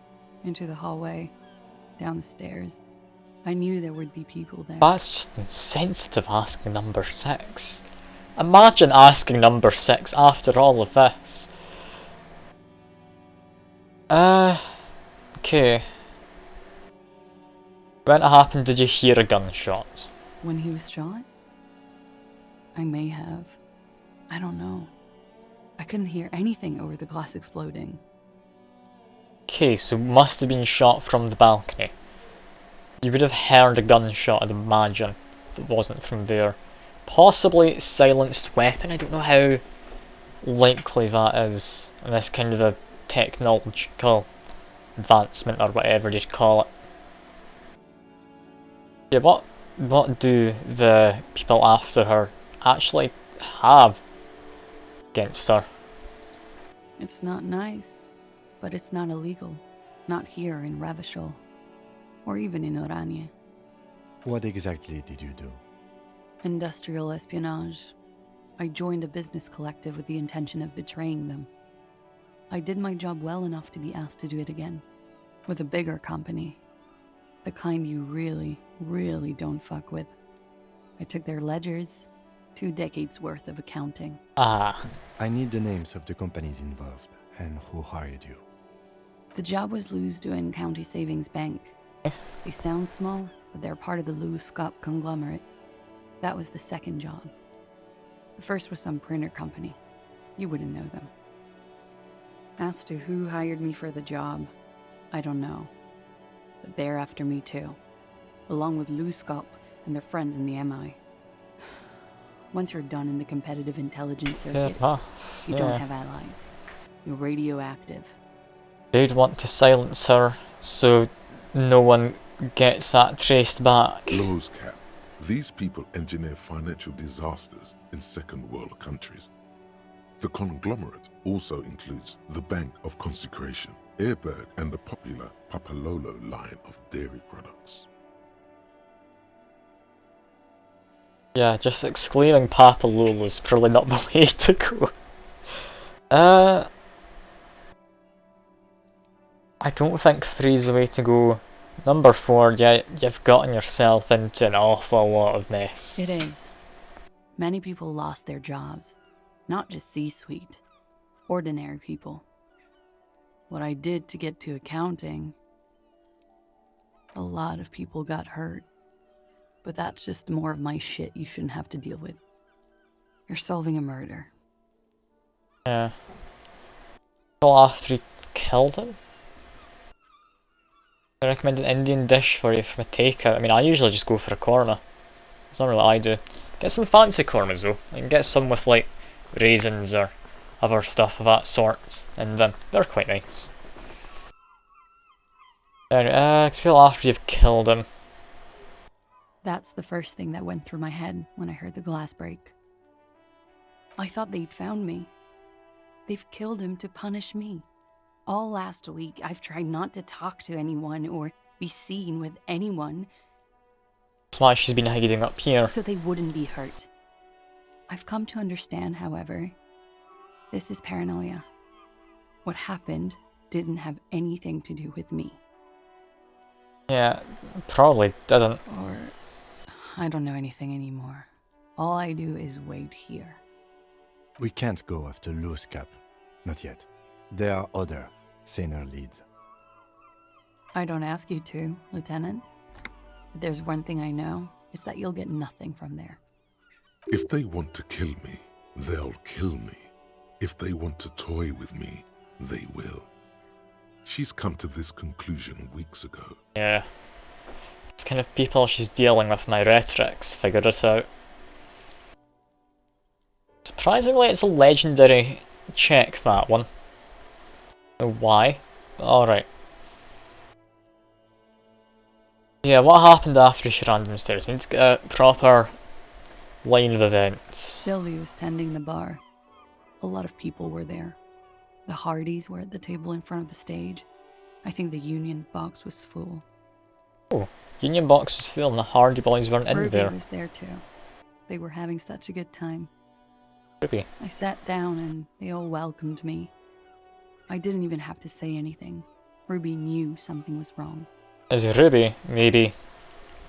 into the hallway, down the stairs. I knew there would be people there. That's just insensitive asking number 6. Imagine asking number 6 after all of this. Okay. When it happened, did you hear a gunshot? When he was shot? I may have. I don't know. I couldn't hear anything over the glass exploding. Okay, so must have been shot from the balcony. You would have heard a gunshot, I'd imagine, if it wasn't from there. Possibly silenced weapon, I don't know how likely that is in this kind of a technological advancement or whatever you'd call it. Yeah, what do the people after her actually have against her? It's not nice, but it's not illegal. Not here in Ravishol, or even in Oranje. What exactly did you do? Industrial espionage. I joined a business collective with the intention of betraying them. I did my job well enough to be asked to do it again. With a bigger company. The kind you really, really don't fuck with. I took their ledgers, 2 decades worth of accounting. Ah. I need the names of the companies involved and who hired you. The job was Lou's-Duin County Savings Bank. They sound small, but they're part of the Lou-Scop conglomerate. That was the second job. The first was some printer company. You wouldn't know them. As to who hired me for the job, I don't know. But they're after me too, along with Lou-Scop and their friends in the MI. Once you're done in the competitive intelligence circuit, you don't have allies. You're radioactive. They'd want to silence her so no one gets that traced back. Close cap. These people engineer financial disasters in second world countries. The conglomerate also includes the Bank of Consecration, Airbird, and the popular Papalolo line of dairy products. Yeah, just exclaiming Papa Lulu's probably not the way to go. I don't think 3's the way to go. Number 4, yeah, you've gotten yourself into an awful lot of mess. It is. Many people lost their jobs. Not just C-suite. Ordinary people. What I did to get to accounting, a lot of people got hurt. But that's just more of my shit you shouldn't have to deal with. You're solving a murder. Yeah. Well, after you killed him? I recommend an Indian dish for you from a takeout. I mean, I usually just go for a korma. It's not really what I do. Get some fancy kormas though. You can get some with like raisins or other stuff of that sort, and they're quite nice. Explain after you've killed him. That's the first thing that went through my head when I heard the glass break. I thought they'd found me. They've killed him to punish me. All last week, I've tried not to talk to anyone or be seen with anyone. That's why she's been hiding up here. So they wouldn't be hurt. I've come to understand, however, this is paranoia. What happened didn't have anything to do with me. Yeah, probably didn't. Or I don't know anything anymore. All I do is wait here. We can't go after Loose Cap. Not yet. There are other, saner leads. I don't ask you to, Lieutenant. If there's one thing I know, it's that you'll get nothing from there. If they want to kill me, they'll kill me. If they want to toy with me, they will. She's come to this conclusion weeks ago. Yeah. It's kind of people she's dealing with, my rhetorics, figured it out. Surprisingly, it's a legendary check, that one. Why? Alright. Yeah, what happened after she ran downstairs? We need to get a proper line of events. Sylvie was tending the bar. A lot of people were there. The Hardys were at the table in front of the stage. I think the Union box was full. Oh, Union box was full and the Hardy boys weren't in Ruby there. was there too. They were having such a good time. Ruby. I sat down and they all welcomed me. I didn't even have to say anything. Ruby knew something was wrong. Is Ruby maybe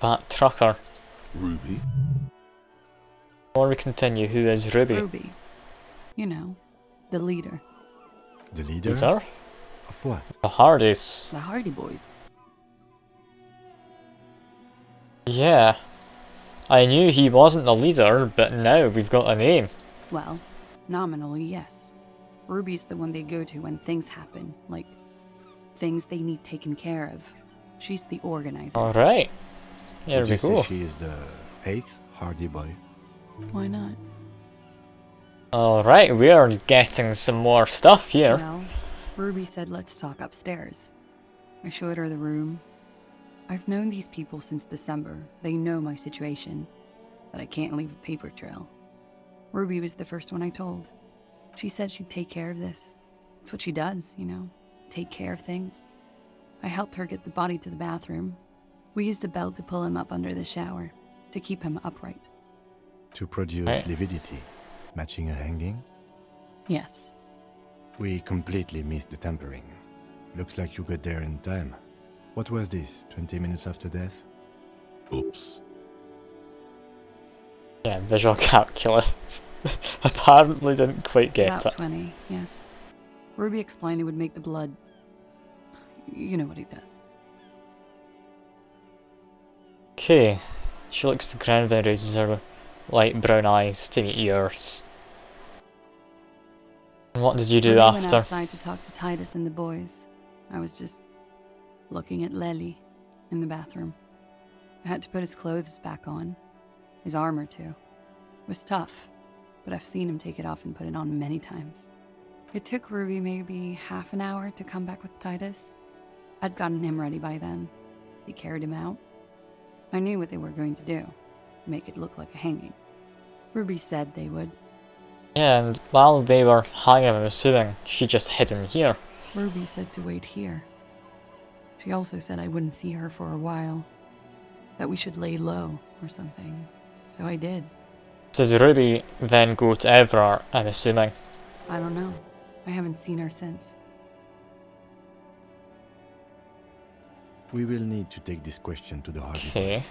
that trucker? Ruby? Before we continue, who is Ruby? Ruby. You know, the leader. The leader? Leader? Of what? The Hardys. The Hardy boys. Yeah. I knew he wasn't the leader, but now we've got a name. Well, nominally, yes. Ruby's the one they go to when things happen, like things they need taken care of. She's the organizer. Alright. Here we go. She is the 8th Hardy boy. Why not? Alright, we are getting some more stuff here. Well, Ruby said let's talk upstairs. I showed her the room. I've known these people since December. They know my situation, that I can't leave a paper trail. Ruby was the first one I told. She said she'd take care of this. It's what she does, you know, take care of things. I helped her get the body to the bathroom. We used a belt to pull him up under the shower, to keep him upright. To produce lividity, matching a hanging? Yes. We completely missed the tampering. Looks like you got there in time. What was this, 20 minutes after death? Oops. Yeah, visual calculus. Apparently didn't quite get About it. 20, yes. Ruby explained it would make the blood... You know what he does. Okay. She looks to the ground and raises her light brown eyes to meet yours. And what did you do Ruby after? went outside to talk to Titus and the boys. I was just looking at Lely in the bathroom. I had to put his clothes back on. His armor, too. It was tough, but I've seen him take it off and put it on many times. It took Ruby maybe half an hour to come back with Titus. I'd gotten him ready by then. They carried him out. I knew what they were going to do. Make it look like a hanging. Ruby said they would. Yeah, and while they were hanging, I'm assuming she just hid in here. Ruby said to wait here. She also said I wouldn't see her for a while. That we should lay low or something. So I did. So did Ruby then go to Everard, I'm assuming? I don't know. I haven't seen her since. We will need to take this question to the Hardy Okay.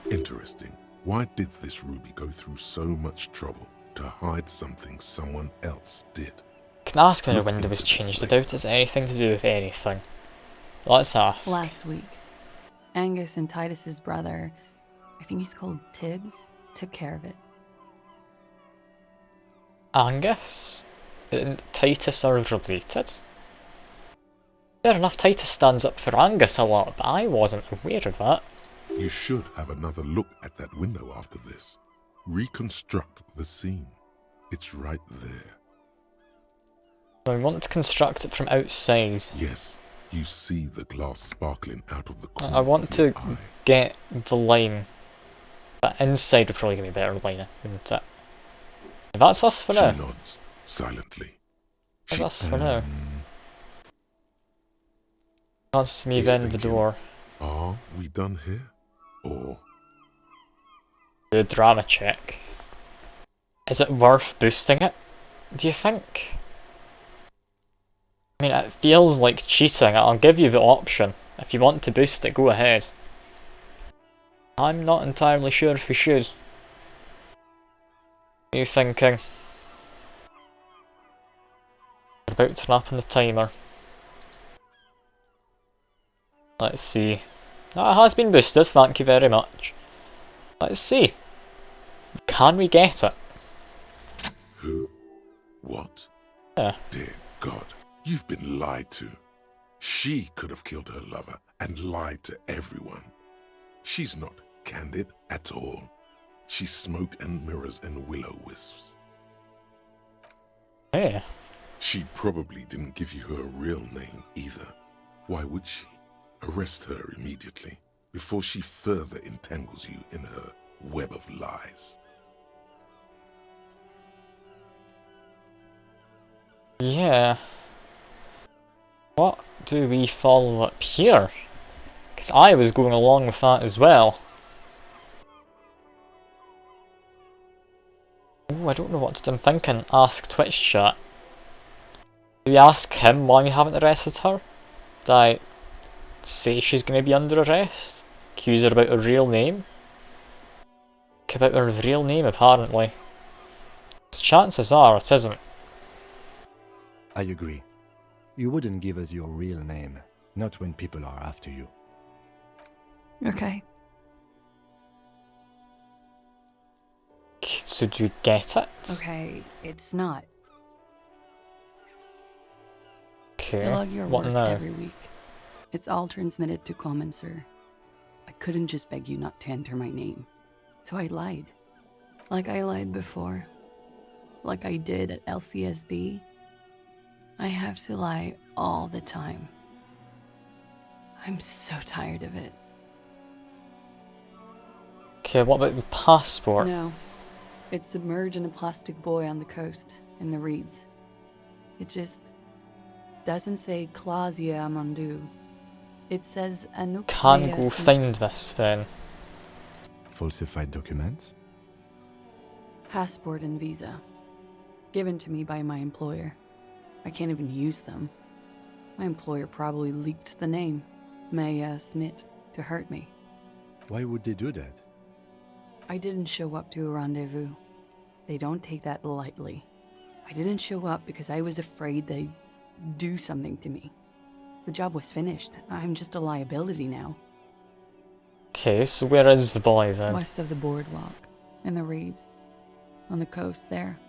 boys. Interesting. Why did this Ruby go through so much trouble to hide something someone else did? Can I ask when the Look window was into this changed later. about? Is it anything to do with anything? Let's ask. Last week, Angus and Titus's brother, I think he's called Tibbs, took care of it. Angus? And Titus are related? Fair enough, Titus stands up for Angus a lot, but I wasn't aware of that. You should have another look at that window after this. Reconstruct the scene. It's right there. I want to construct it from outside. Yes, you see the glass sparkling out of the corner I want of to your eye. get the line. That inside would probably give me a better line, wouldn't it? That's us for She now. nods silently. That's us for now. That's me He's then the thinking, door. Are we done here? Or Do a drama check. Is it worth boosting it? Do you think? I mean, it feels like cheating. I'll give you the option. If you want to boost it, go ahead. I'm not entirely sure if we should. What are you thinking? We're about to wrap on the timer. Let's see. That has been boosted, thank you very much. Let's see. Can we get it? who? What? Yeah. Dear God, you've been lied to. She could have killed her lover and lied to everyone. She's not candid at all. She's smoke and mirrors and will-o-wisps. Hey. She probably didn't give you her real name either. Why would she? Arrest her immediately before she further entangles you in her web of lies. Yeah. What do we follow up here? Because I was going along with that as well. Oh, I don't know what I'm thinking. Ask Twitch chat. Do we ask him why we haven't arrested her? Did I say she's going to be under arrest? Accuse her about her real name? About her real name, apparently. Chances are it isn't. I agree. You wouldn't give us your real name, not when people are after you. Okay. So do you get it? Okay, it's not. Okay, I log your what work now? every week. It's all transmitted to common, sir. I couldn't just beg you not to enter my name. So I lied. Like I lied before. Like I did at LCSB. I have to lie all the time. I'm so tired of it. Okay, what about the passport? No. It's submerged in a plastic buoy on the coast, in the reeds. It just doesn't say Clausia Amandu. It says Anouk. Can go find this then. Falsified documents? Passport and visa. Given to me by my employer. I can't even use them. My employer probably leaked the name, Maya Smith, to hurt me. Why would they do that? I didn't show up to a rendezvous. They don't take that lightly. I didn't show up because I was afraid they'd do something to me. The job was finished. I'm just a liability now. Okay, so where is the boy then? West of the boardwalk, in the reeds, on the coast there.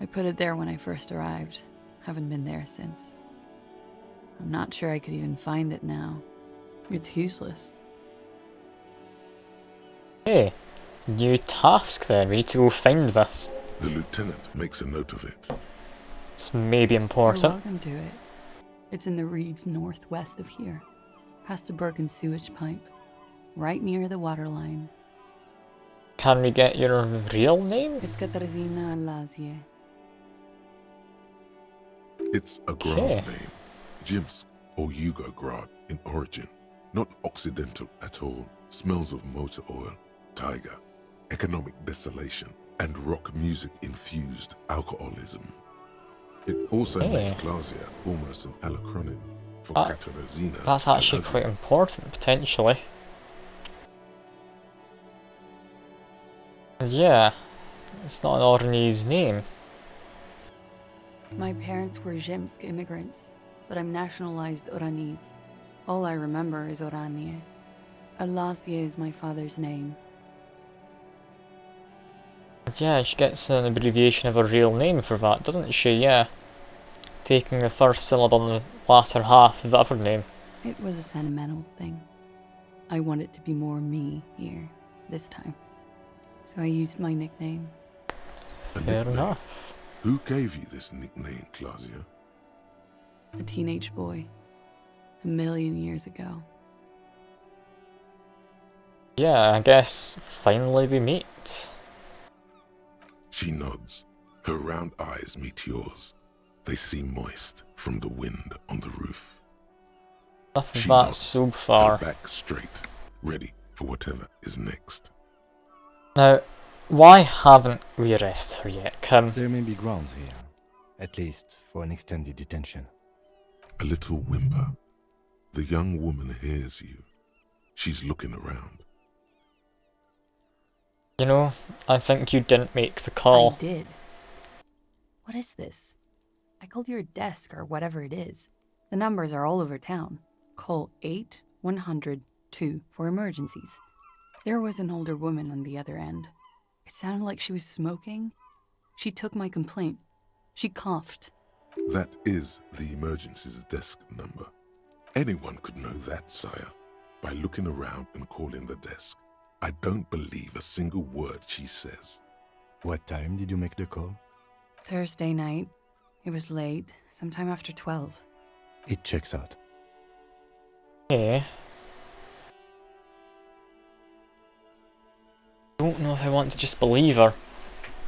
I put it there when I first arrived. Haven't been there since. I'm not sure I could even find it now. It's useless. Hey, new task then. We need to go find this. The lieutenant makes a note of it. It's maybe You're important. welcome to it. It's in the reeds northwest of here, past a Bergen sewage pipe, right near the waterline. Can we get your real name? It's Katarzyna Lazie. It's a Grad Okay. name, Jimsk or Yugo-Grad in origin. Not Occidental at all. Smells of motor oil, tiger. economic desolation, and rock music-infused alcoholism. It also makes Glasia almost an alacronym for Katarzyna. That's actually quite important, potentially. Yeah, it's not an Ornese name. My parents were Zhemsk immigrants, but I'm nationalized Oranese. All I remember is Oranje. Elysium is my father's name. Yeah, she gets an abbreviation of her real name for that, doesn't she? Yeah. Taking the first syllable in the latter half of the other name. It was a sentimental thing. I wanted to be more me here, this time. So I used my nickname. Fair enough. Who gave you this nickname, Glasia? A teenage boy. 1,000,000 years ago. Yeah, I guess finally we meet. She nods. Her round eyes meet yours. They seem moist from the wind on the roof. Nothing She bad nods, so far. her back straight, ready for whatever is next. Now, why haven't we arrested her yet, Kim? There may be grounds here, at least for an extended detention. A little whimper. The young woman hears you. She's looking around. You know, I think you didn't make the call. I did. What is this? I called your desk or whatever it is. The numbers are all over town. Call 8-100-2 for emergencies. There was an older woman on the other end. It sounded like she was smoking. She took my complaint. She coughed. That is the emergencies desk number. Anyone could know that, sire, by looking around and calling the desk. I don't believe a single word she says. What time did you make the call? Thursday night. It was late, sometime after 12. It checks out. Yeah. Don't know if I want to just believe her.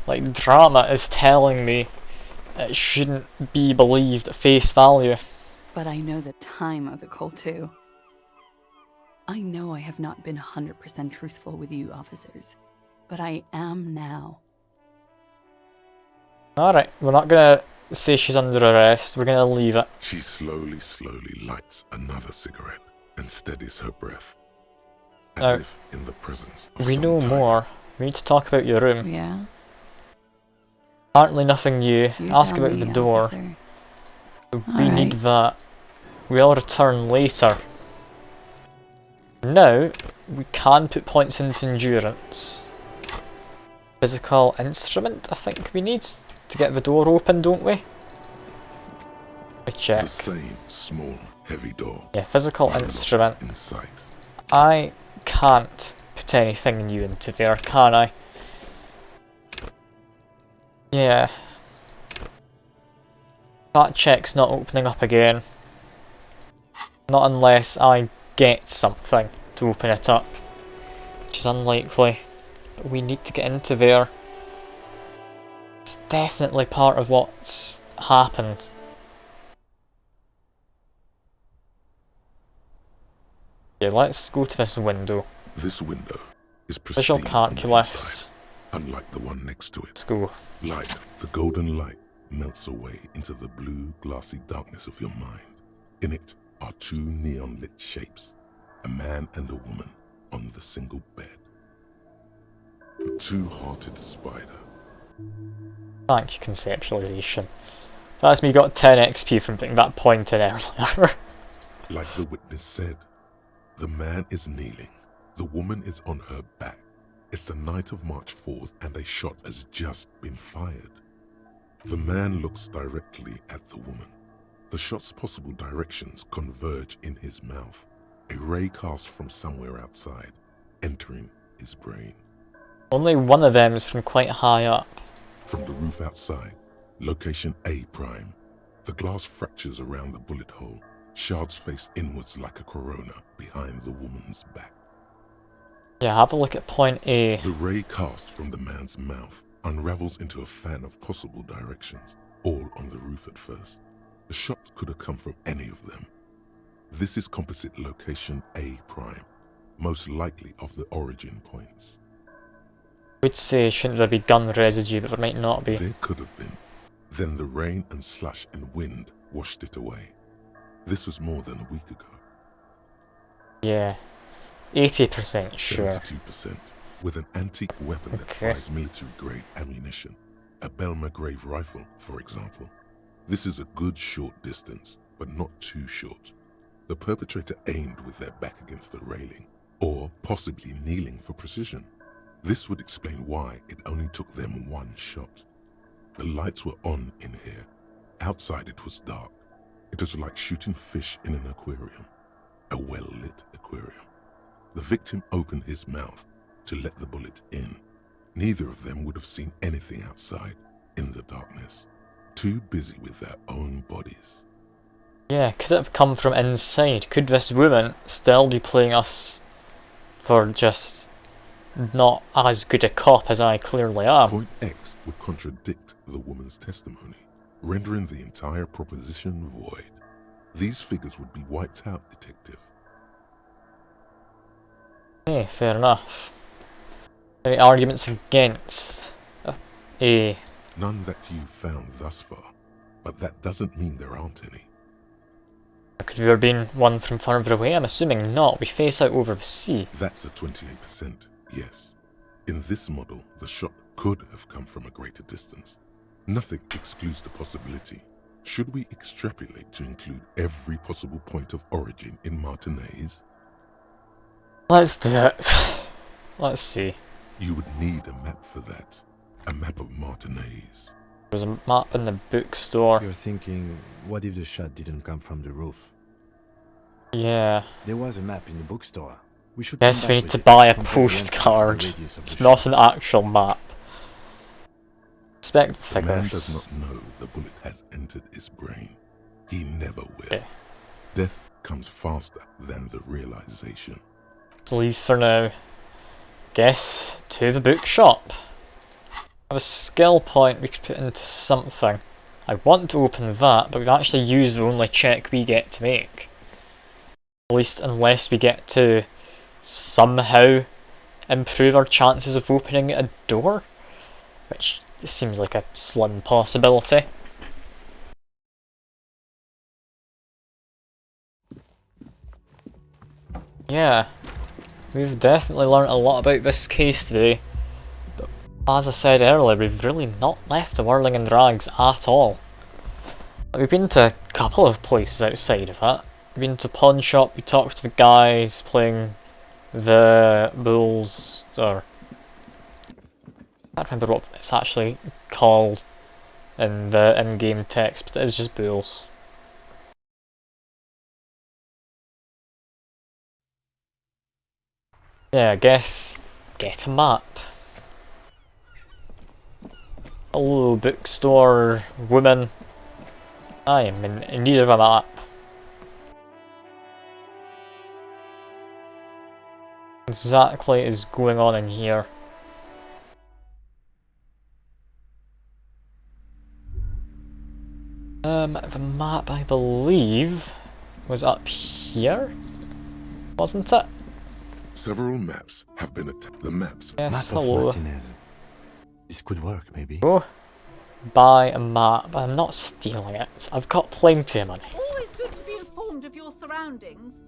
Like, the drama is telling me it shouldn't be believed at face value. But I know the time of the call too. I know I have not been 100% truthful with you officers, but I am now. Alright, we're not gonna say she's under arrest, we're gonna leave it. She slowly lights another cigarette and steadies her breath, as if in the presence of we some know tiger. more. We need to talk about your room. Yeah? Apparently nothing new. You Ask tell about me, the door. officer. We need that. We'll return later. Now, we can put points into endurance. Physical instrument, I think we need to get the door open, don't we? We check. The same small, heavy door. Yeah, physical Not instrument. in sight. I can't put anything new into there, can I? Yeah. That check's not opening up again. Not unless I get something to open it up, which is unlikely. But we need to get into there. It's definitely part of what's happened. Okay, let's go to this window. This window is Visual pristine on the calculus. inside, unlike the one next to it. Let's go. Like the golden light melts away into the blue, glassy darkness of your mind. In it are two neon-lit shapes, a man and a woman on the single bed. A two-hearted spider. Thank you, conceptualization. That's me got 10 XP from putting that point in earlier. Like the witness said, the man is kneeling, the woman is on her back. It's the night of March 4th and a shot has just been fired. The man looks directly at the woman. The shot's possible directions converge in his mouth, a ray cast from somewhere outside, entering his brain. Only one of them is from quite high up. From the roof outside, location A prime. The glass fractures around the bullet hole, shards face inwards like a corona behind the woman's back. Yeah, have a look at point A. The ray cast from the man's mouth unravels into a fan of possible directions, all on the roof at first. The shot could have come from any of them. This is composite location A prime, most likely of the origin points. I would say shouldn't there be gun residue, but there might not be. There could have been. Then the rain and slush and wind washed it away. This was more than a week ago. Yeah. 80% sure. 72%. With an antique weapon that fires military-grade ammunition. A Belma-grave rifle, for example. This is a good short distance, but not too short. The perpetrator aimed with their back against the railing, or possibly kneeling for precision. This would explain why it only took them one shot. The lights were on in here. Outside it was dark. It was like shooting fish in an aquarium. A well-lit aquarium. The victim opened his mouth to let the bullet in. Neither of them would have seen anything outside, in the darkness. Too busy with their own bodies. Yeah, could it have come from inside? Could this woman still be playing us for just not as good a cop as I clearly am? Point X would contradict the woman's testimony, rendering the entire proposition void. These figures would be wiped out, Detective. Okay, fair enough. Any arguments against A? None that you've found thus far, but that doesn't mean there aren't any. Could there have been one from further away? I'm assuming not. We face out over the sea. That's a 28%, yes. In this model, the shot could have come from a greater distance. Nothing excludes the possibility. Should we extrapolate to include every possible point of origin in Martinez? Let's do it. Let's see. You would need a map for that. A map of Martinez. There's a map in the bookstore. You're thinking, what if the shot didn't come from the roof? Yeah. There was a map in the bookstore. We should. Yes, we need to buy a postcard. It's not an actual map. Expect The man figures. does not know the bullet has entered his brain. He never will. Okay. Death comes faster than the realization. Let's leave for now. Guess to the bookshop. I have a skill point we could put into something. I want to open that, but we've actually used the only check we get to make. At least unless we get to somehow improve our chances of opening a door, which seems like a slim possibility. Yeah, we've definitely learnt a lot about this case today. But as I said earlier, we've really not left the whirling and drags at all. We've been to a couple of places outside of that. We've been to pawn shop, we talked to the guys playing the bulls, or I can't remember what it's actually called in the in-game text, but it is just bulls. Yeah, I guess get a map. Hello, bookstore woman. I am in need of a map. Exactly is going on in here. The map I believe was up here, wasn't it? Several maps have been attacked. The maps. Yes, Map of hello. Martinez. This could work, maybe. Go buy a map. I'm not stealing it. I've got plenty of money. Always good to be informed of your surroundings.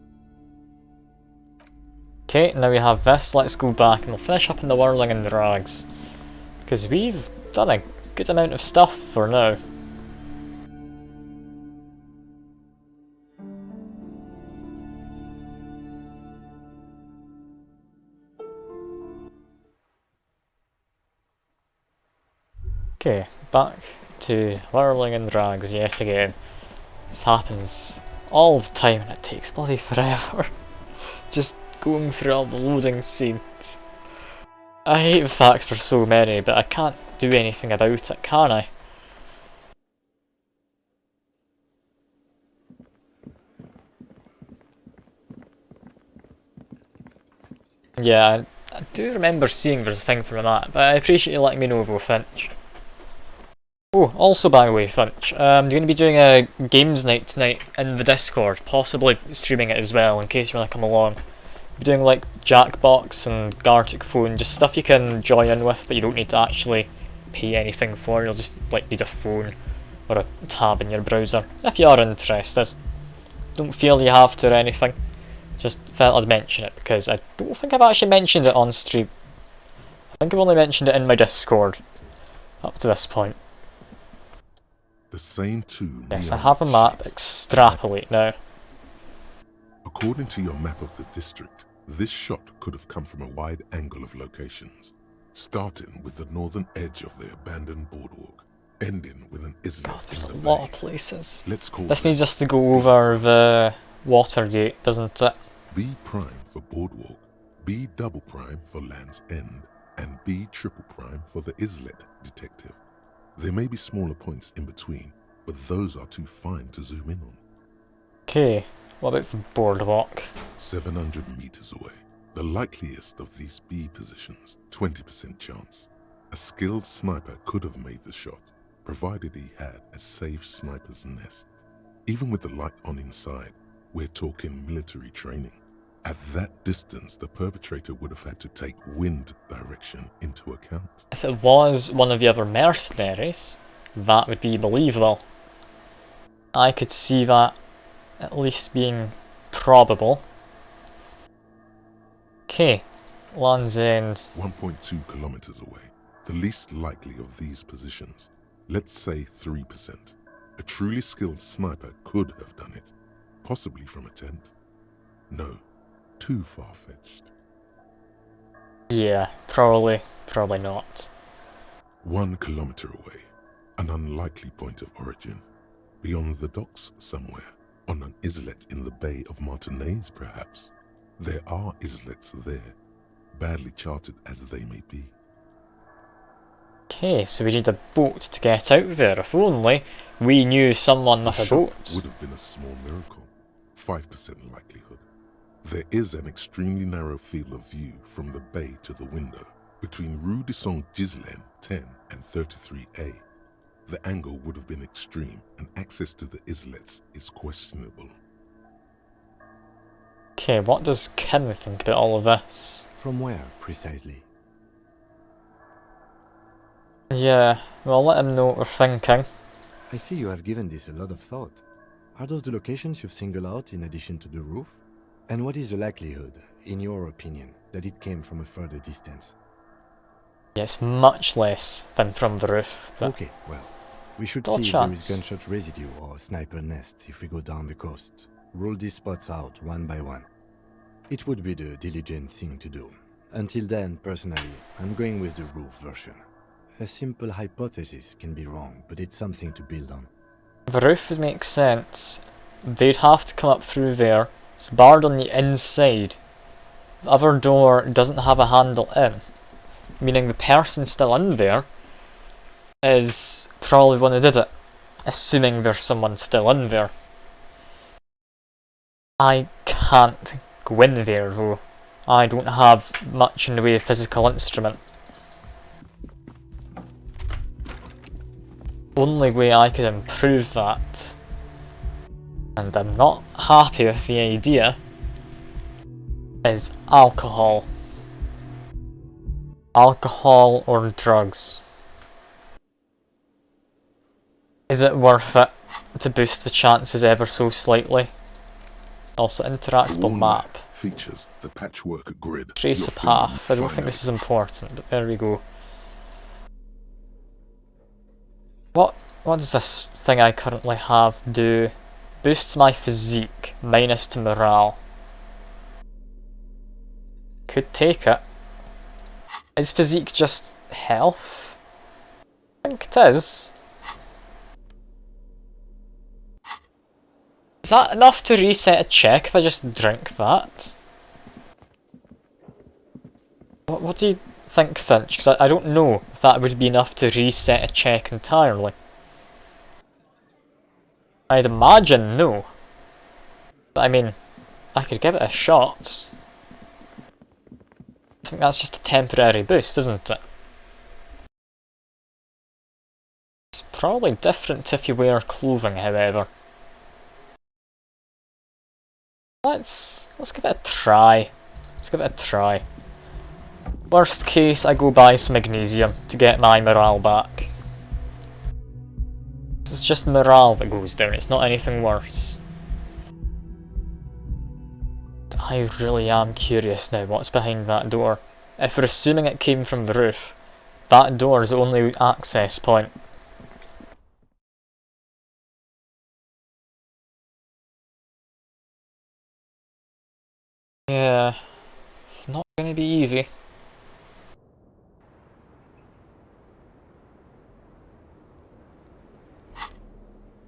Okay, now we have this. Let's go back and we'll finish up in the whirling and drags. Because we've done a good amount of stuff for now. Okay, back to whirling and drags yet again. This happens all the time and it takes bloody forever. Just going through all the loading scenes. I hate the fact there's so many, but I can't do anything about it, can I? Yeah, I do remember seeing there's a thing for that, but I appreciate you letting me know, though, Finch. Oh, also by the way, Finch, I'm going to be doing a games night tonight in the Discord, possibly streaming it as well, in case you want to come along. be doing like Jackbox and Gartic Phone, just stuff you can join in with, but you don't need to actually pay anything for. You'll just like need a phone or a tab in your browser. If you are interested, don't feel you have to or anything. Just felt I'd mention it because I don't think I've actually mentioned it on stream. I think I've only mentioned it in my Discord up to this point. The same two. Yes, I have a map. Extrapolate now. According to your map of the district, this shot could have come from a wide angle of locations, starting with the northern edge of the abandoned boardwalk, ending with an islet There's in a the lot bay. of places. Let's call This them needs us to go over the Watergate, doesn't it? B prime for boardwalk, B double prime for Land's End, and B triple prime for the islet detective. There may be smaller points in between, but those are too fine to zoom in on. Okay, what about the boardwalk? 700 meters away. The likeliest of these B positions, 20% chance. A skilled sniper could have made the shot, provided he had a safe sniper's nest. Even with the light on inside, we're talking military training. At that distance, the perpetrator would have had to take wind direction into account. If it was one of the other mercenaries, that would be believable. I could see that at least being probable. Okay, Land's End. 1.2 kilometers away. The least likely of these positions. Let's say 3%. A truly skilled sniper could have done it. Possibly from a tent. No, too far-fetched. Yeah, probably not. 1 kilometer away. An unlikely point of origin. Beyond the docks somewhere. On an islet in the Bay of Martinez, perhaps. There are islets there, badly charted as they may be. Okay, so we need a boat to get out there. If only we knew someone with a boat. Would have been a small miracle. 5% likelihood. There is an extremely narrow field of view from the bay to the window, between Rue de Saint-Ghislain 10 and 33A. The angle would have been extreme, and access to the islets is questionable. Okay, what does Kim think about all of this? From where, precisely? Yeah, well, let him know what we're thinking. I see you have given this a lot of thought. Are those the locations you've singled out in addition to the roof? And what is the likelihood, in your opinion, that it came from a further distance? Yes, much less than from the roof. Okay, well, we should no see if chance. there is gunshot residue or sniper nests if we go down the coast. Rule these spots out one by one. It would be the diligent thing to do. Until then, personally, I'm going with the roof version. A simple hypothesis can be wrong, but it's something to build on. The roof would make sense. They'd have to come up through there. It's barred on the inside. The other door doesn't have a handle in, meaning the person still in there is probably the one who did it, assuming there's someone still in there. I can't go in there though. I don't have much in the way of physical instrument. Only way I could improve that, and I'm not happy with the idea, is alcohol. Alcohol or drugs. Is it worth it to boost the chances ever so slightly? Also, interactable map. Features the patchwork grid. Trace a path. I don't think this is important, but there we go. What does this thing I currently have do? Boosts my physique, minus to morale. Could take it. Is physique just health? I think it is. Is that enough to reset a check if I just drink that? What do you think, Finch? Because I don't know if that would be enough to reset a check entirely. I'd imagine no. But I mean, I could give it a shot. I think that's just a temporary boost, isn't it? It's probably different if you wear clothing, however. Let's give it a try. Let's give it a try. Worst case, I go buy some magnesium to get my morale back. It's just morale that goes down, it's not anything worse. I really am curious now what's behind that door. If we're assuming it came from the roof, that door is the only access point. Yeah, it's not gonna be easy.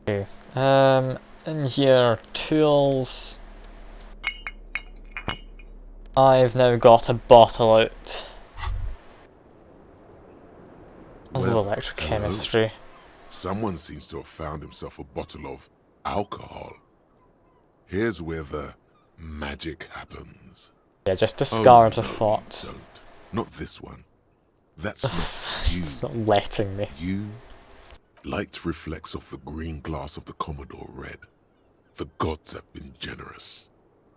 Okay, in here, tools. I've now got a bottle out. A little electrochemistry. Hello? Someone seems to have found himself a bottle of alcohol. Here's where the magic happens. Yeah, just discard a no, thought. you don't. Not this one. That's not you. It's not letting me. You? Light reflects off the green glass of the Commodore Red. The gods have been generous.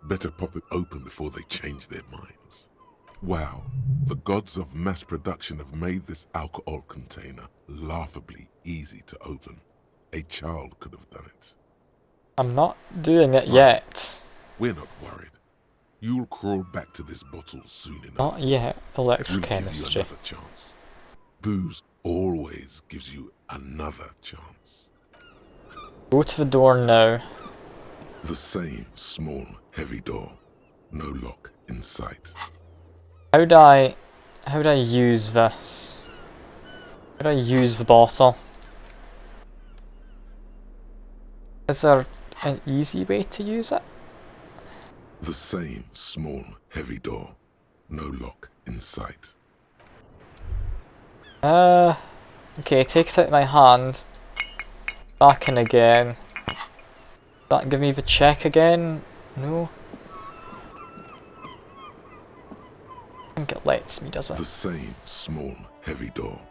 Better pop it open before they change their minds. Wow, the gods of mass production have made this alcohol container laughably easy to open. A child could have done it. I'm not doing it Fine. yet. We're not worried. You'll crawl back to this bottle soon enough. Not yet, We'll give you electrochemistry. another chance. Booze always gives you another chance. Go to the door now. The same small, heavy door. No lock in sight. How do I use this? How do I use the bottle? Is there an easy way to use it? The same small, heavy door. No lock in sight. Okay, take it out of my hand. Back in again. That give me the check again? No? I think it lets me, does it? The same small, heavy door.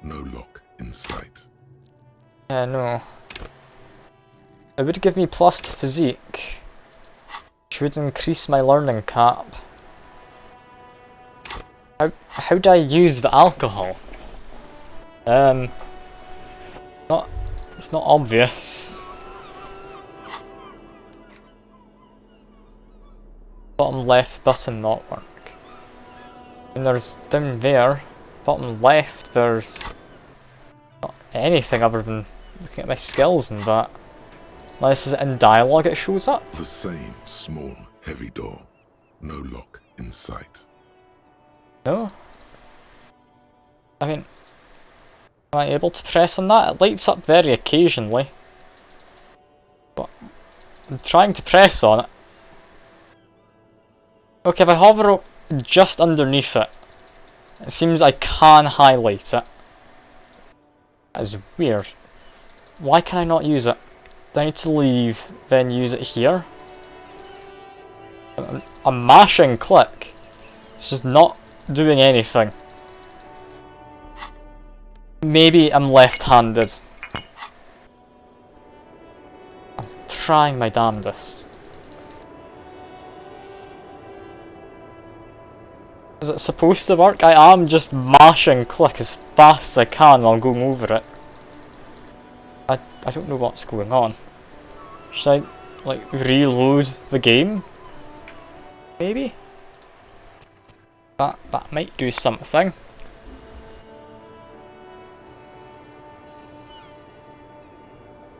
No lock in sight. Yeah, no. It would give me plus to physique, which would increase my learning cap. How do I use the alcohol? It's not obvious. Bottom left button not work. And there's down there, bottom left, there's not anything other than looking at my skills and that. Unless it's in dialogue it shows up. The same small, heavy door. No lock in sight. No? I mean, am I able to press on that? It lights up very occasionally. But I'm trying to press on it. Okay, if I hover just underneath it, it seems I can highlight it. That is weird. Why can I not use it? Do I need to leave, then use it here? I'm mashing click. It's just not doing anything. Maybe I'm left-handed. I'm trying my damnedest. Is it supposed to work? I am just mashing click as fast as I can while going over it. I don't know what's going on. Should I, like, reload the game? Maybe? That might do something.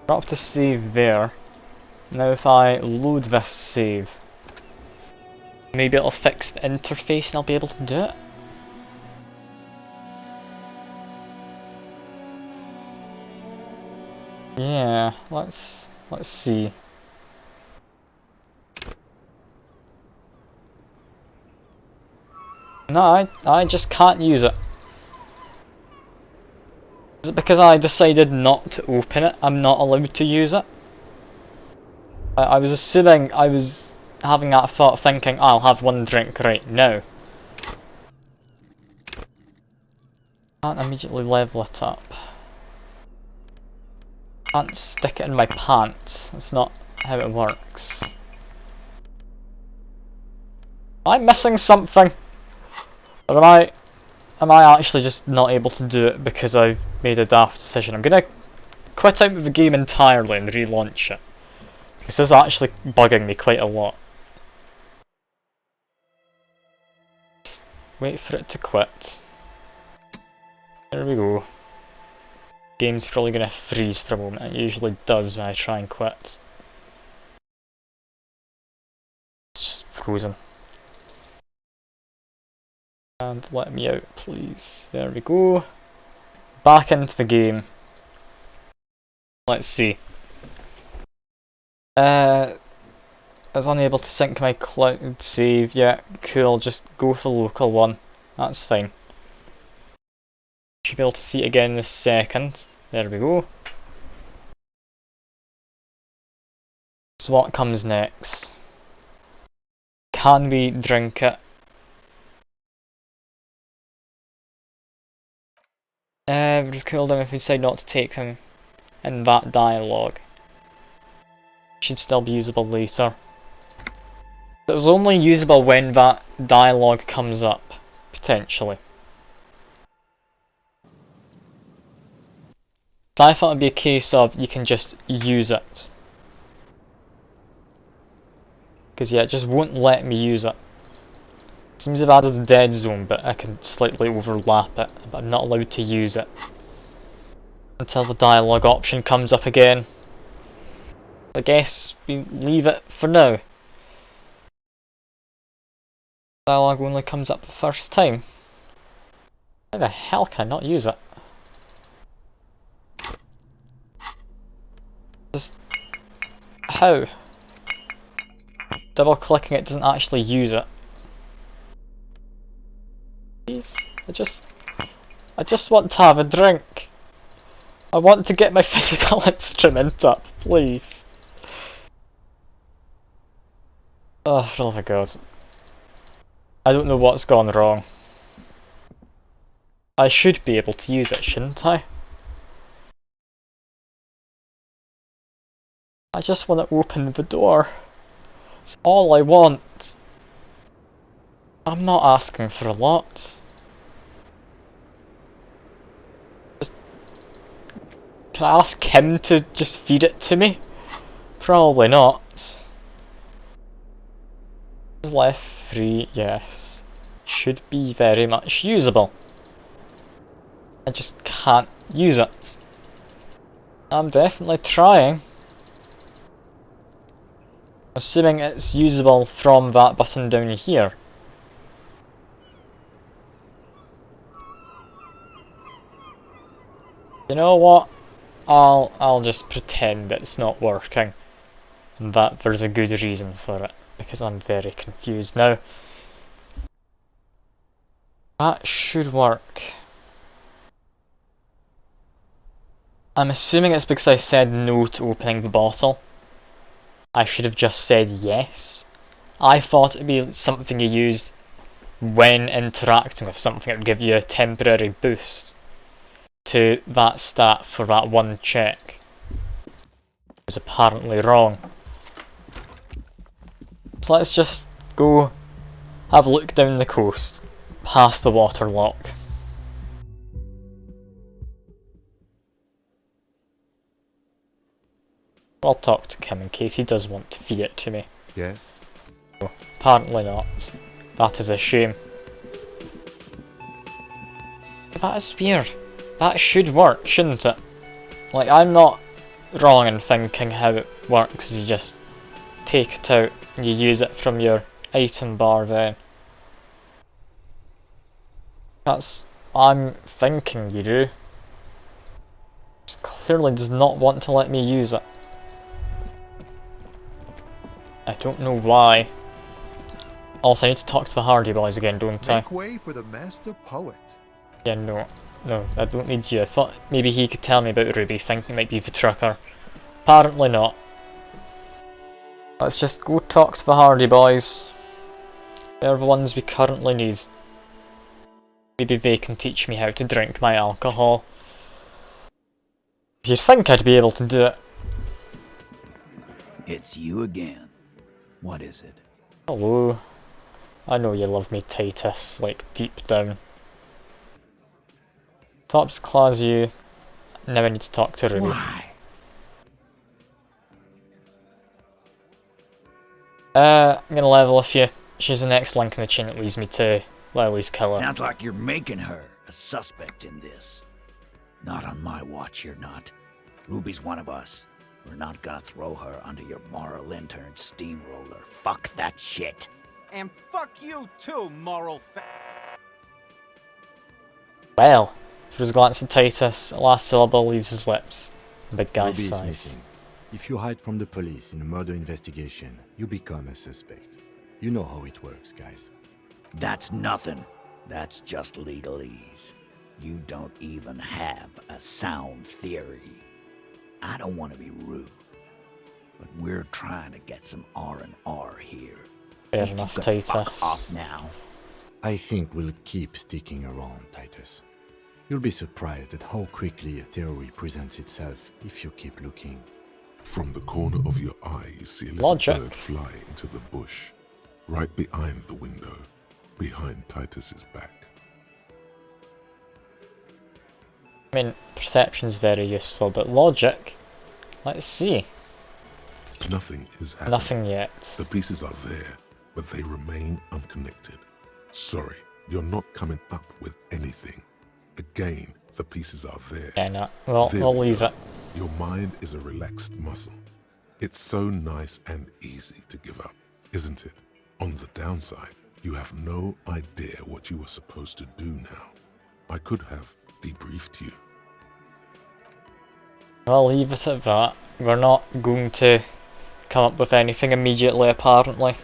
Drop to save there. Now if I load this save, maybe it'll fix the interface and I'll be able to do it. Yeah, let's see. No, I just can't use it. Is it because I decided not to open it, I'm not allowed to use it? I was assuming I was having that thought, thinking I'll have one drink right now. Can't immediately level it up. Can't stick it in my pants. That's not how it works. Am I missing something? Or am I actually just not able to do it because I've made a daft decision? I'm gonna quit out of the game entirely and relaunch it. This is actually bugging me quite a lot. Just wait for it to quit. There we go. Game's probably gonna freeze for a moment. It usually does when I try and quit. It's just frozen. And let me out, please. There we go. Back into the game. Let's see. I was unable to sync my cloud save. Yeah, cool. Just go for the local one. That's fine. Should be able to see it again in a second. There we go. So what comes next? Can we drink it? Just cool down if we decide not to take him in that dialogue. Should still be usable later. It was only usable when that dialogue comes up, potentially. So I thought it'd be a case of you can just use it. Because yeah, it just won't let me use it. Seems I've added a dead zone, but I can slightly overlap it, but I'm not allowed to use it. Until the dialogue option comes up again. I guess we leave it for now. Dialogue only comes up the first time. How the hell can I not use it? Just... how? Double clicking it doesn't actually use it. Please, I just want to have a drink. I want to get my physical instrument up, please. Oh, for the love of God. I don't know what's gone wrong. I should be able to use it, shouldn't I? I just want to open the door. It's all I want. I'm not asking for a lot. Just, can I ask him to just feed it to me? Probably not. Left free, yes. Should be very much usable. I just can't use it. I'm definitely trying. Assuming it's usable from that button down here. You know what? I'll just pretend it's not working. And that there's a good reason for it. Because I'm very confused now. That should work. I'm assuming it's because I said no to opening the bottle. I should have just said yes. I thought it'd be something you used when interacting with something. It would give you a temporary boost to that stat for that one check. I was apparently wrong. So let's just go have a look down the coast, past the water lock. I'll talk to Kim in case he does want to feed it to me. Yes? No, apparently not. That is a shame. That is weird. That should work, shouldn't it? Like, I'm not wrong in thinking how it works is you just take it out and you use it from your item bar then. That's what I'm thinking you do. It clearly does not want to let me use it. I don't know why. Also, I need to talk to the Hardy Boys again, don't I? Make way for the master poet. Yeah, no, I don't need you. I thought maybe he could tell me about Ruby, thinking it might be the trucker. Apparently not. Let's just go talk to the Hardy Boys. They're the ones we currently need. Maybe they can teach me how to drink my alcohol. You'd think I'd be able to do it. It's you again. What is it? Hello. I know you love me, Titus, like deep down. Tops claws you. Now I need to talk to Ruby. Why? I'm gonna level with you. She's the next link in the chain that leads me to Lily's killer. Sounds like you're making her a suspect in this. Not on my watch, you're not. Ruby's one of us. We're not gonna throw her under your moral intern steamroller. Fuck that shit. And fuck you too, moral Well, for his glance at Titus, the last syllable leaves his lips. The big guy Ruby is sighs. missing. If you hide from the police in a murder investigation, you become a suspect. You know how it works, guys. That's nothing. That's just legalese. You don't even have a sound theory. I don't want to be rude, but we're trying to get some R&R here. Fair enough, Fuck Titus. off now. I think we'll keep sticking around, Titus. You'll be surprised at how quickly a theory presents itself if you keep looking. From the corner of your eye, you see a little Logic. bird fly into the bush, right behind the window, behind Titus's back. I mean, perception's very useful, but logic? Let's see. Nothing is happening. Nothing yet. The pieces are there, but they remain unconnected. Sorry, you're not coming up with anything. Again, the pieces are there. Yeah, no. Well, There we'll we leave go. it. Your mind is a relaxed muscle. It's so nice and easy to give up, isn't it? On the downside, you have no idea what you were supposed to do now. I could have debriefed you. I'll leave it at that. We're not going to come up with anything immediately, apparently.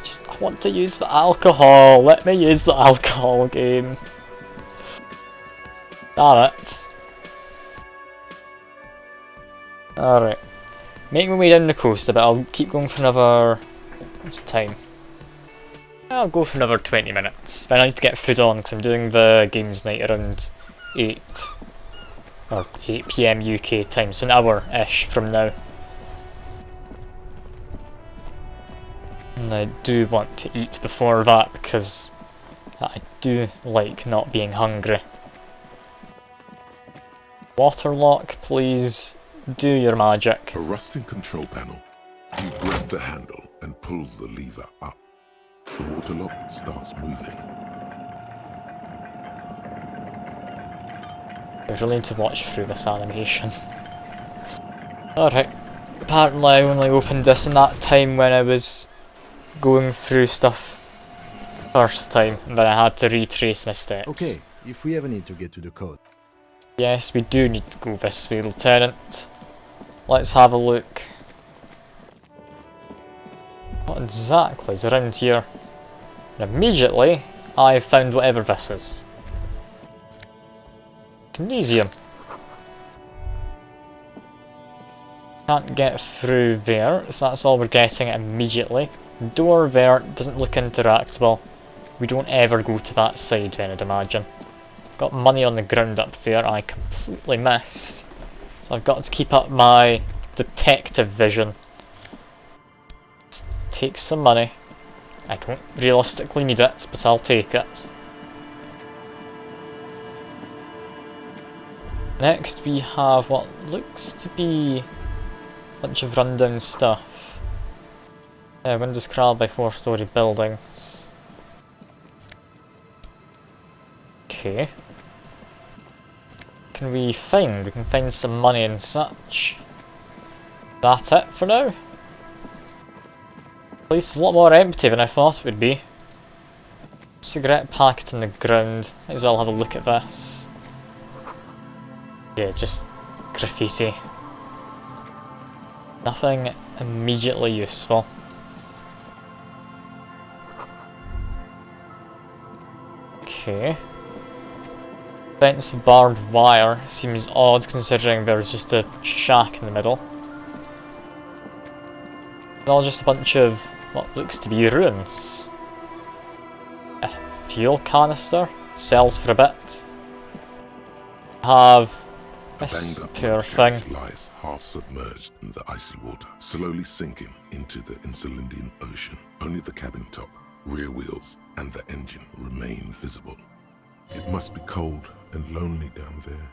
Just, I want to use the alcohol. Let me use the alcohol game. Damn it. Alright. Make my way down the coast a bit. I'll keep going for another... What's the time? I'll go for another 20 minutes. But I need to get food on because I'm doing the games night around 8 or 8 PM UK time, so an hour-ish from now. And I do want to eat before that because I do like not being hungry. Waterlock, please do your magic. A rusting control panel. You grab the handle and pull the lever up. The water lock starts moving. I really need to watch through this animation. Alright. Apparently I only opened this in that time when I was going through stuff first time, and then I had to retrace my steps. Okay, if we ever need to get to the code. Yes, we do need to go this way, Lieutenant. Let's have a look. What exactly is around here? And immediately, I found whatever this is. Elysium. Can't get through there, so that's all we're getting immediately. Door there doesn't look interactable. We don't ever go to that side then, I'd imagine. Got money on the ground up there I completely missed. So I've got to keep up my detective vision. Let's take some money. I don't realistically need it, but I'll take it. Next we have what looks to be a bunch of rundown stuff. Windows crawled by 4-storey buildings. Okay. Can we find? We can find some money and such. That it for now? The place is a lot more empty than I thought it would be. Cigarette packet on the ground. Might as well have a look at this. Yeah, just graffiti. Nothing immediately useful. Okay. Fence of barbed wire seems odd considering there's just a shack in the middle. It's all just a bunch of what looks to be ruins. A fuel canister sells for a bit. Have A This banged-up poor motor thing. carriage lies half-submerged in the icy water, slowly sinking into the Insulindian Ocean. Only the cabin top, rear wheels, and the engine remain visible. It must be cold and lonely down there.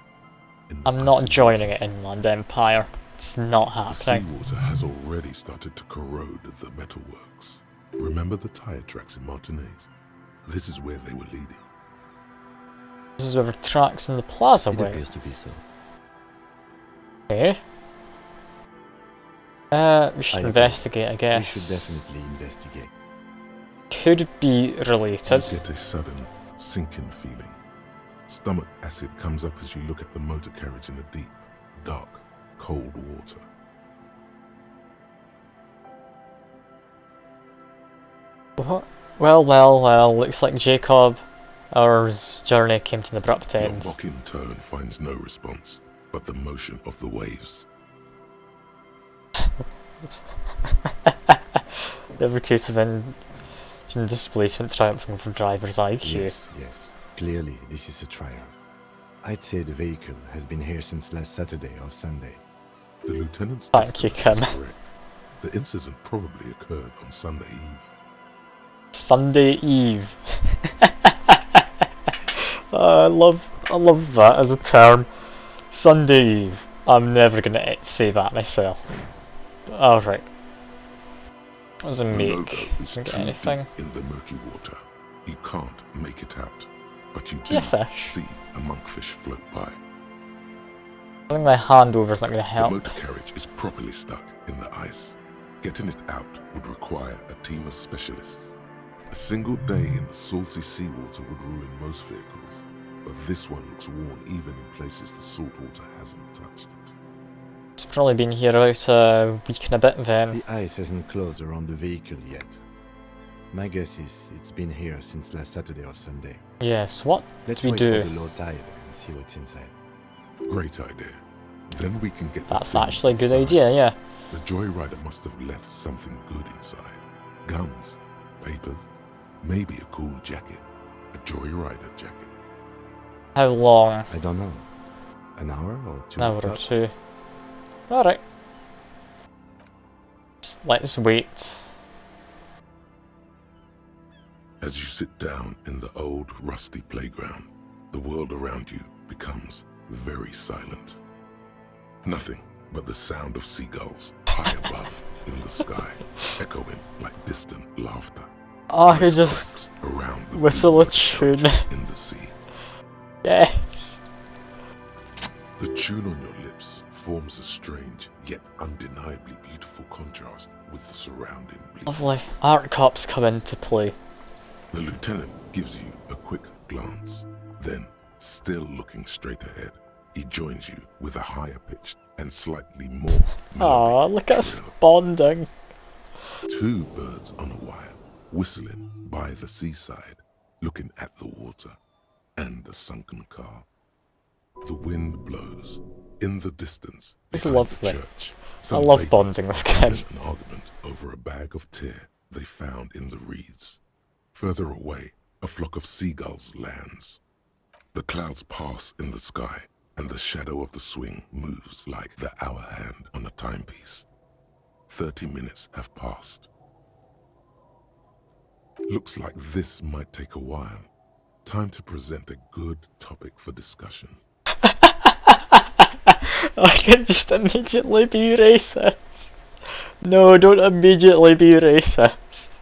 I'm not joining it, Inland Empire. It's not The happening. seawater has already started to corrode the metalworks. Remember the tire tracks in Martinez? This is where they were leading. This is where the tracks in the plaza It went. appears to be so. Okay. We should I investigate, I guess. We should definitely investigate. Could be related. You get a sudden sinking feeling. Stomach acid comes up as you look at the motor carriage in the deep, dark, cold water. What? Well, looks like Jacob, our journey came to an abrupt Your end. mocking tone finds no response, but the motion of the waves. Every case of engine displacement triumphing from driver's IQ. Yes, yes. Clearly, this is a triumph. I'd say the vehicle has been here since last Saturday or Sunday. The lieutenant's Thank you, estimate is Kim. correct. The incident probably occurred on Sunday Eve. Sunday Eve. I love that as a term. Sunday Eve. I'm never gonna say that myself. Alright. What does it The make? logo is Can I get too anything? deep in the murky water. You can't make it out, but you See do a fish? see a monkfish float by. Putting my hand over is not gonna The help. motor carriage is properly stuck in the ice. Getting it out would require a team of specialists. A single day in the salty seawater would ruin most vehicles, but this one looks worn even in places the salt water hasn't touched it. It's probably been here about a week and a bit then. The ice hasn't closed around the vehicle yet. My guess is it's been here since last Saturday or Sunday. Yes, what Let's do we wait do? for the low tide and see what's inside. Great idea. Then we can get the That's things actually a good inside. idea, yeah. The joyrider must have left something good inside. Guns, papers, maybe a cool jacket. A joyrider jacket. How long? I don't know. An hour or two? An hour or tops? two. Alright. Let's wait. As you sit down in the old, rusty playground, the world around you becomes very silent. Nothing but the sound of seagulls high above in the sky, echoing like distant laughter. I could Ice just cracks around the whistle blue a white tune. shelter in the sea. Yes. The tune on your lips forms a strange yet undeniably beautiful contrast with the surrounding bleakness. Lovely. Art cops come into play. The lieutenant gives you a quick glance. Then, still looking straight ahead, he joins you with a higher pitched and slightly more Aw, look at us bonding. two birds on a wire, whistling by the seaside, looking at the water and a sunken car. The wind blows. In the distance, It's behind the lovely. church, I some love vagrants bonding with are having Ken. an argument over a bag of tear they found in the reeds. Further away, a flock of seagulls lands. The clouds pass in the sky, and the shadow of the swing moves like the hour hand on a timepiece. 30 minutes have passed. Looks like this might take a while. Time to present a good topic for discussion. I can just immediately be racist. No, don't immediately be racist.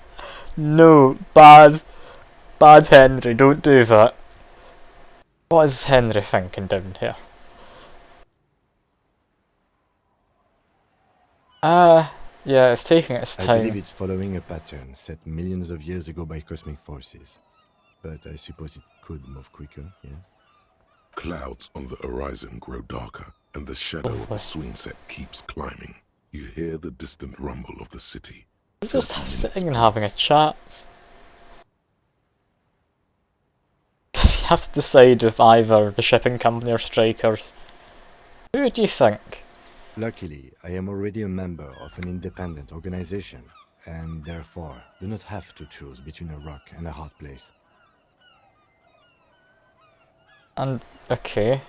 No, bad Henry, don't do that. What is Henry thinking down here? Yeah, it's taking its I time. believe it's following a pattern set millions of years ago by cosmic forces. But I suppose it could move quicker, yes? Clouds on the horizon grow darker, and the shadow of the swing set keeps climbing. You hear the distant rumble of the city. We're just sitting and having a chat. You have to decide with either the shipping company or strikers. Who do you think? Luckily, I am already a member of an independent organization, and therefore do not have to choose between a rock and a hard place. And, okay.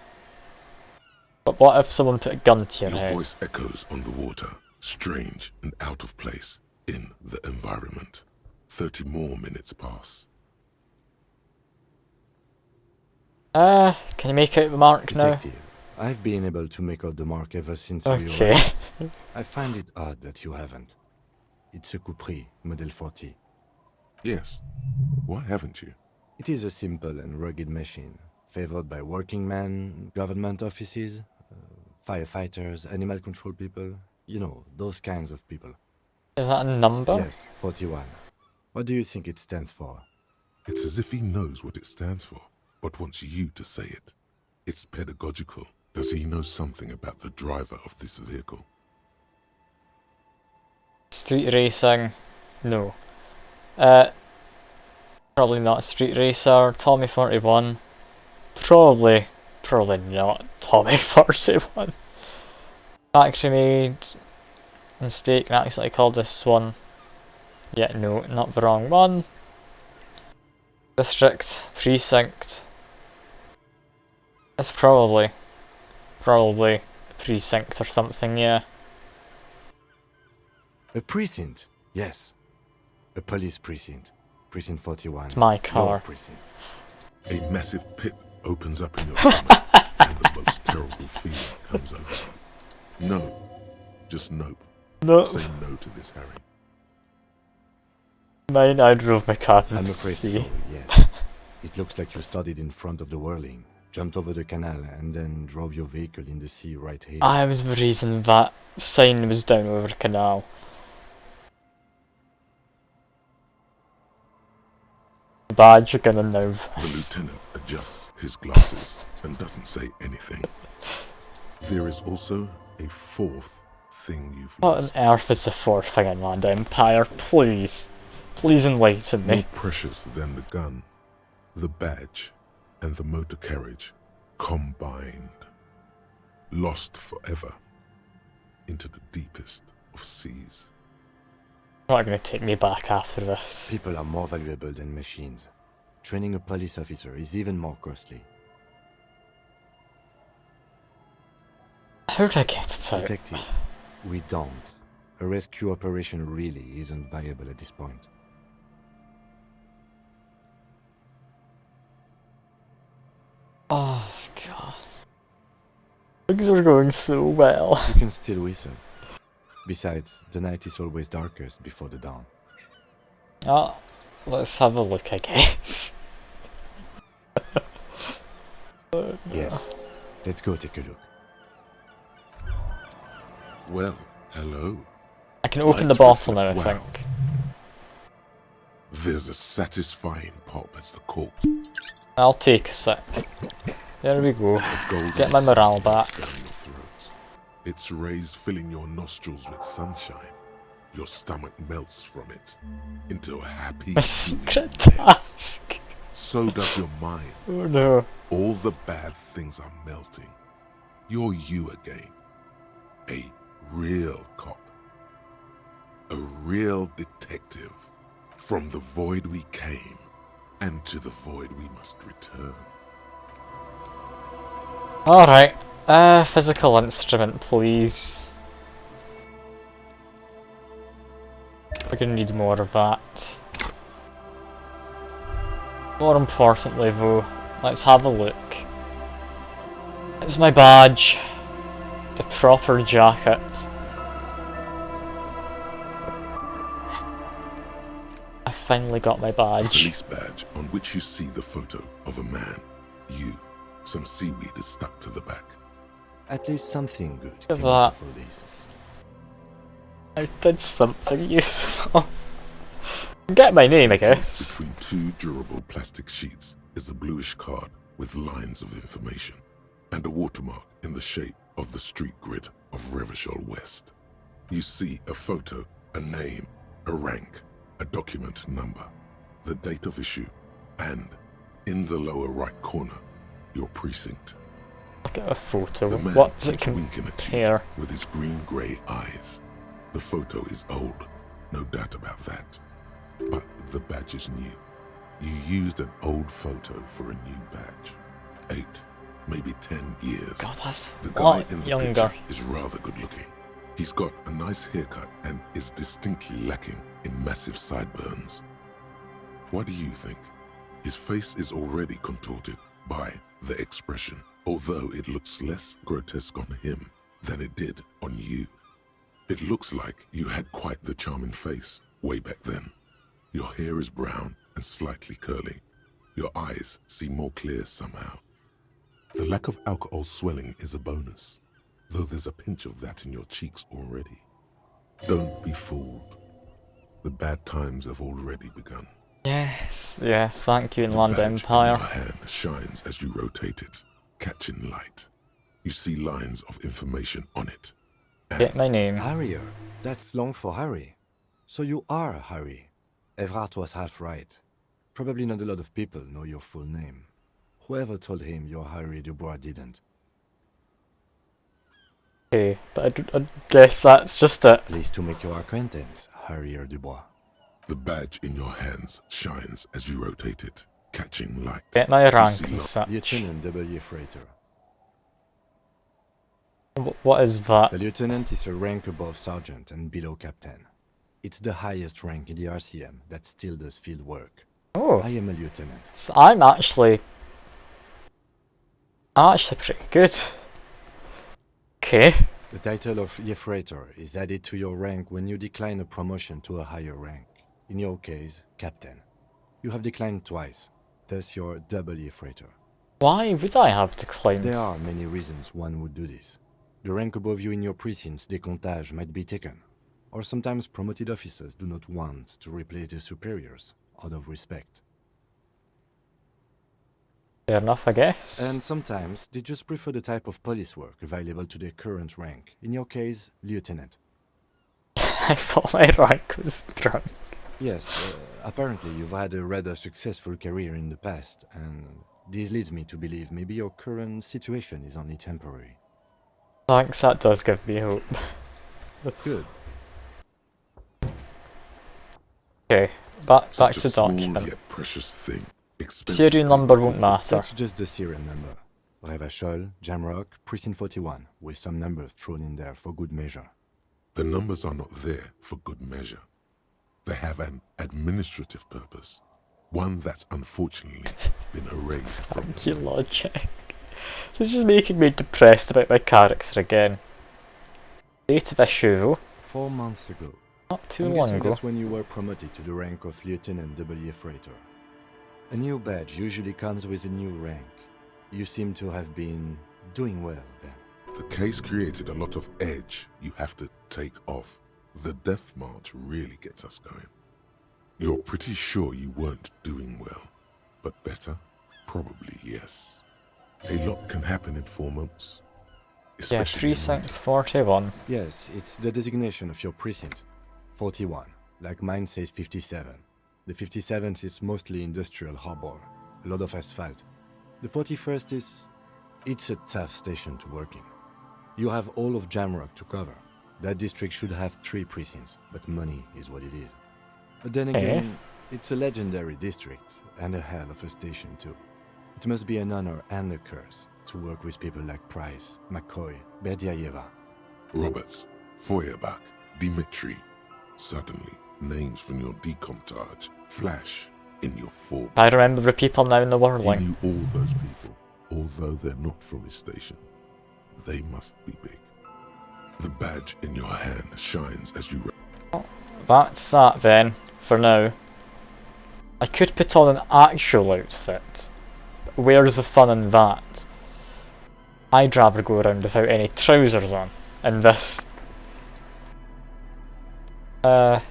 But what if someone put a gun to your Your head? voice echoes on the water, strange and out of place in the environment. 30 more minutes pass. Can you make out the mark now? Detective, I've been able to make out the mark ever since we Okay. arrived. I find it odd that you haven't. It's a Coupri, Model 40. Yes. Why haven't you? It is a simple and rugged machine, favored by working men, government offices, firefighters, animal control people. You know, those kinds of people. Is that a number? Yes, 41. What do you think it stands for? It's as if he knows what it stands for, but wants you to say it. It's pedagogical. Does he know something about the driver of this vehicle? Street racing? No. Probably not street racer. Tommy 41? Probably not Tommy 41. Factory made mistake and accidentally called this one. Yeah, no, not the wrong one. District, precinct. It's probably precinct or something, yeah. A precinct, yes. A police precinct. Precinct 41. It's my car. Your precinct. A massive pit opens up in your stomach, and the most terrible feeling comes over you. No. Just nope. No. Say no to this, Harry. Mine, I drove my car in I'm the afraid sea. so, yes. It looks like you started in front of the whirling, jumped over the canal, and then drove your vehicle in the sea right here. I was the reason that sign was down over the canal. Badge, you're gonna know The this. lieutenant adjusts his glasses and doesn't say anything. There is also a fourth thing you've What on lost. earth is the fourth thing in Land Empire? Please. Please enlighten me. More precious than the gun, the badge, and the motor carriage combined. Lost forever into the deepest of seas. You're not gonna take me back after this. People are more valuable than machines. Training a police officer is even more costly. How did I get it out? Detective, we don't. A rescue operation really isn't viable at this point. Oh god. Things are going so well. You can still whistle. Besides, the night is always darkest before the dawn. Oh, let's have a look, I guess. Yes. Let's go take a look. Well, hello. I can open Light the bottle now, I reflect- think. wow. There's a satisfying pop as the cork I'll take a sip. There we go. golden Get my morale back. down your throat. Its rays filling your nostrils with sunshine. Your stomach melts from it into a happy A gooey secret mess. task. So does your mind. Oh no. All the bad things are melting. You're you again. A real cop. A real detective. From the void we came, and to the void we must return. Alright. Physical instrument, please. We're gonna need more of that. More importantly though, let's have a look. It's my badge. The proper jacket. I finally got my A badge. police badge on which you see the photo of a man. You. Some seaweed is stuck to the back. At least something good Look at came out that. of all this. I did something useful. Get my name, I guess. Between two durable plastic sheets is a bluish card with lines of information and a watermark in the shape of the street grid of Revachol West. You see a photo, a name, a rank, a document number, the date of issue, and, in the lower right corner, your precinct. Look at a photo. The man What does it keeps winking at you compare? with his green-grey eyes. The photo is old, no doubt about that. But the badge is new. You used an old photo for a new badge. 8, maybe 10 years. God, that's The a guy lot in the younger. picture is rather good looking. He's got a nice haircut and is distinctly lacking in massive sideburns. What do you think? His face is already contorted by the expression, although it looks less grotesque on him than it did on you. It looks like you had quite the charming face way back then. Your hair is brown and slightly curly. Your eyes seem more clear somehow. The lack of alcohol swelling is a bonus, though there's a pinch of that in your cheeks already. Don't be fooled. The bad times have already begun. Yes, yes, thank you, The Inland badge in Empire. your hand shines as you rotate it, catching light. You see lines of information on it. Get my name. Harrier. That's long for Harry. So you are Harry. Evrard was half right. Probably not a lot of people know your full name. Whoever told him you're Harry Dubois didn't. Okay, but I guess that's just it. Pleased to make your acquaintance, Harrier Dubois. The badge in your hands shines as you rotate it, catching light. Get my rank see and such. Lieutenant W. Freighter. What is that? The lieutenant is a rank above sergeant and below captain. It's the highest rank in the RCM that still does field work. Oh. I am a lieutenant. So I'm actually pretty good. Okay. The title of Freighter is added to your rank when you decline a promotion to a higher rank. In your case, captain. You have declined twice, thus you're double Freighter. Why would I have declined? There are many reasons one would do this. The rank above you in your precinct's decomptage might be taken, or sometimes promoted officers do not want to replace their superiors, out of respect. Fair enough, I guess. And sometimes they just prefer the type of police work available to their current rank. In your case, lieutenant. I thought my rank was drunk. Yes, apparently you've had a rather successful career in the past, and this leads me to believe maybe your current situation is only temporary. Thanks, that does give me hope. Good. Okay, back Such to a small document. yet precious thing. Expensive Serial number won't matter. That's just the serial number. Revachol, Jamrock, Precinct 41, with some numbers thrown in there for good measure. The numbers are not there for good measure. They have an administrative purpose, one that's unfortunately been erased from Thank you, logic. This is making me depressed about my character again. Date of issue though. 4 months ago. Not too I'm long guessing ago. That's when you were promoted to the rank of Lieutenant W. Freighter. A new badge usually comes with a new rank. You seem to have been doing well then. The case created a lot of edge you have to take off. The death march really gets us going. You're pretty sure you weren't doing well, but better? Probably yes. A lot can happen in 4 months. Yeah, precinct 41. Yes, it's the designation of your precinct. 41. Like mine says 57. The 57th is mostly industrial harbor. A lot of asphalt. The 41st is... it's a tough station to work in. You have all of Jamrock to cover. That district should have 3 precincts, but money is what it is. But then again, it's a legendary district, and a hell of a station too. It must be an honor and a curse to work with people like Price, McCoy, Berdiayeva. Roberts, Feuerbach, Dimitri. Suddenly, names from your decomptage flash in your form. I remember the people now in the He whirling. knew all those people, although they're not from his station. They must be big. The badge in your hand shines as you... That's that then, for now. I could put on an actual outfit, but where's the fun in that? I'd rather go around without any trousers on, in this. I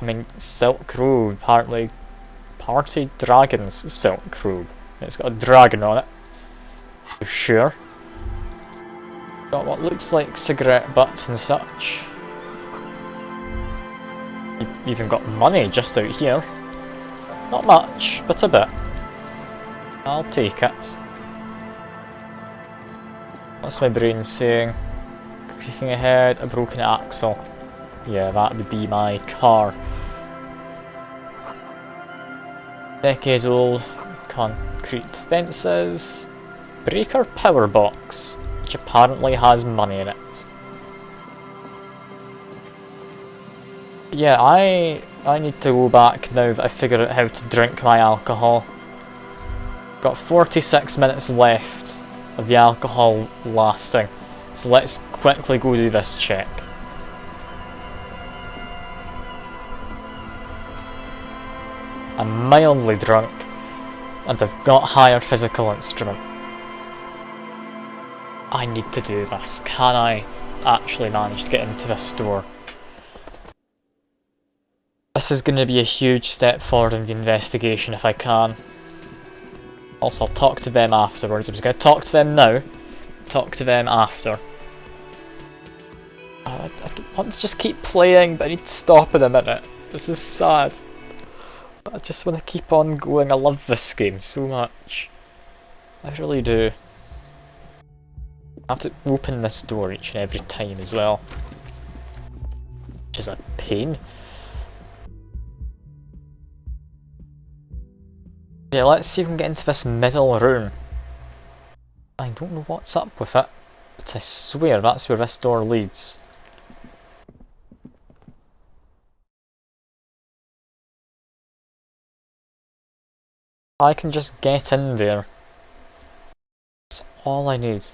mean, Silk Robe, apparently Party Dragon's Silk Robe. It's got a dragon on it. You sure? Got what looks like cigarette butts and such. Even got money just out here. Not much, but a bit. I'll take it. What's my brain saying? Creaking ahead, a broken axle. Yeah, that would be my car. Decades old concrete fences. breaker power box, which apparently has money in it. Yeah, I need to go back now that I figured out how to drink my alcohol. Got 46 minutes left of the alcohol lasting, so let's quickly go do this check. I'm mildly drunk, and I've got higher physical instrument. I need to do this. Can I actually manage to get into this store? This is going to be a huge step forward in the investigation if I can. Also, I'll talk to them afterwards. I was going to talk to them now, talk to them after. I don't want to just keep playing, but I need to stop in a minute. This is sad. But I just want to keep on going. I love this game so much. I really do. I have to open this door each and every time as well, which is a pain. Yeah, let's see if we can get into this middle room. I don't know what's up with it, but I swear that's where this door leads. I can just get in there. That's all I need.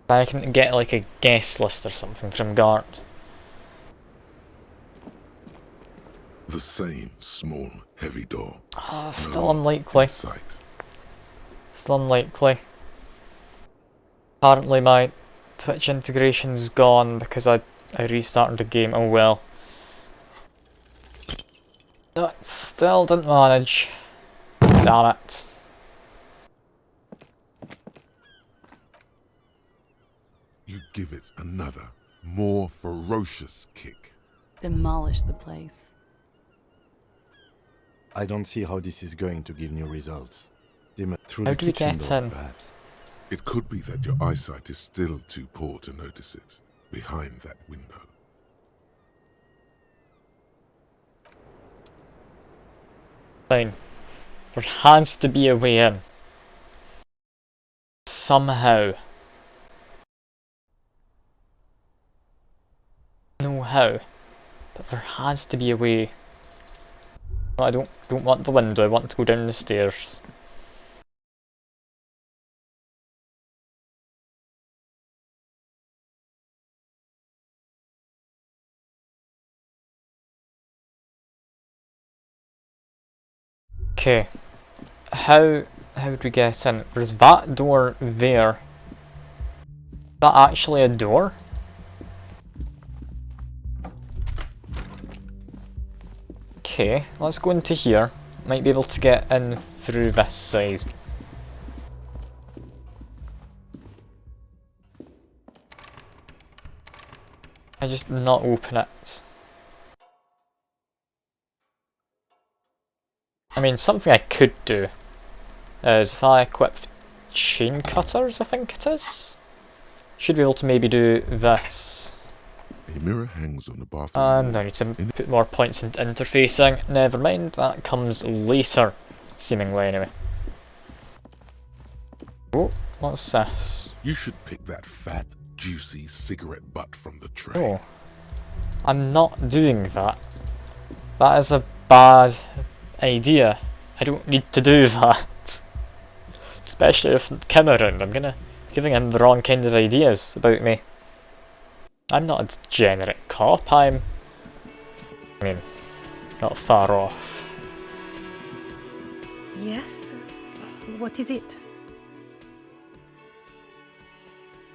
I can get like a guest list or something from guard. The same small, heavy door. Ah, still unlikely. Still unlikely. Apparently my Twitch integration's gone because I restarted the game. Oh well. No, it still didn't manage. Damn it. You give it another, more ferocious kick. Demolish the place. I don't see how this is going to give new results. Through How the do we kitchen get door, in? perhaps. It could be that your eyesight is still too poor to notice it, behind that window. Fine. There has to be a way in. Somehow. Know how, but there has to be a way. No, I don't want the window, I want to go down the stairs. Okay. How do we get in? There's that door there. Is that actually a door? Okay, let's go into here. Might be able to get in through this side. I just not open it. I mean, something I could do is if I equipped chain cutters, I think it is. Should be able to maybe do this. A mirror hangs on the bathroom And wall. I need to put more points into interfacing. Never mind, that comes later, seemingly anyway. Oh, what's this? You should pick that fat, juicy cigarette butt from the tray. Oh, I'm not doing that. That is a bad idea. I don't need to do that. Especially if Kim around, I'm giving him the wrong kind of ideas about me. I'm not a degenerate cop, I mean, not far off. Yes? What is it?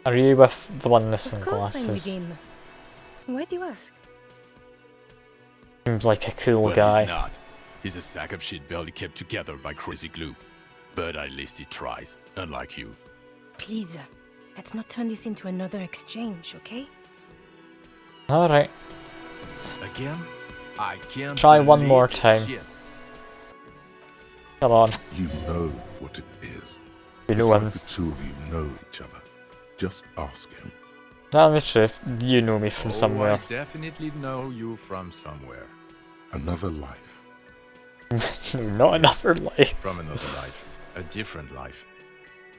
Are you with the one in the Of course I'm sunglasses? with him. Why do you ask? Seems like a cool Well, guy. he's not. He's a sack of shit barely kept together by crazy glue. But at least he tries, unlike you. Please, let's not turn this into another exchange, okay? Alright, Again? I can't try one believe more this time. shit. Come on. You know what it is. You know it's him. like the two of you know each other. Just ask him. Tell me the truth, you know me from Oh, somewhere. I definitely know you from somewhere. Another life. Not another life. From another life. A different life.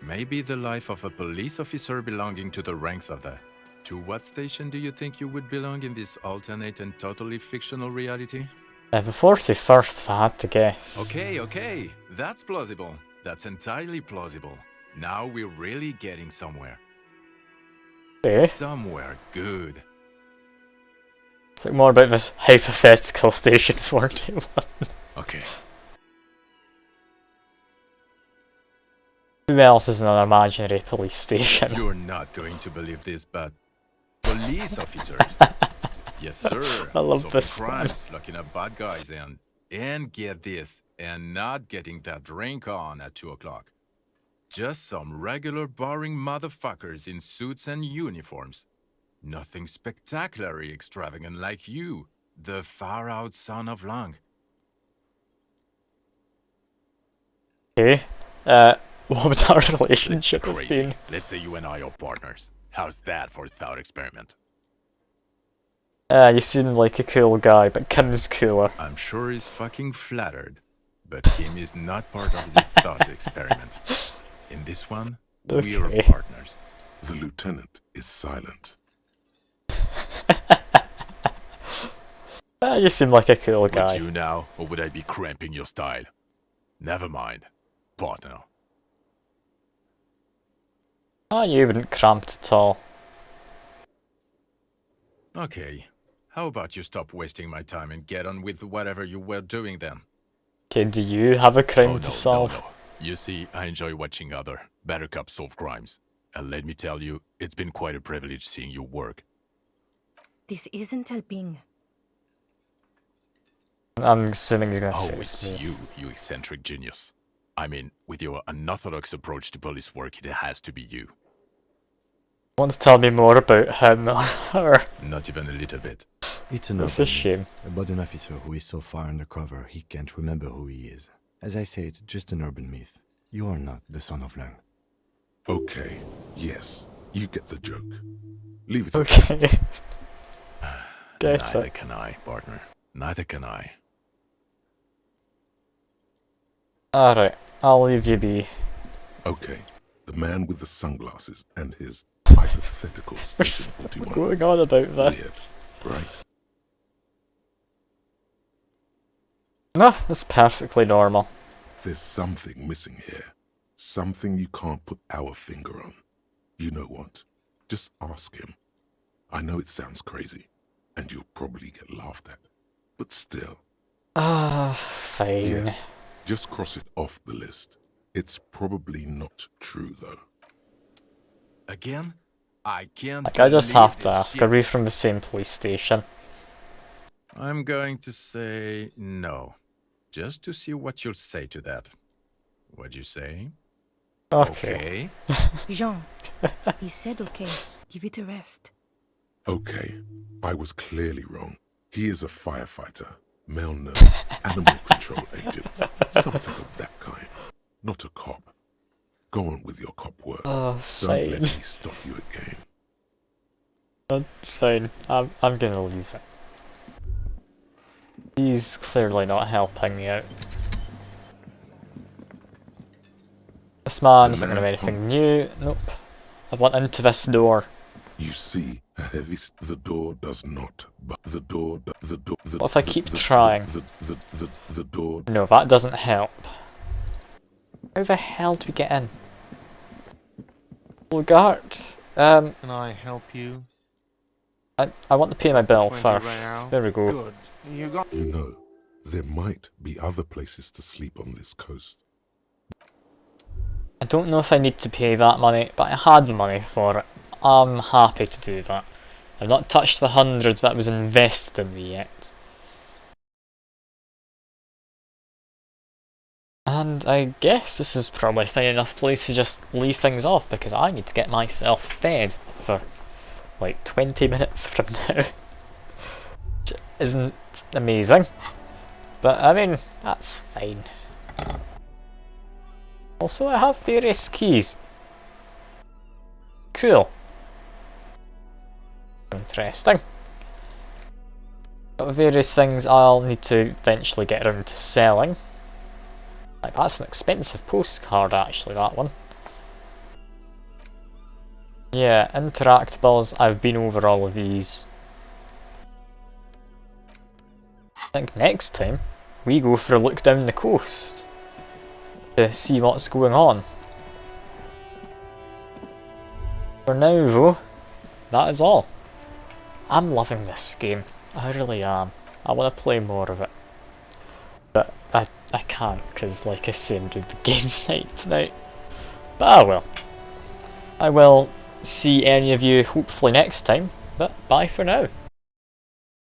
Maybe the life of a police officer belonging to the ranks of the... To what station do you think you would belong in this alternate and totally fictional reality? The 41st, if I had to guess. Okay, that's plausible. That's entirely plausible. Now we're really getting somewhere. Okay. Somewhere good. It's like more about this hypothetical Station 41. Okay. Who else is in an imaginary police station? You're not going to believe this, but police officers. Yes, sir. I love Solving this crimes, locking up bad guys, and get this, and not getting that drink on at 2 o'clock. Just some regular boring motherfuckers in suits and uniforms. Nothing spectacularly extravagant like you, the far-out son of Lang. Okay. What would our relationship have been? Let's say you and I are partners. How's that for a thought experiment? You seem like a cool guy, but Kim's cooler. I'm sure he's fucking flattered, but Kim is not part of his thought experiment. In this one, we're partners. The lieutenant is silent. You seem like a cool guy. Would you now, or would I be cramping your style? Never mind, partner. You wouldn't cramp at all. Okay, how about you stop wasting my time and get on with whatever you were doing then? Okay, do you have a crime to solve? No. You see, I enjoy watching other better cops solve crimes. And let me tell you, it's been quite a privilege seeing you work. This isn't helping. I'm assuming he's gonna say it's me. you eccentric genius. I mean, with your unorthodox approach to police work, it has to be you. Want to tell me more about him or her? Not even a little bit. It's an a shame. About an officer who is so far undercover he can't remember who he is. As I said, just an urban myth. You are not the son of Lang. Okay, yes, you get the joke. Leave it okay. at that. Neither can I, partner. Neither can I. Alright, I'll leave you be. Okay, the man with the sunglasses and his hypothetical Station 41. What's going on about this? Weird, right? No, it's perfectly normal. There's something missing here. Something you can't put our finger on. You know what? Just ask him. I know it sounds crazy, and you'll probably get laughed at. But still. Fine. Yes, just cross it off the list. It's probably not true, though. Again? I can't Like, I just have to ask, shit. are we from the same police station? I'm going to say no. Just to see what you'll say to that. What'd you say? Okay. Jean, he said okay. Give it a rest. Okay, I was clearly wrong. He is a firefighter, male nurse, animal control agent, something of that kind. Not a cop. Go on with your cop work. Don't let me stop you again. That's fine. I'm gonna leave it. He's clearly not helping me out. This man isn't gonna have anything new. Nope. I want into this door. You see, a heavy the door does not, but the door, What if I keep trying? The door. No, that doesn't help. How the hell do we get in? Bogart, Can I help you? I want to pay my bill 20 first. real. There we go. Good. You know, there might be other places to sleep on this coast. I don't know if I need to pay that money, but I had the money for it. I'm happy to do that. I've not touched the 100 that was invested in me yet. And I guess this is probably a fine enough place to just leave things off, because I need to get myself fed for like 20 minutes from now. Which isn't amazing, but I mean, that's fine. Also, I have various keys. Cool. Interesting. Got various things I'll need to eventually get around to selling. Like, that's an expensive postcard actually, that one. Yeah, interactables, I've been over all of these. I think next time we go for a look down the coast to see what's going on. For now though, that is all. I'm loving this game, I really am. I want to play more of it. But I can't, because like I said, I'm doing the games night tonight. But I will. I will see any of you hopefully next time, but bye for now.